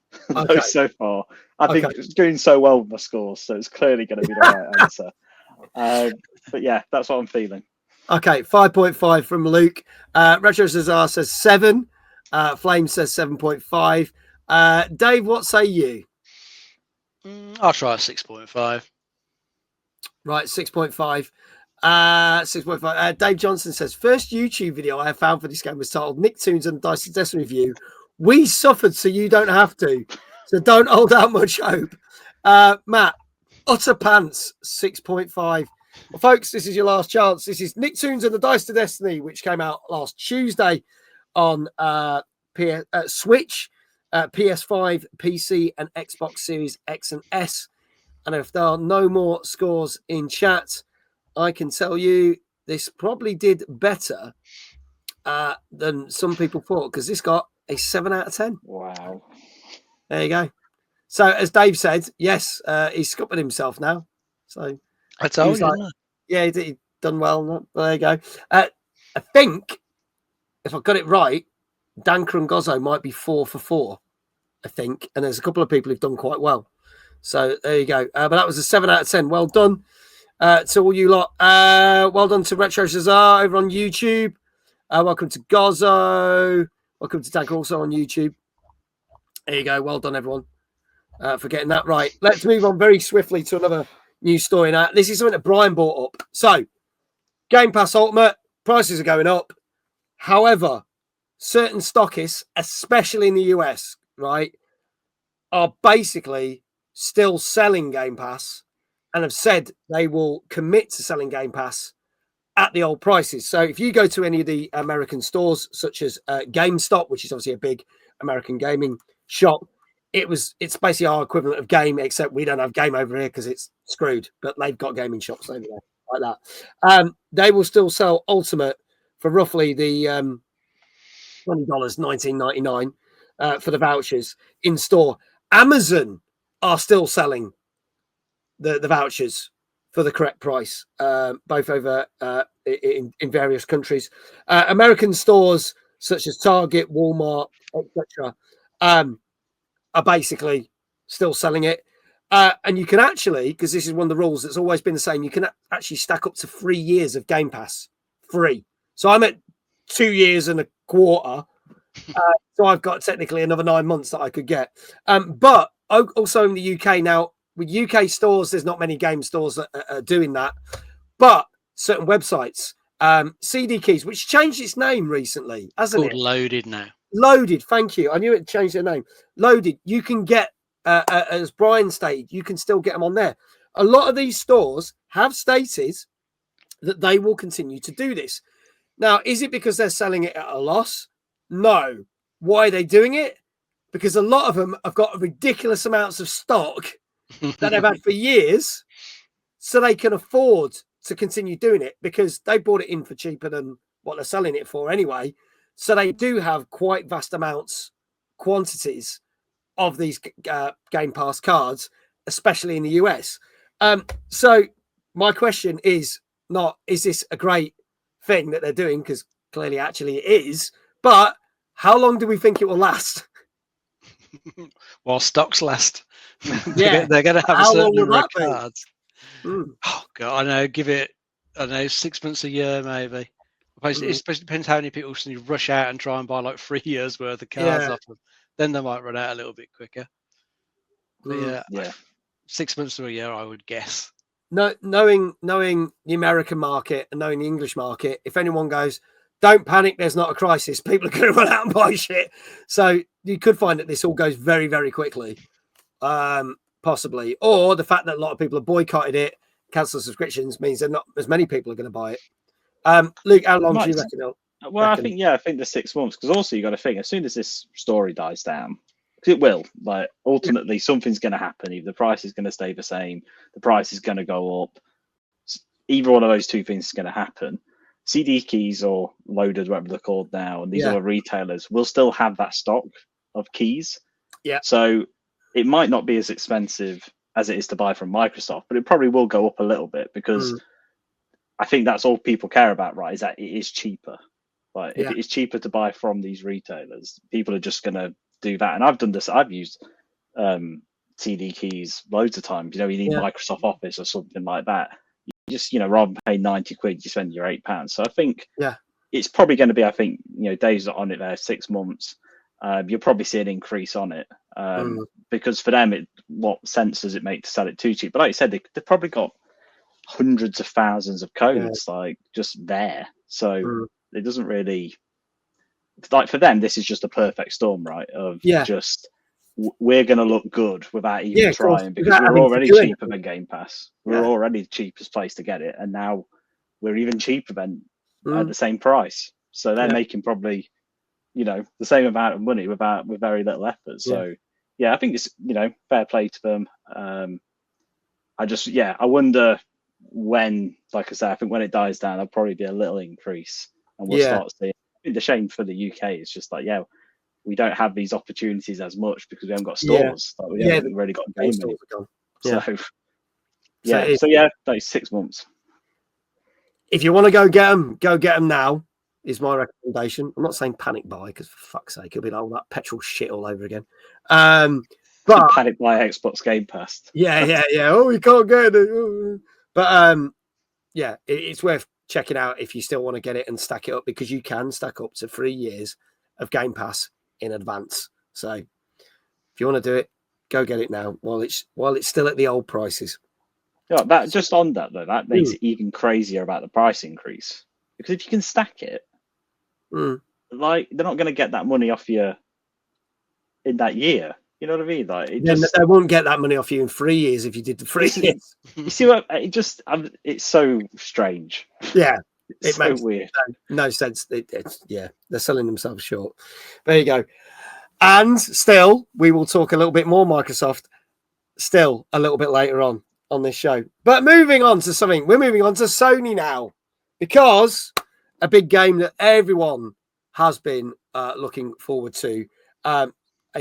so far. I think it's doing so well with my scores, so it's clearly going to be the right answer. But yeah, that's what I'm feeling. Okay, 5.5 from Luke. Retro Cesar says 7. Flame says 7.5. Dave, what say you? I'll try a 6.5. Right, 6.5. 6.5. Dave Johnson says, first YouTube video I have found for this game was titled Nicktoons and Dice Destiny Review. We suffered so you don't have to. So don't hold out much hope. Matt, utter pants, 6.5. Well, folks, this is your last chance. This is Nicktoons and the Dice to Destiny, which came out last Tuesday on Switch, PS5, PC, and Xbox Series X and S. And if there are no more scores in chat, I can tell you this probably did better than some people thought, because this got a 7 out of 10. Wow. There you go. So, as Dave said, yes, he's scuppered himself now. So, I told you. Yeah, he'd done well. There you go. I think, if I got it right, Danker and Gozzo might be 4 for 4, I think. And there's a couple of people who've done quite well. So there you go. But that was a 7 out of 10. Well done to all you lot. Well done to Retro Cesar over on YouTube. Welcome to Gozzo. Welcome to Danker also on YouTube. There you go. Well done, everyone, for getting that right. Let's move on very swiftly to another news story now. This is something that Brian brought up. So, Game Pass Ultimate, prices are going up. However, certain stockists, especially in the US, right, are basically still selling Game Pass and have said they will commit to selling Game Pass at the old prices. So if you go to any of the American stores, such as GameStop, which is obviously a big American gaming shop, it's basically our equivalent of Game, except we don't have Game over here because it's screwed, but they've got gaming shops over there like that. They will still sell Ultimate for roughly the $20, $19.99 for the vouchers in store. Amazon are still selling the vouchers for the correct price, both over in various countries. American stores such as Target, Walmart, etc., are basically still selling it. And you can actually, because this is one of the rules that's always been the same, you can actually stack up to 3 years of Game Pass free. So I'm at 2 years and a quarter. So I've got technically another 9 months that I could get. But also in the UK now, with UK stores, there's not many game stores that are doing that. But certain websites, CD Keys, which changed its name recently, hasn't it? Loaded now. Loaded, thank you. I knew it changed their name. Loaded, you can get, as Brian stated, you can still get them on there. A lot of these stores have stated that they will continue to do this. Now, is it because they're selling it at a loss? No. Why are they doing it? Because a lot of them have got ridiculous amounts of stock that they've had for years, so they can afford to continue doing it because they bought it in for cheaper than what they're selling it for anyway. So they do have quite vast quantities of these Game Pass cards, especially in the US. So my question is not, is this a great thing that they're doing? Because clearly actually it is, but how long do we think it will last? While stocks last. Yeah, they're going to have how a certain long will number of that be? cards. Oh God, I know. Give it, I don't know, 6 months, a year, maybe. It depends how many people rush out and try and buy like 3 years worth of cards off them. Then they might run out a little bit quicker. But yeah, 6 months to a year, I would guess. No, knowing the American market and knowing the English market, if anyone goes, don't panic, there's not a crisis, people are going to run out and buy shit. So you could find that this all goes very, very quickly, possibly. Or the fact that a lot of people have boycotted it, cancelled subscriptions, means that not as many people are going to buy it. Luke, how long do you reckon Well, I think the 6 months, because also you got to think, as soon as this story dies down, because it will, like ultimately something's going to happen. Either the price is going to stay the same, the price is going to go up. Either one of those two things is going to happen. CD keys or loaders, whatever they're called now, and these other retailers will still have that stock of keys. Yeah. So it might not be as expensive as it is to buy from Microsoft, but it probably will go up a little bit because I think that's all people care about, right? Is that it is cheaper. Like if it is cheaper to buy from these retailers, people are just going to do that. And I've done this. I've used CD keys loads of times. You need Microsoft Office or something like that. You just, rather than pay 90 quid, you spend your £8. So I think it's probably going to be, days on it there, 6 months. You'll probably see an increase on it because for them, what sense does it make to sell it too cheap? But like you said, they've probably got hundreds of thousands of codes like just there. So it doesn't really, like for them, this is just a perfect storm, right? Of just we're going to look good without even trying because we're already cheaper than Game Pass. We're already the cheapest place to get it, and now we're even cheaper than at the same price. So they're making probably the same amount of money with very little effort. So I think it's fair play to them. I wonder when, like I said, I think when it dies down, there'll probably be a little increase, and we'll start seeing. I think the shame for the UK is just like we don't have these opportunities as much because we haven't got stores. Like we haven't really got game anymore. Like 6 months. If you want to go get them now. Is my recommendation. I'm not saying panic buy because for fuck's sake, it'll be like all that petrol shit all over again. But panic buy Xbox Game Pass. Yeah. Oh, we can't get it. But it's worth checking out if you still want to get it and stack it up because you can stack up to 3 years of Game Pass in advance. So if you want to do it, go get it now while it's still at the old prices. Yeah, that just on that though, that makes it even crazier about the price increase because if you can stack it. Like they're not going to get that money off you in that year. You know what I mean? Like they won't get that money off you in 3 years if you did the 3 years. You see what? It's so strange. Yeah, it makes weird. No sense. They're selling themselves short. There you go. And still, we will talk a little bit more Microsoft. Still, a little bit later on this show. But moving on to something, we're moving on to Sony now because. A big game that everyone has been looking forward to. A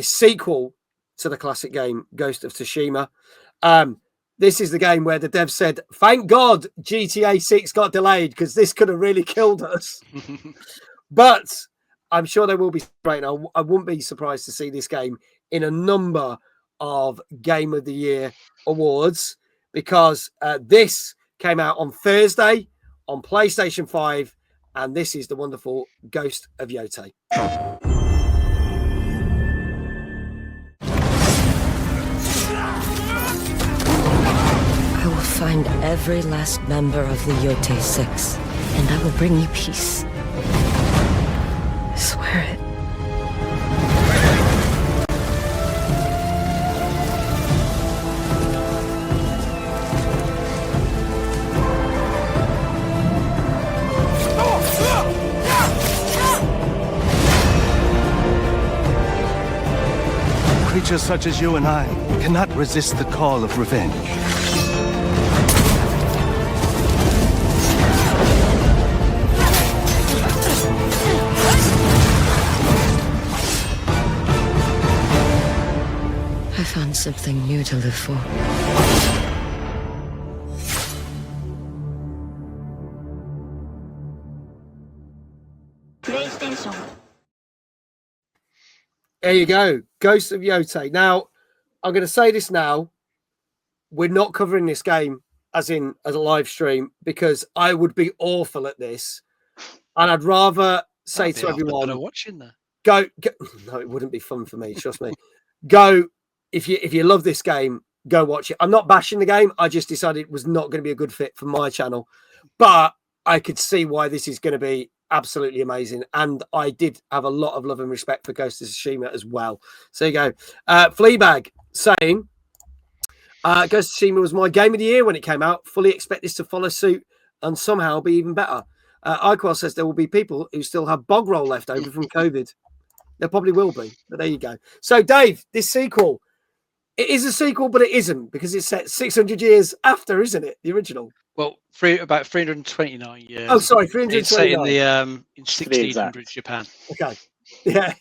sequel to the classic game, Ghost of Tsushima. This is the game where the dev said, thank God GTA 6 got delayed because this could have really killed us. But I'm sure they will be great. I wouldn't be surprised to see this game in a number of Game of the Year awards because this came out on Thursday on PlayStation 5. And this is the wonderful Ghost of Yotei. I will find every last member of the Yotei 6, and I will bring you peace. I swear it. Creatures such as you and I cannot resist the call of revenge. I found something new to live for. There you go. Ghost of Yotei. Now, I'm going to say this now. We're not covering this game as a live stream because I would be awful at this. And I'd rather say to everyone, watching that. Go. No, it wouldn't be fun for me. Trust me. Go. If you love this game, go watch it. I'm not bashing the game. I just decided it was not going to be a good fit for my channel. But I could see why this is going to be absolutely amazing. And I did have a lot of love and respect for Ghost of Tsushima as well. So you go. Fleabag saying, Ghost of Tsushima was my game of the year when it came out. Fully expect this to follow suit and somehow be even better. Iquel says there will be people who still have bog roll left over from COVID. There probably will be, but there you go. So, Dave, this sequel, it is a sequel, but it isn't because it's set 600 years after, isn't it? The original. Well, about 329 years. Oh, sorry, It's set in 329. in 1600s Japan. Okay. Yeah.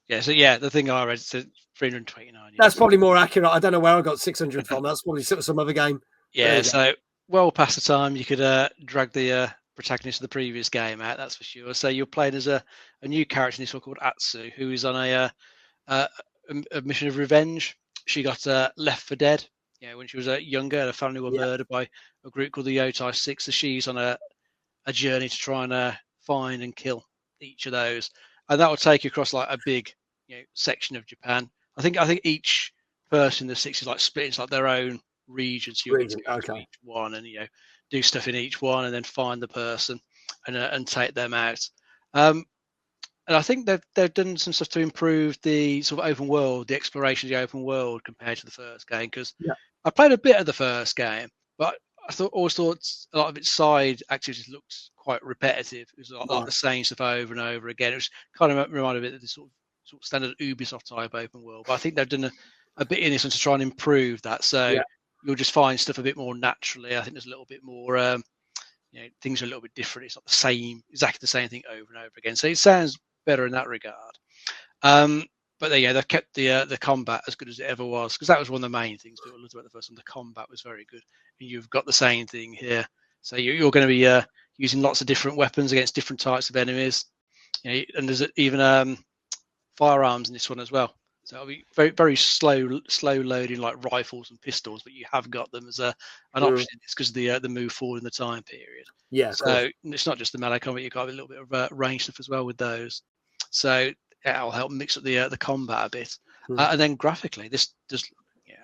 Yeah. So yeah, the thing I read said 329 years. That's probably more accurate. I don't know where I got 600 from. That's probably some other game. Yeah. So well past the time you could drag the protagonist of the previous game out. That's for sure. So you're playing as a new character in this one called Atsu, who is on a mission of revenge. She got left for dead. When she was younger, her family were murdered by a group called the Yotei 6. So she's on a journey to try and find and kill each of those, and that will take you across like a big section of Japan. I think each person in the 6 is like split into like their own region. So you'll go to each one and do stuff in each one, and then find the person and take them out. And I think they've done some stuff to improve the sort of open world, the exploration of the open world compared to the first game. Because I played a bit of the first game, but I always thought a lot of its side activities looked quite repetitive. It was like the same stuff over and over again. It was kind of reminded me of the sort of standard Ubisoft type open world. But I think they've done a bit in this one to try and improve that. So you'll just find stuff a bit more naturally. I think there's a little bit more, things are a little bit different. It's not the same, exactly the same thing over and over again. So it sounds better in that regard. But they've kept the combat as good as it ever was, because that was one of the main things people loved about the first one. The combat was very good, and you've got the same thing here. So you're going to be using lots of different weapons against different types of enemies, and there's even firearms in this one as well. So it'll be very, very slow loading like rifles and pistols, but you have got them as an option. It's because of the move forward in the time period. Yeah. So it's not just the melee combat; you've got a little bit of range stuff as well with those. So that'll help mix up the combat a bit. And then graphically, this does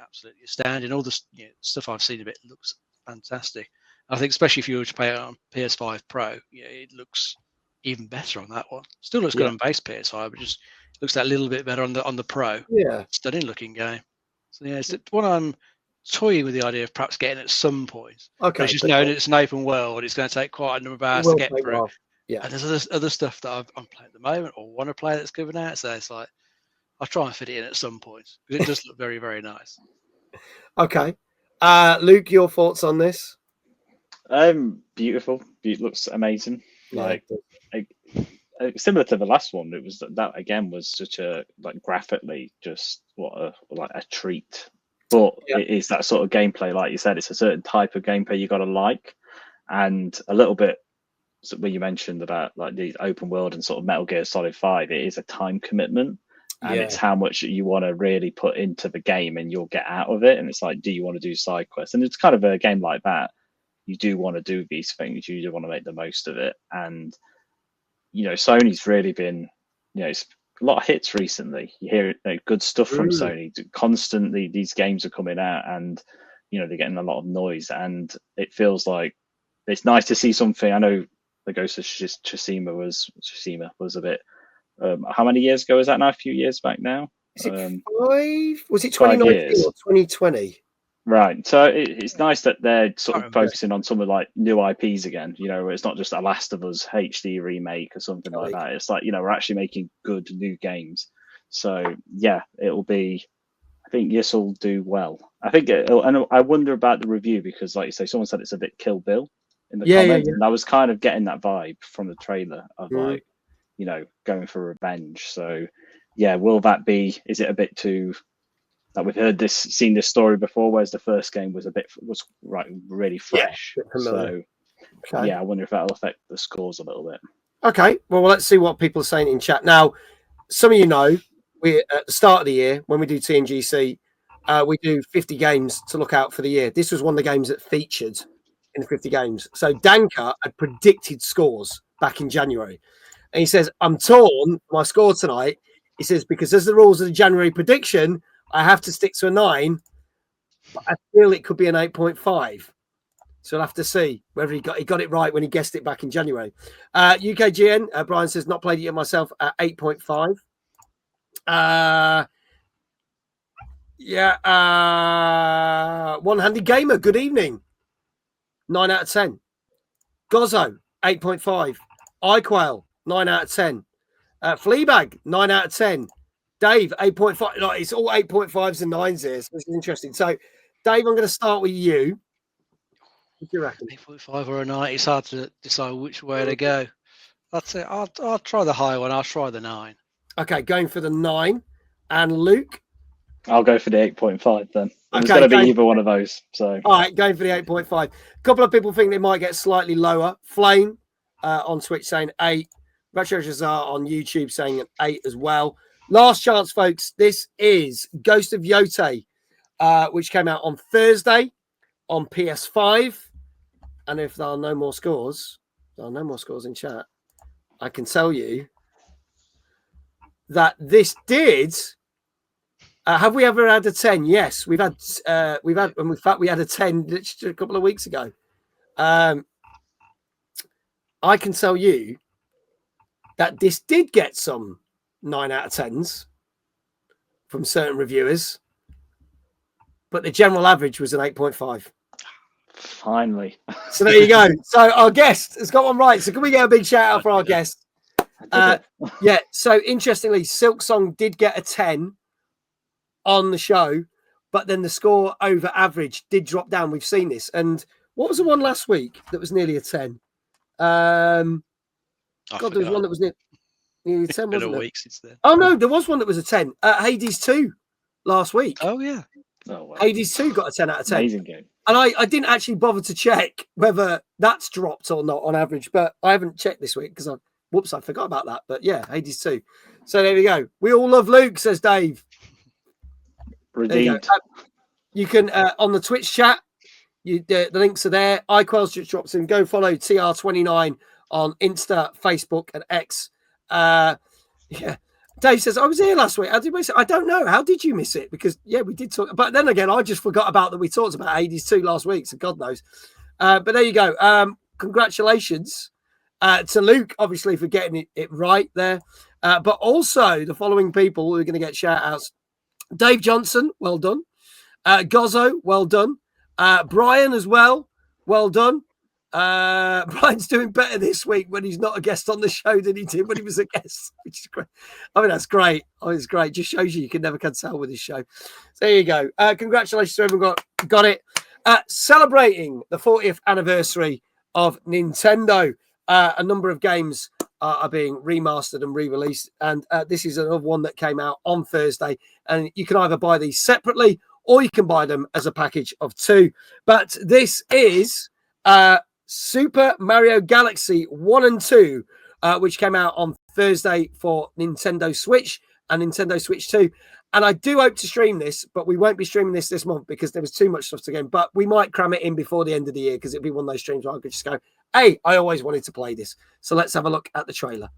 absolutely astounding. All the stuff I've seen of it looks fantastic. I think especially if you were to play it on PS5 Pro, it looks even better on that one. Still looks good on base PS5, but just looks that little bit better on the Pro. Yeah, stunning looking game. So it's one I'm toying with the idea of perhaps getting at some point. Okay, it's just knowing it's an open world. It's going to take quite a number of hours to get through. Yeah, and there's other stuff that I'm playing at the moment or want to play that's coming out. So it's like I'll try and fit it in at some point because it does look very, very nice. Okay, Luke, your thoughts on this? Beautiful. It looks amazing. Similar to the last one, it was that again was such a graphically just a treat. But it is that sort of gameplay, like you said, it's a certain type of gameplay you got to like, and a little bit when you mentioned about like the open world and sort of Metal Gear Solid 5, it is a time commitment, and it's how much you want to really put into the game and you'll get out of it. And it's like, do you want to do side quests? And it's kind of a game like that. You do want to do these things. You do want to make the most of it. And Sony's really been, it's a lot of hits recently. You hear good stuff from Sony. Constantly, these games are coming out, and they're getting a lot of noise. And it feels like it's nice to see something. I know the Ghost of Tsushima was a bit. How many years ago is that now? A few years back now. Is it 5? Was it 2019 or 2020? Right. So it's nice that they're sort of focusing on some of like new IPs again, where it's not just a Last of Us HD remake or something like that. It's like, we're actually making good new games. So yeah, it'll be, I think this will do well. I think and I wonder about the review because like you say, someone said it's a bit Kill Bill in the comments. And I was kind of getting that vibe from the trailer of like, going for revenge. So yeah, will that be, is it a bit too, like we've seen this story before, whereas the first game was really fresh. So yeah, I wonder if that'll affect the scores a little bit. Okay, well let's see what people are saying in chat. Now, some of we at the start of the year when we do TNGC, we do 50 games to look out for the year. This was one of the games that featured in the 50 games. So Danka had predicted scores back in January, and he says, "I'm torn my score tonight." He says because as the rules of the January prediction, I have to stick to a 9, but I feel it could be an 8.5. So we'll have to see whether he got it right when he guessed it back in January. UKGN, Brian says, not played it yet myself at 8.5. One-handed gamer, good evening. 9 out of 10. Gozzo, 8.5. iQuail, 9 out of 10. Fleabag, 9 out of 10. Dave, 8.5. Like, it's all 8.5s and 9s here. So this is interesting. So, Dave, I'm going to start with you. What do you reckon? 8.5 or a 9. It's hard to decide which way to go. That's it. I'll try the high one. I'll try the 9. Okay, going for the 9. And Luke? I'll go for the 8.5 then. It's Okay, going to be either one of those. So. All right, going for the 8.5. A couple of people think they might get slightly lower. Flame on Twitch saying 8. Retro Shazar on YouTube saying an 8 as well. Last chance, folks. This is Ghost of Yotei, which came out on Thursday on PS5. And if there are no more scores, in chat, I can tell you that this did. Have we ever had a 10? Yes, we've had. And in fact, we had a 10 literally a couple of weeks ago. I can tell you that this did get some 9 out of 10s from certain reviewers, but the general average was an 8.5. Finally. So there you go. So our guest has got one right. So can we get a big shout out for our guest? Yeah. So interestingly, Silk Song did get a 10 on the show, but then the score over average did drop down. We've seen this. And what was the one last week that was nearly a 10? God, there was one that was nearly 10, wasn't it? Since then. Oh, no, there was one that was a 10. Hades 2 last week. Oh, yeah. No way. Hades 2 got a 10 out of 10. Amazing game. And I didn't actually bother to check whether that's dropped or not on average, but I haven't checked this week because I forgot about that. But yeah, Hades 2. So there we go. We all love Luke, says Dave. Redeemed. You can, on the Twitch chat, the links are there. iQuails just drops in. Go follow TR29 on Insta, Facebook, and X. Yeah. Dave says, I was here last week. How did we miss it? I don't know. How did you miss it? Because, yeah, we did talk. But then again, I just forgot about that we talked about Hades 2 last week, so God knows. But there you go. Congratulations to Luke, obviously, for getting it right there. But also the following people who are going to get shout-outs. Dave Johnson, well done. Gozzo, well done. Brian as well, well done. Brian's doing better this week when he's not a guest on the show than he did when he was a guest, which is great. I mean, that's great. Oh, it's great. Just shows you can never cancel with this show. So there you go. Congratulations to everyone got it. Celebrating the 40th anniversary of Nintendo. A number of games are being remastered and re-released. And this is another one that came out on Thursday. And you can either buy these separately or you can buy them as a package of 2. But this is Super Mario Galaxy 1 and 2, which came out on Thursday for Nintendo Switch and Nintendo Switch 2. And I do hope to stream this, but we won't be streaming this month because there was too much stuff to go. But we might cram it in before the end of the year because it'll be one of those streams where I could just go, hey, I always wanted to play this. So let's have a look at the trailer.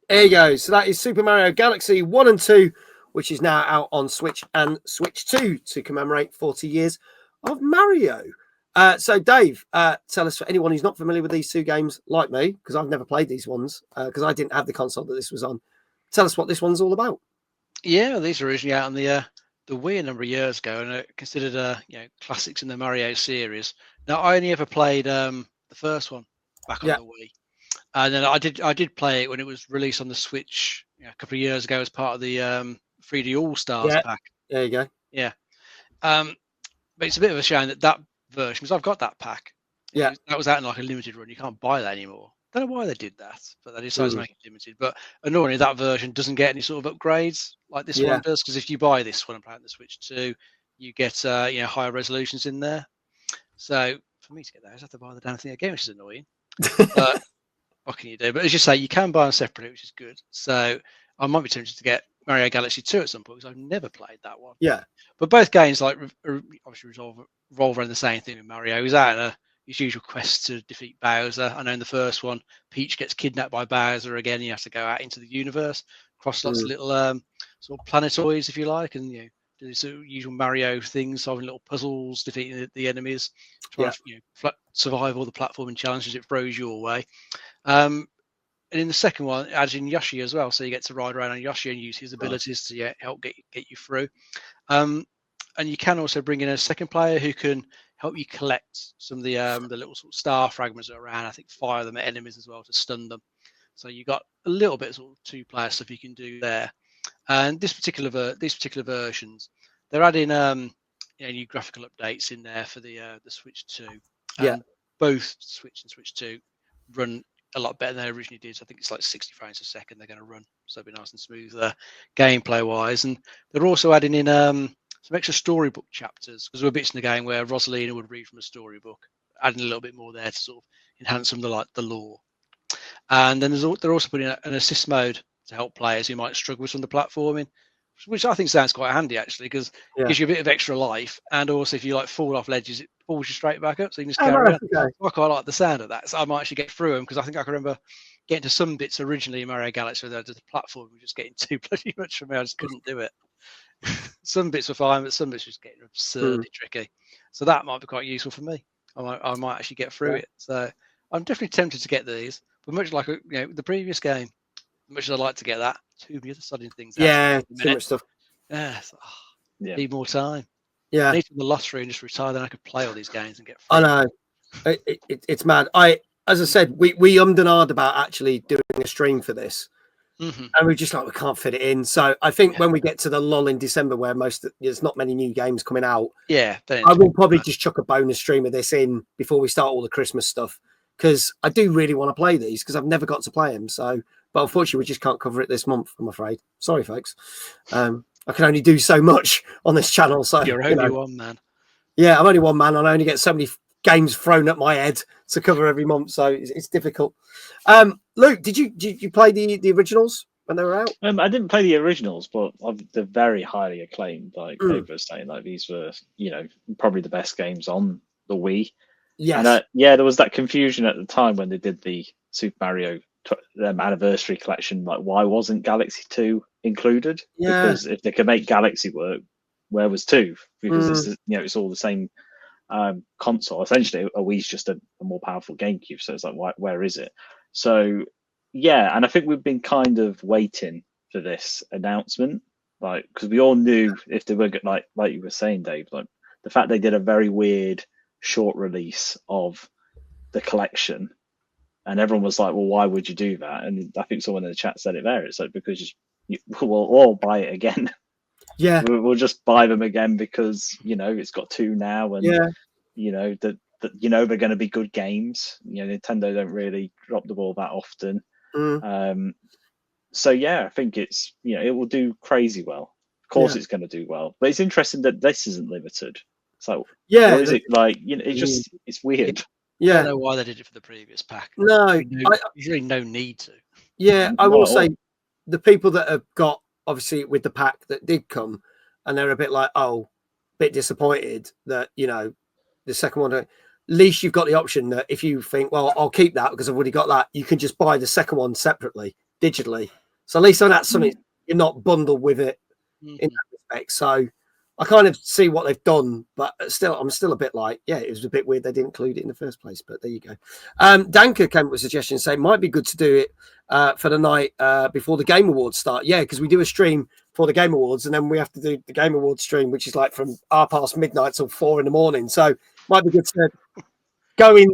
There you go. So that is Super Mario Galaxy 1 and 2, which is now out on Switch and Switch 2 to commemorate 40 years of Mario. So, Dave, tell us, for anyone who's not familiar with these two games, like me, because I've never played these ones, because I didn't have the console that this was on. Tell us what this one's all about. Yeah, these were originally out on the Wii a number of years ago, and are considered classics in the Mario series. Now, I only ever played the first one back on the Wii. And then I did play it when it was released on the Switch a couple of years ago as part of the 3D All Stars pack. There you go. Yeah. But it's a bit of a shame that version, because I've got that pack, Yeah, that was out in like a limited run. You can't buy that anymore. Don't know why they did that, but they decided to make it limited. But annoyingly, that version doesn't get any sort of upgrades like this one does. Because if you buy this one and play on the Switch 2, you get higher resolutions in there. So for me to get that, I just have to buy the damn thing again, which is annoying. But what can you do? But as you say, you can buy them separately, which is good. So I might be tempted to get Mario Galaxy 2 at some point because I've never played that one. Yeah. But both games obviously revolve around the same thing with Mario. He's out on his usual quest to defeat Bowser. I know in the first one, Peach gets kidnapped by Bowser again. You have to go out into the universe, cross lots of little sort of planetoids, if you like, and do these usual Mario things, solving little puzzles, defeating the enemies, trying to survive all the platforming challenges it throws your way. And in the second one, it adds in Yoshi as well, so you get to ride around on Yoshi and use his abilities to help get you through. And you can also bring in a second player who can help you collect some of the little sort of star fragments around. I think fire them at enemies as well to stun them. So you got a little bit of sort of two-player stuff you can do there. And these particular versions, they're adding new graphical updates in there for the Switch 2. Both Switch and Switch 2 run a lot better than they originally did. So I think it's like 60 frames a second they're going to run, so it'll be nice and smooth gameplay wise. And they're also adding in some extra storybook chapters, because there were bits in the game where Rosalina would read from a storybook, adding a little bit more there to sort of enhance some of the lore. And then they're also putting an assist mode to help players who might struggle with some of the platforming, which I think sounds quite handy actually, because it gives you a bit of extra life, and also if you fall off ledges, it pulls you straight back up, so you can just carry on. I quite like the sound of that, so I might actually get through them, because I think I can remember getting to some bits originally in Mario Galaxy where the platform was just getting too bloody much for me. I just couldn't do it. Some bits were fine, but some bits were just getting absurdly tricky. So that might be quite useful for me. I might actually get through it. So I'm definitely tempted to get these, but much like the previous game, much as I'd like to get that, too many other sudden things. Too much stuff. Need more time. Yeah, I need to the lottery and just retire, then I could play all these games and get free. I know. It's mad. As I said, we ummed and ahed about actually doing a stream for this. And we're just like, we can't fit it in. So I think when we get to the lull in December, where there's not many new games coming out, I will probably just chuck a bonus stream of this in before we start all the Christmas stuff, because I do really want to play these, because I've never got to play them. So, but unfortunately, we just can't cover it this month, I'm afraid. Sorry, folks. I can only do so much on this channel. So you're only one man. Yeah, I'm only one man, and I only get so many games thrown at my head to cover every month, so it's difficult. Luke, did you play the originals when they were out? I didn't play the originals, but they're very highly acclaimed. Like they were saying, like these were probably the best games on the Wii. Yes. And there was that confusion at the time when they did the Super Mario anniversary collection. Like, why wasn't Galaxy 2 included? Yeah. Because if they could make Galaxy work, where was 2? Because it's all the same console. Essentially, a Wii's just a more powerful GameCube. So it's like, where is it? So and I think we've been kind of waiting for this announcement, like, because we all knew if they were like you were saying, Dave, like the fact they did a very weird short release of the collection, and everyone was like, well, why would you do that? And I think someone in the chat said it there. It's like, because we'll all buy it again. Yeah, we'll just buy them again because it's got 2 now, and they're going to be good games. Nintendo don't really drop the ball that often. So I think it's it will do crazy well. Of course, it's going to do well, but it's interesting that this isn't limited. So or is it like it's weird. I don't know why they did it for the previous pack. No, there's really no need to. Yeah, I will say the people that have got obviously with the pack that did come, and they're a bit like, bit disappointed that the second one. At least you've got the option that if you think, well, I'll keep that because I've already got that, you can just buy the second one separately, digitally. So at least that's something you're not bundled with it in that respect. So I kind of see what they've done, but still, I'm still a bit like, it was a bit weird they didn't include it in the first place. But there you go. Danka came up with a suggestion saying it might be good to do it for the night before the Game Awards start. Yeah, because we do a stream for the Game Awards, and then we have to do the Game Awards stream, which is like from past midnight till 4 a.m. So might be good to go in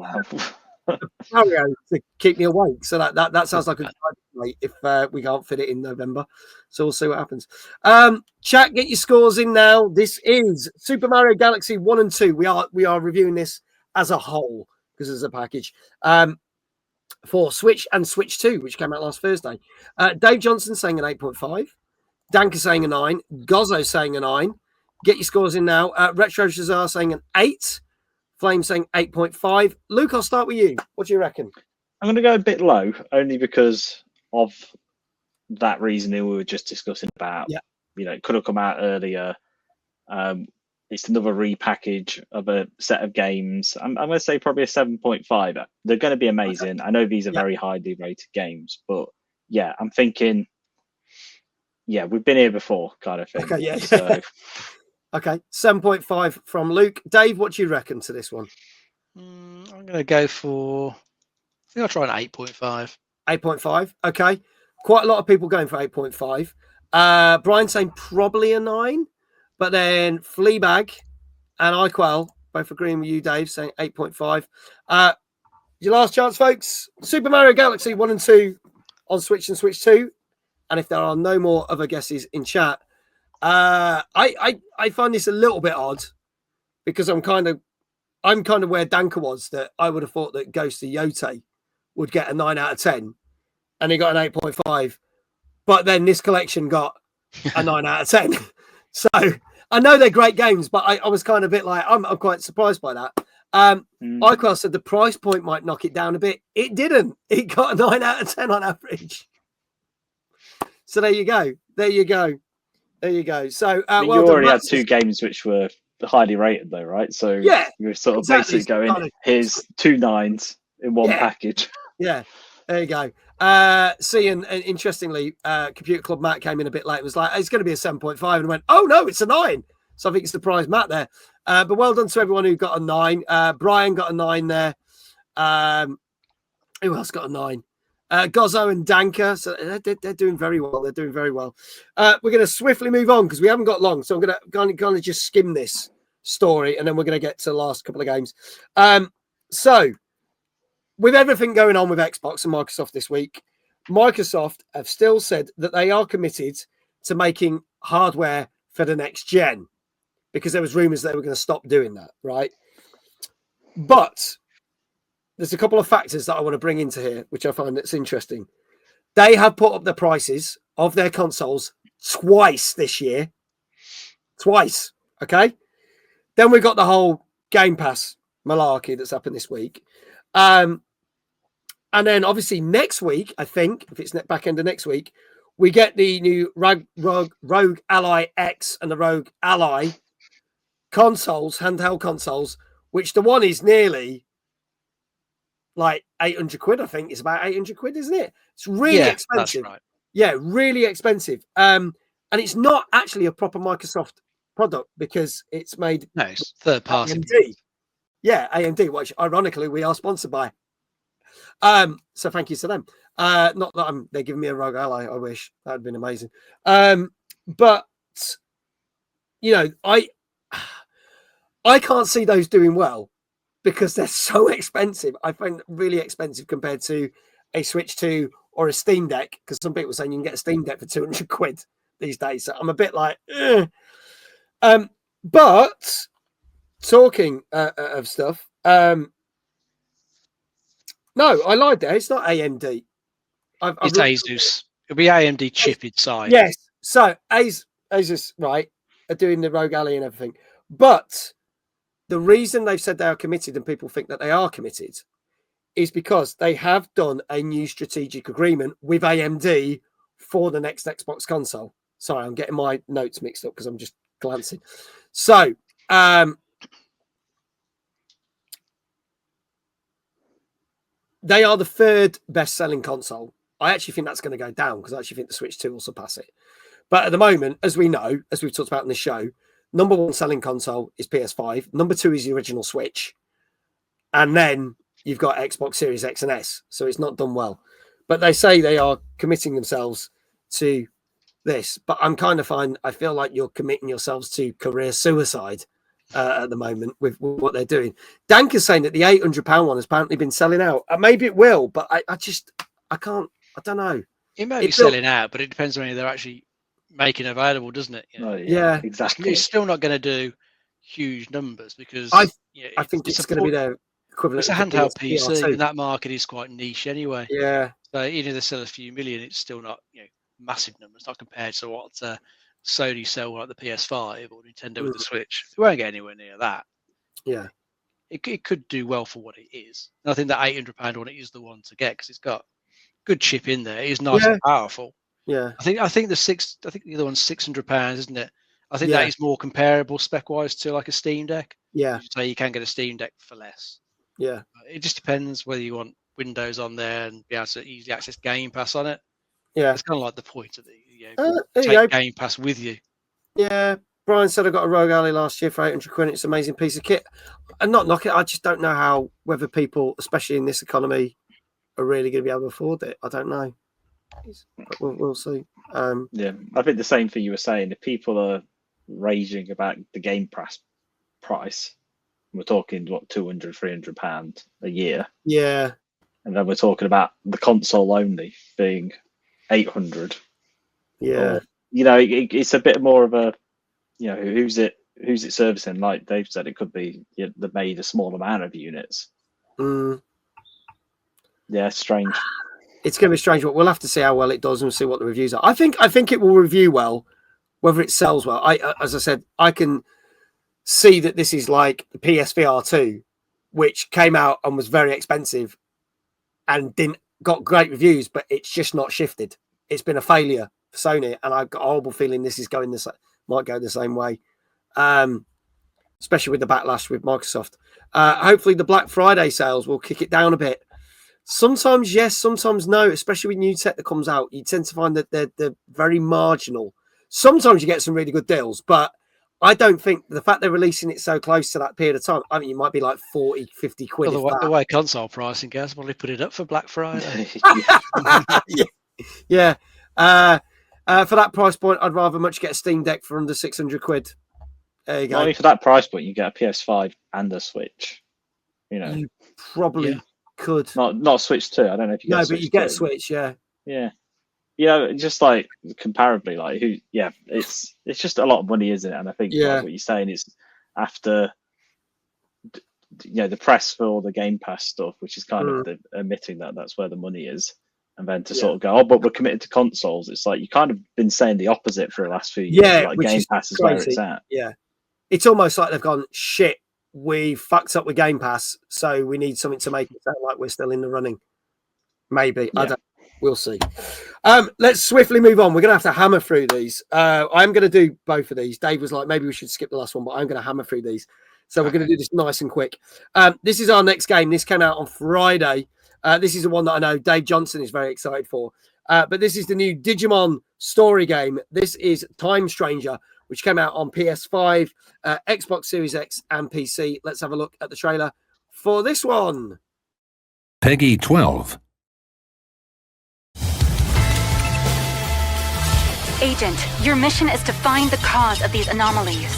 Mario to keep me awake. So that sounds like a good idea if we can't fit it in November. So we'll see what happens. Chat, get your scores in now. This is Super Mario Galaxy 1 and 2. We are reviewing this as a whole because there's a package for Switch and Switch 2, which came out last Thursday. Dave Johnson saying an 8.5. Danker saying a 9. Gozzo saying a 9. Get your scores in now. Retro Shazar saying an 8. Flame saying 8.5. Luke, I'll start with you. What do you reckon? I'm going to go a bit low, only because of that reasoning we were just discussing about. Yeah. You know, it could have come out earlier. It's another repackage of a set of games. I'm going to say probably a 7.5. They're going to be amazing. I know these are very highly rated games, but yeah, I'm thinking, yeah, we've been here before kind of thing. Okay, yeah. So, okay, 7.5 from Luke. Dave, what do you reckon to this one? I'm going to go for, I think I'll try an 8.5. 8.5, okay. Quite a lot of people going for 8.5. Brian saying probably a 9, but then Fleabag and iQuell both agreeing with you, Dave, saying 8.5. Your last chance, folks. Super Mario Galaxy 1 and 2 on Switch and Switch 2. And if there are no more other guesses in chat, I find this a little bit odd because I'm kind of where Danker was, that I would have thought that Ghost of Yotei would get a 9 out of 10, and he got an 8.5. But then this collection got a 9 out of 10. So I know they're great games, but I was kind of a bit like, I'm quite surprised by that. iQuell said the price point might knock it down a bit. It didn't. It got a 9 out of 10 on average. So there you go. There you go. There you go. So you already had 2 games which were highly rated, though, right? So yeah, you're sort of basically going, here's 2 9s in one package. Yeah, there you go. See, and interestingly, Computer Club Matt came in a bit late and was like, it's going to be a 7.5, and went, oh no, it's a 9. So I think it surprised Matt there. But well done to everyone who got a 9. Brian got a 9 there. Who else got a 9? Gozzo and Danker. So they're doing very well. They're doing very well. We're going to swiftly move on because we haven't got long. So I'm going to just skim this story, and then we're going to get to the last couple of games. So with everything going on with Xbox and Microsoft this week, Microsoft have still said that they are committed to making hardware for the next gen, because there was rumors they were going to stop doing that, right? But there's a couple of factors that I want to bring into here, which I find that's interesting. They have put up the prices of their consoles twice this year. Twice, okay? Then we've got the whole Game Pass malarkey that's happened this week. And then obviously next week, I think, if it's back end of next week, we get the new Rogue Ally X and the Rogue Ally consoles, handheld consoles, which the one is nearly like 800 quid, I think. It's about 800 quid, isn't it? It's really expensive. That's right. Yeah, really expensive. And it's not actually a proper Microsoft product because it's made... No, it's third party. AMD. Yeah, AMD, which ironically we are sponsored by. So thank you to them. Not that they're giving me a Rogue Ally, I wish. That would have been amazing. But, you know, I can't see those doing well because they're so expensive. I find really expensive compared to a Switch 2 or a Steam Deck, because some people are saying you can get a Steam Deck for 200 quid these days. So I'm a bit like, but talking of stuff, no, I lied there. It's not AMD. It's Asus. It'll be AMD chip inside. Yes. So Asus, right, are doing the Rogue Ally and everything. But the reason they've said they are committed and people think that they are committed is because they have done a new strategic agreement with AMD for the next Xbox console. Sorry, I'm getting my notes mixed up because I'm just glancing. So, they are the 3rd best-selling console. I actually think that's going to go down because I actually think the Switch 2 will surpass it. But at the moment, as we know, as we've talked about in the show, number 1 selling console is PS5. Number 2 is the original Switch. And then you've got Xbox Series X and S. So it's not done well. But they say they are committing themselves to this. But I'm kind of fine. I feel like you're committing yourselves to career suicide at the moment with what they're doing. Danker's saying that the £800 one has apparently been selling out. Maybe it will, but I can't. I don't know. It may be selling out, but it depends on whether they're actually making available, doesn't it? You know? Yeah, exactly. It's still not going to do huge numbers because I think it's going to be their equivalent. It's a of the handheld PSVR2. PC, and that market is quite niche anyway. Yeah. So even if they sell a few million, it's still not massive numbers, not compared to what Sony sell like the PS5 or Nintendo with the Switch. It won't get anywhere near that. Yeah. It could do well for what it is. And I think that £800 one is the one to get because it's got good chip in there. It's nice and powerful. Yeah. I think the other one's £600, isn't it? I think Yeah. that is more comparable spec wise to like a Steam Deck. Yeah. So you can get a Steam Deck for less. Yeah. It just depends whether you want Windows on there and be able to easily access Game Pass on it. Yeah. It's kind of like the point of take Game Pass with you. Yeah. Brian said I got a Rogue Ally last year for 800 quid. It's an amazing piece of kit. And not knock it. I just don't know whether people, especially in this economy, are really going to be able to afford it. I don't know. But we'll see. Yeah, I think the same thing you were saying. If people are raging about the Game Pass price, we're talking what £200-300 a year. Yeah, and then we're talking about the console only being 800. Yeah, or, it's a bit more of a, who's it servicing? Like Dave said, it could be they made a small amount of units. Yeah, strange. It's going to be strange, but we'll have to see how well it does and see what the reviews are. I think it will review well, whether it sells well. As I said, I can see that this is like the PSVR 2, which came out and was very expensive and got great reviews, but it's just not shifted. It's been a failure for Sony, and I've got a horrible feeling this is might go the same way, especially with the backlash with Microsoft. Hopefully, the Black Friday sales will kick it down a bit. Sometimes yes, sometimes no, especially with new tech that comes out. You tend to find that they're very marginal. Sometimes you get some really good deals, but I don't think the fact they're releasing it so close to that period of time, I mean, you might be like 40, 50 quid. Well, the way console pricing goes, probably put it up for Black Friday. Yeah. For that price point, I'd rather much get a Steam Deck for under 600 quid. There you go. Only for that price point, you get a PS5 and a Switch. You probably could. Not Switch 2. I don't know if you get a Switch. But you get a Switch, yeah. Yeah. Yeah, just like comparably, it's just a lot of money, isn't it? And I think like what you're saying is after the press for all the Game Pass stuff, which is kind of admitting that that's where the money is, and then to sort of go, but we're committed to consoles. It's like you kind of been saying the opposite for the last few years. Yeah, like Game Pass is where it's at. Yeah, it's almost like they've gone, shit, we fucked up with Game Pass, so we need something to make it sound like we're still in the running. Maybe I don't. We'll see. Let's swiftly move on. We're going to have to hammer through these. I'm going to do both of these. Dave was like, maybe we should skip the last one, but I'm going to hammer through these. So we're going to do this nice and quick. This is our next game. This came out on Friday. This is the one that I know Dave Johnson is very excited for. But this is the new Digimon story game. This is Time Stranger, which came out on PS5, Xbox Series X, and PC. Let's have a look at the trailer for this one. Peggy 12. Agent, your mission is to find the cause of these anomalies.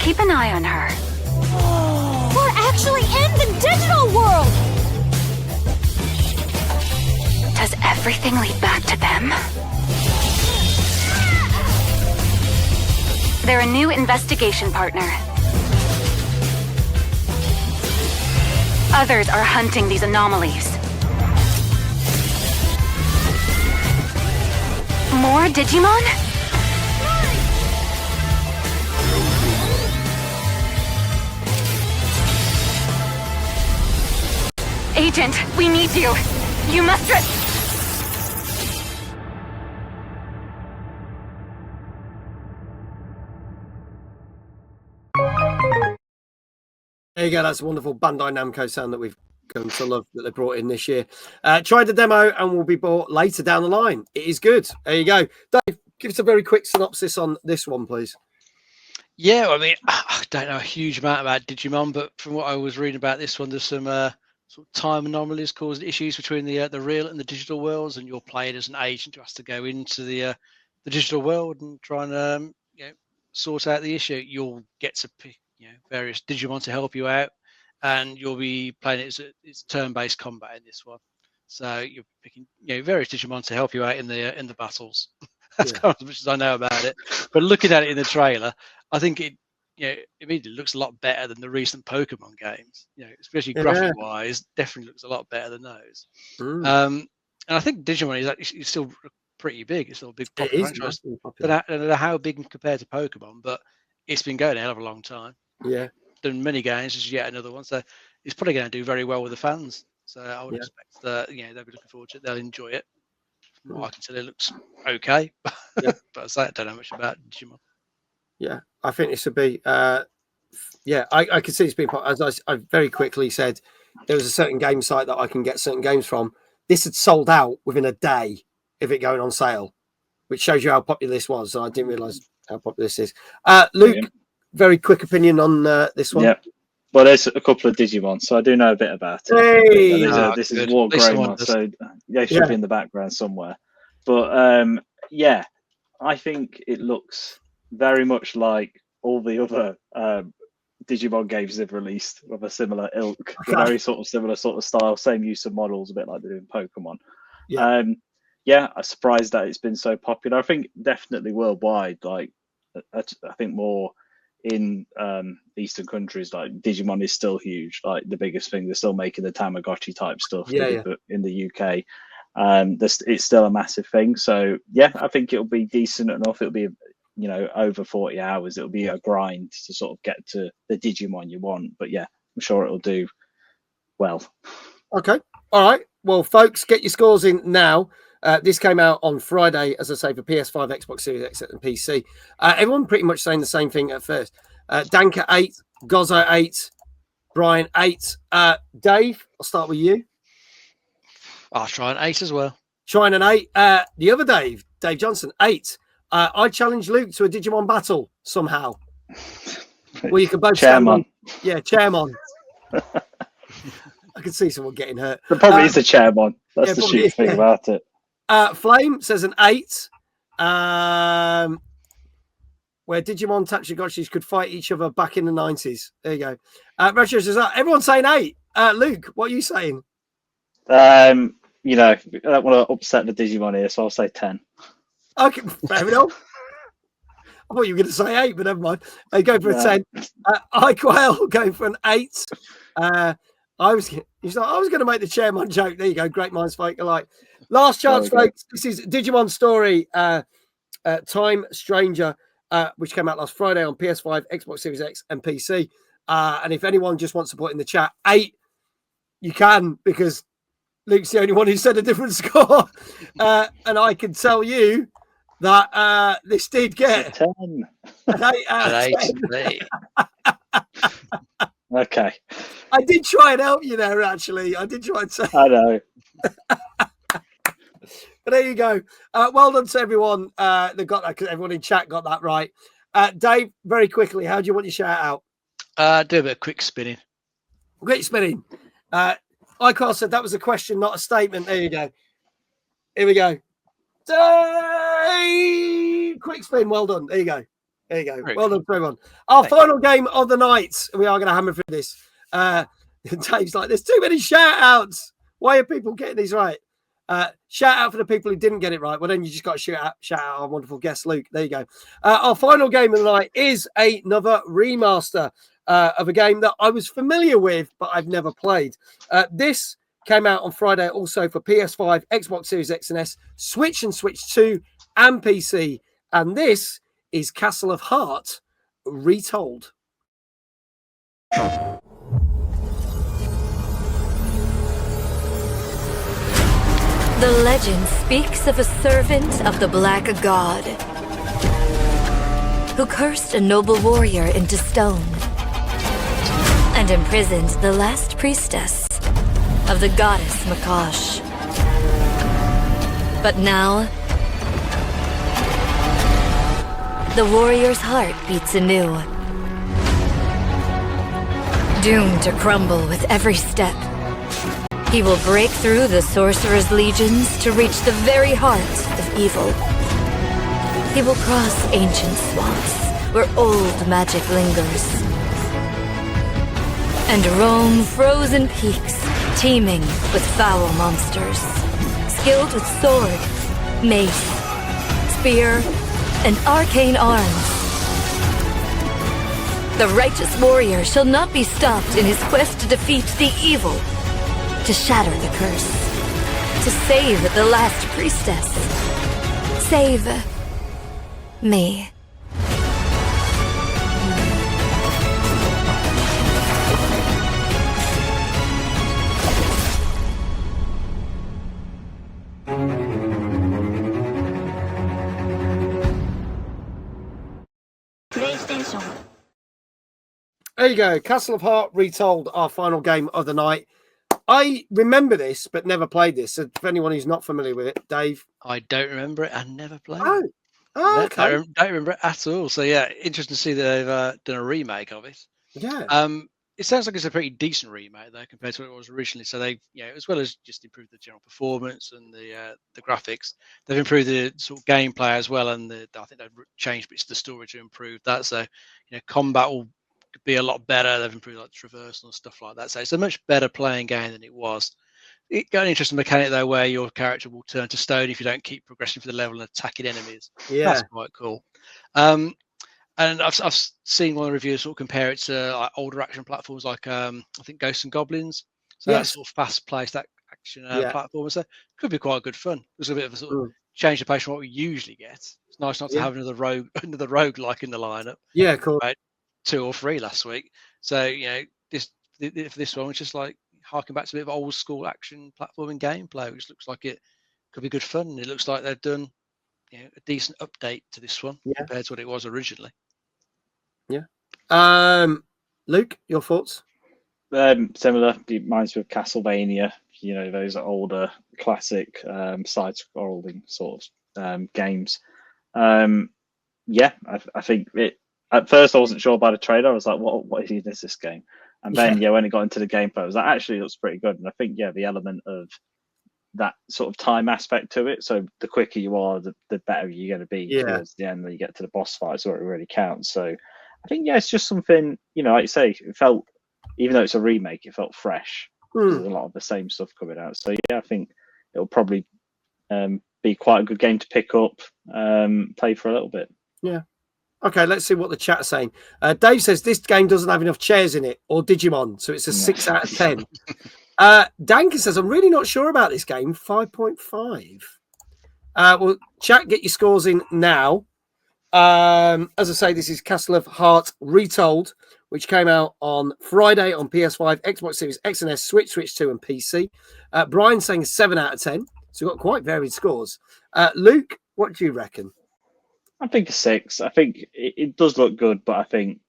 Keep an eye on her. We're actually in the digital world! Does everything lead back to them? They're a new investigation partner. Others are hunting these anomalies. More Digimon? Agent, we need you. You must There you go. That's a wonderful Bandai Namco sound that we've come to love that they brought in this year. Tried the demo and will be bought later down the line. It is good. There you go. Dave, give us a very quick synopsis on this one, please. Yeah, I mean, I don't know a huge amount about Digimon, but from what I was reading about this one, there's some sort of time anomalies causing issues between the real and the digital worlds, and you're playing as an agent who has to go into the digital world and try and sort out the issue. You'll get to pick various Digimon to help you out, and you'll be playing it's turn-based combat in this one. So you're picking various Digimon to help you out in the battles. That's kind of as much as I know about it. But looking at it in the trailer, I think it immediately looks a lot better than the recent Pokemon games. Especially graphic-wise, definitely looks a lot better than those. And I think Digimon is actually still pretty big. It's still a big popular franchise. I don't know how big compared to Pokemon, but it's been going a hell of a long time. Yeah. Done many games, this is yet another one. So it's probably going to do very well with the fans. So I would expect that they'll be looking forward to it. They'll enjoy it. From what I can tell, it looks okay. But I don't know much about Digimon. Yeah, I think this would be. I can see it's been. As I very quickly said, there was a certain game site that I can get certain games from. This had sold out within a day of it going on sale, which shows you how popular this was. So I didn't realise how popular this is. Luke, very quick opinion on this one. Yeah. Well, there's a couple of Digimon, so I do know a bit about it. Hey! This is War Greymon, so they should be in the background somewhere. But I think it looks very much like all the other Digimon games they've released of a similar ilk, very sort of similar sort of style, same use of models, a bit like they do in Pokemon. I'm surprised that it's been so popular. I think definitely worldwide, like I think more in Eastern countries, like Digimon is still huge, like the biggest thing. They're still making the Tamagotchi type stuff in the UK. It's still a massive thing. So I think it'll be decent enough. It'll be over 40 hours. It'll be a grind to sort of get to the Digimon you want. But I'm sure it'll do well. Okay. All right. Well, folks, get your scores in now. This came out on Friday, as I say, for PS5, Xbox Series X, and PC. Everyone pretty much saying the same thing at first. Danka 8, Gozzo 8, Brian 8. Dave, I'll start with you. I'll try an 8 as well. Trying an 8. The other Dave Johnson, 8. I challenge Luke to a Digimon battle somehow. Well, you can both stand on. Yeah, Chairmon. I can see someone getting hurt. There probably is a Chairmon. That's the stupid thing about it. Flame says an 8. Where Digimon Tamagotchis could fight each other back in the 90s. There you go. Retro says, everyone's saying 8. Luke, what are you saying? I don't want to upset the Digimon here, so I'll say 10. Okay, fair enough. I thought you were going to say 8, but never mind. They go for a 10. Iquail going for an 8. I was going to make the Chairman joke. There you go. Great minds think alike. Last chance, folks. This is Digimon Story Time Stranger, which came out last Friday on PS5, Xbox Series X, and PC. And if anyone just wants to put in the chat 8, you can, because Luke's the only one who said a different score. And I can tell you that this did get 10. An 8 out of 10. Okay. I did try and help you there, actually. I did try and say. I know. But there you go. Well done to everyone that got that, because everyone in chat got that right. Dave, very quickly, how do you want your shout out? Do a bit of quick spinning. Quick spinning. Icar said that was a question, not a statement. There you go. Here we go. Dave! Quick spin. Well done. There you go. There you go. Well done to everyone. Our final game of the night. We are going to hammer through this. Dave's like, there's too many shout outs. Why are people getting these right? Shout out for the people who didn't get it right. Well, then you just got to shout out our wonderful guest, Luke. There you go. Our final game of the night is another remaster of a game that I was familiar with, but I've never played. This came out on Friday also for PS5, Xbox Series X and S, Switch and Switch 2, and PC. And this is Castle of Heart Retold. The legend speaks of a servant of the Black God who cursed a noble warrior into stone and imprisoned the last priestess of the goddess Makash. But now, the warrior's heart beats anew, doomed to crumble with every step. He will break through the sorcerer's legions to reach the very heart of evil. He will cross ancient swamps where old magic lingers, and roam frozen peaks teeming with foul monsters, skilled with sword, mace, spear, and arcane arms. The righteous warrior shall not be stopped in his quest to defeat the evil, to shatter the curse, to save the last priestess. Save me. There you go. Castle of Heart Retold, our final game of the night. I remember this, but never played this. So for anyone who's not familiar with it, Dave. I don't remember it and never played it. Oh, okay. Don't remember it at all. So yeah, interesting to see that they've done a remake of it. Yeah. It sounds like it's a pretty decent remake though compared to what it was originally. So they, as well as just improved the general performance and the graphics, they've improved the sort of gameplay as well, and I think they've changed bits of the story to improve that. So combat will be a lot better. They've improved like traversal and stuff like that. So it's a much better playing game than it was. It got an interesting mechanic though, where your character will turn to stone if you don't keep progressing through the level and attacking enemies. Yeah, that's quite cool. And I've seen one of the reviewers sort of compare it to like older action platforms like I think Ghosts and Goblins. So that's sort of fast-paced action platform. So it could be quite good fun. There's a bit of a sort of change of pace from what we usually get. It's nice not to have another rogue like in the lineup. Yeah, cool. About 2 or 3 last week. So this one was just like harking back to a bit of old school action platforming gameplay, which looks like it could be good fun. It looks like they've done a decent update to this one compared to what it was originally. Yeah. Luke, your thoughts? Similar. It reminds me of Castlevania. Those older classic side-scrolling sort of games. I think it. At first, I wasn't sure about the trailer. I was like, "What is this game?" And then, when it got into the gameplay, I was like, "Actually, it looks pretty good." And I think, the element of that sort of time aspect to it. So the quicker you are, the better you're going to be towards the end when you get to the boss fights where it really counts. So I think, it's just something, like you say, it felt, even though it's a remake, it felt fresh. There's a lot of the same stuff coming out. So I think it'll probably be quite a good game to pick up, play for a little bit. Yeah. Okay, let's see what the chat's saying. Dave says this game doesn't have enough chairs in it or Digimon, so it's a 6 out of 10. Danker says, I'm really not sure about this game, 5.5. Well, chat, get your scores in now. As I say, this is Castle of Heart Retold, which came out on Friday on PS5, Xbox Series X and S, Switch 2 and PC. Brian's saying 7 out of 10, so we've got quite varied scores. Luke, what do you reckon? I think a 6. I think it does look good, but I think,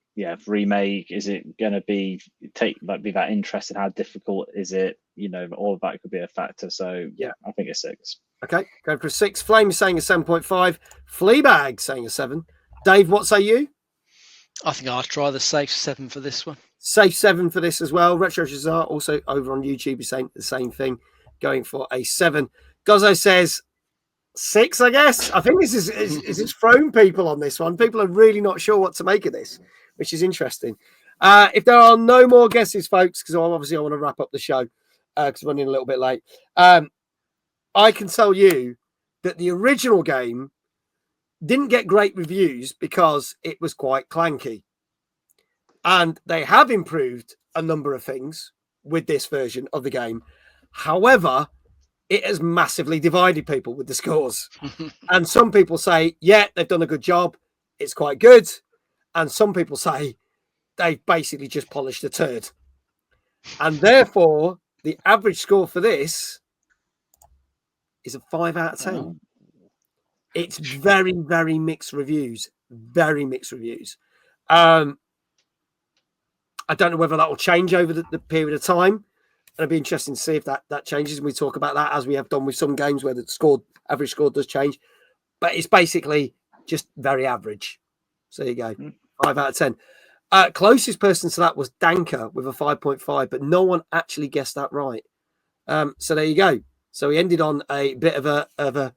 remake, is it going to be that interesting? How difficult is it? All of that could be a factor. So, I think a 6. Okay, going for a 6. Flame saying a 7.5. Fleabag saying a 7. Dave, what say you? I think I'll try the safe 7 for this one. Safe 7 for this as well. Retro Shazar also over on YouTube is saying the same thing, going for a 7. Gozzo says 6, I guess. I think this is it's thrown people on this one. People are really not sure what to make of this, which is interesting. If there are no more guesses, folks, because obviously I want to wrap up the show because I'm running a little bit late. I can tell you that the original game didn't get great reviews because it was quite clanky. And they have improved a number of things with this version of the game. However, it has massively divided people with the scores. And some people say, they've done a good job. It's quite good. And some people say they've basically just polished a turd. And therefore, the average score for this is a 5 out of 10. Oh. It's very, very mixed reviews. Very mixed reviews. I don't know whether that will change over the period of time. It'll be interesting to see if that changes. And we talk about that as we have done with some games where the average score does change. But it's basically just very average. So there you go. 5 out of 10. Closest person to that was Danker with a 5.5, but no one actually guessed that right. So there you go. So we ended on a bit of a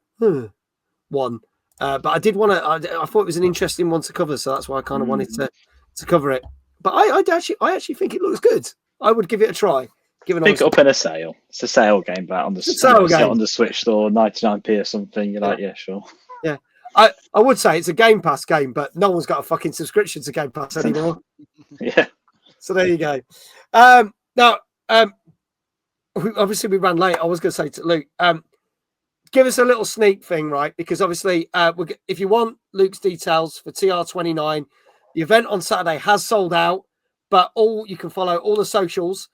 one. But I did want to. I thought it was an interesting one to cover, so that's why I kind of wanted to cover it. But I actually think it looks good. I would give it a try. Pick it up in a sale. It's a sale game, that on the sale game on the Switch store, 99p or something. You're like, yeah, sure. Yeah, I would say it's a Game Pass game, but no one's got a fucking subscription to Game Pass anymore. Yeah. So there you go. Now, obviously we ran late. I was going to say to Luke, give us a little sneak thing, right? Because obviously, if you want Luke's details for TR29, the event on Saturday has sold out, but you can follow all the socials.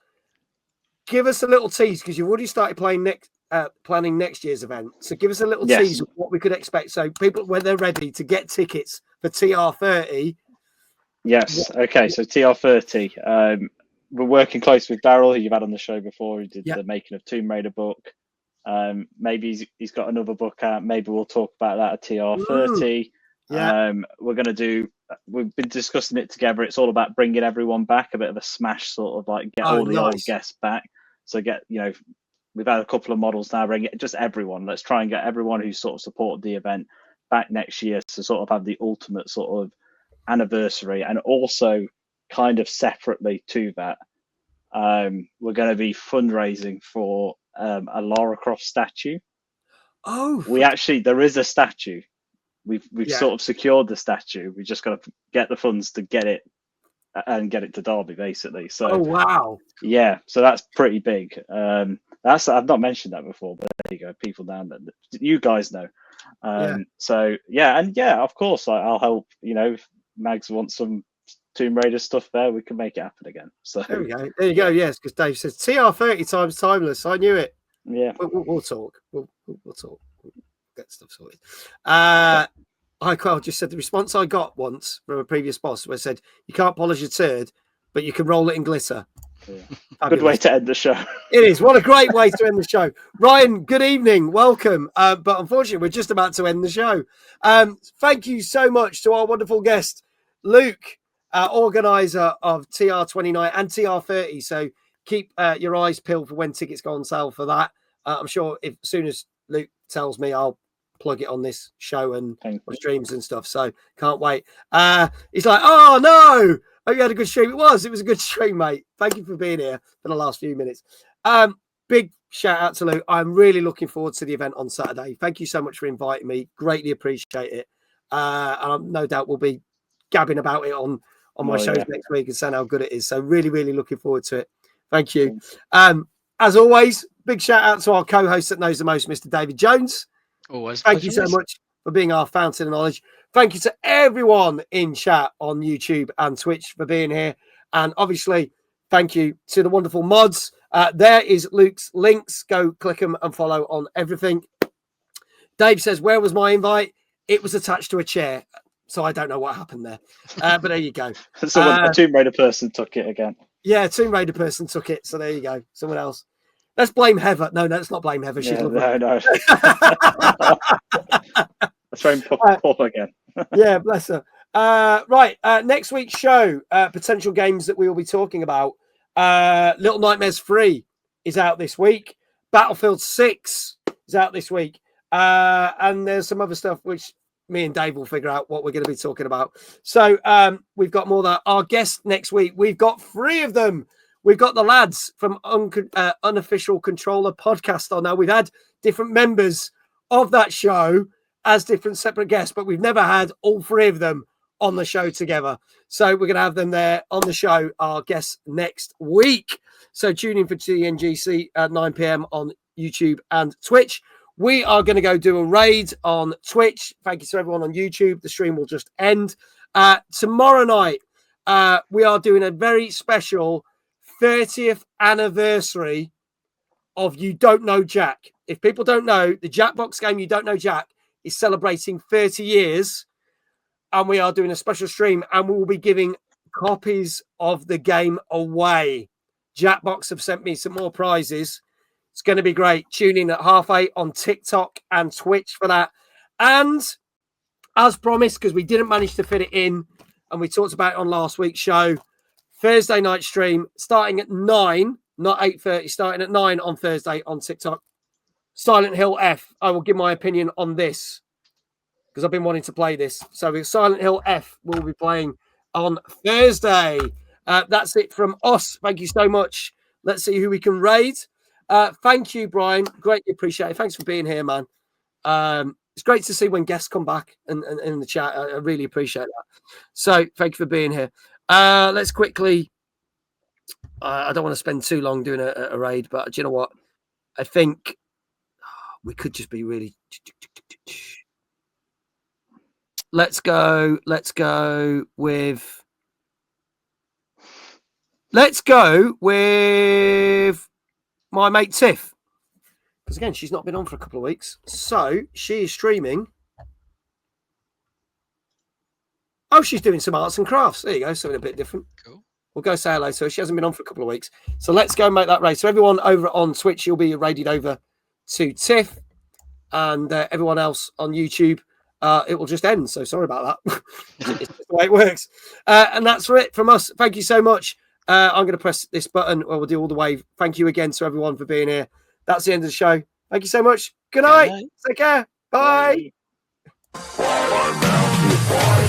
Give us a little tease because you've already started planning next year's event. So give us a little tease of what we could expect. So people, when they're ready to get tickets for TR30. Yes. Okay. So TR30. We're working close with Daryl, who you've had on the show before. Who did the Making of Tomb Raider book. Maybe he's got another book out. Maybe we'll talk about that at TR30. We've been discussing it together. It's all about bringing everyone back, a bit of a smash sort of like get all the old guests back. So we've had a couple of models now, bring it just everyone. Let's try and get everyone who sort of supported the event back next year to sort of have the ultimate sort of anniversary. And also kind of separately to that, we're going to be fundraising for a Lara Croft statue. There is a statue. We've sort of secured the statue. We just got to get the funds to get it and get it to Derby, basically. So wow, yeah, so that's pretty big. I've not mentioned that before, but there you go, people down there, you guys know. So yeah, and of course I'll help. If Mags wants some Tomb Raider stuff there, we can make it happen again. So there we go. There you go. Yes, because Dave says TR30 times timeless. I knew it. Yeah, we'll talk. We'll talk. We'll get stuff sorted. Carl just said the response I got once from a previous boss where it said you can't polish your turd, but you can roll it in glitter. Yeah. Good way to end the show. It is. What a great way to end the show. Ryan, good evening. Welcome. But unfortunately, we're just about to end the show. Thank you so much to our wonderful guest, Luke, organizer of TR29 and TR30. So keep your eyes peeled for when tickets go on sale for that. I'm sure as soon as Luke tells me, I'll plug it on this show and streams and stuff. So can't wait. He's like, oh no, hope you had a good stream. It was a good stream, mate. Thank you for being here for the last few minutes. Big shout out to Luke. I'm really looking forward to the event on Saturday. Thank you so much for inviting me. Greatly appreciate it. And no doubt we'll be gabbing about it on my shows next week and saying how good it is. So really, really looking forward to it. Thank you. As always, big shout out to our co-host that knows the most, Mr. David Jones. Always. Thank you so much for being our fountain of knowledge. Thank you to everyone in chat on YouTube and Twitch for being here. And obviously, thank you to the wonderful mods. There is Luke's links. Go click them and follow on everything. Dave says, where was my invite? It was attached to a chair. So I don't know what happened there. But there you go. A Tomb Raider person took it again. Yeah, Tomb Raider person took it. So there you go. Someone else. Let's blame Heather. No, let's not blame Heather. She's no. Let's blame Paul again. Yeah, bless her. Right. Next week's show, potential games that we will be talking about. Little Nightmares 3 is out this week. Battlefield 6 is out this week. And there's some other stuff which me and Dave will figure out what we're going to be talking about. So we've got more of that. Our guests next week, we've got 3 of them. We've got the lads from Unofficial Controller podcast on now. We've had different members of that show as different separate guests, but we've never had all 3 of them on the show together. So we're going to have them there on the show, our guests next week. So tune in for TNGC at 9 p.m. on YouTube and Twitch. We are going to go do a raid on Twitch. Thank you to everyone on YouTube. The stream will just end. Tomorrow night, we are doing a very special 30th anniversary of You Don't Know Jack. If people don't know, the Jackbox game You Don't Know Jack is celebrating 30 years, and we are doing a special stream, and we will be giving copies of the game away. Jackbox have sent me some more prizes. It's going to be great. Tune in at 8:30 on TikTok and Twitch for that. And as promised, because we didn't manage to fit it in, and we talked about it on last week's show, Thursday night stream starting at 9, not 8:30, starting at 9 on Thursday on TikTok. Silent Hill F. I will give my opinion on this because I've been wanting to play this. So Silent Hill F will be playing on Thursday. That's it from us. Thank you so much. Let's see who we can raid. Thank you, Brian. Greatly appreciate it. Thanks for being here, man. it's great to see when guests come back and in the chat. I really appreciate that. So thank you for being here. Let's quickly. I don't want to spend too long doing a raid, but do you know what? I think we could just be really. Let's go with my mate Tiff. Because again, she's not been on for a couple of weeks. So she is streaming. Oh, she's doing some arts and crafts. There you go. Something a bit different. Cool. We'll go say hello. So she hasn't been on for a couple of weeks. So let's go and make that raid. So everyone over on Twitch, you'll be raided over to Tiff. And everyone else on YouTube, it will just end. So sorry about that. It's just the way it works. And that's it from us. Thank you so much. I'm going to press this button. We'll do all the wave. Thank you again to everyone for being here. That's the end of the show. Thank you so much. Good night. Take care. Bye. Bye.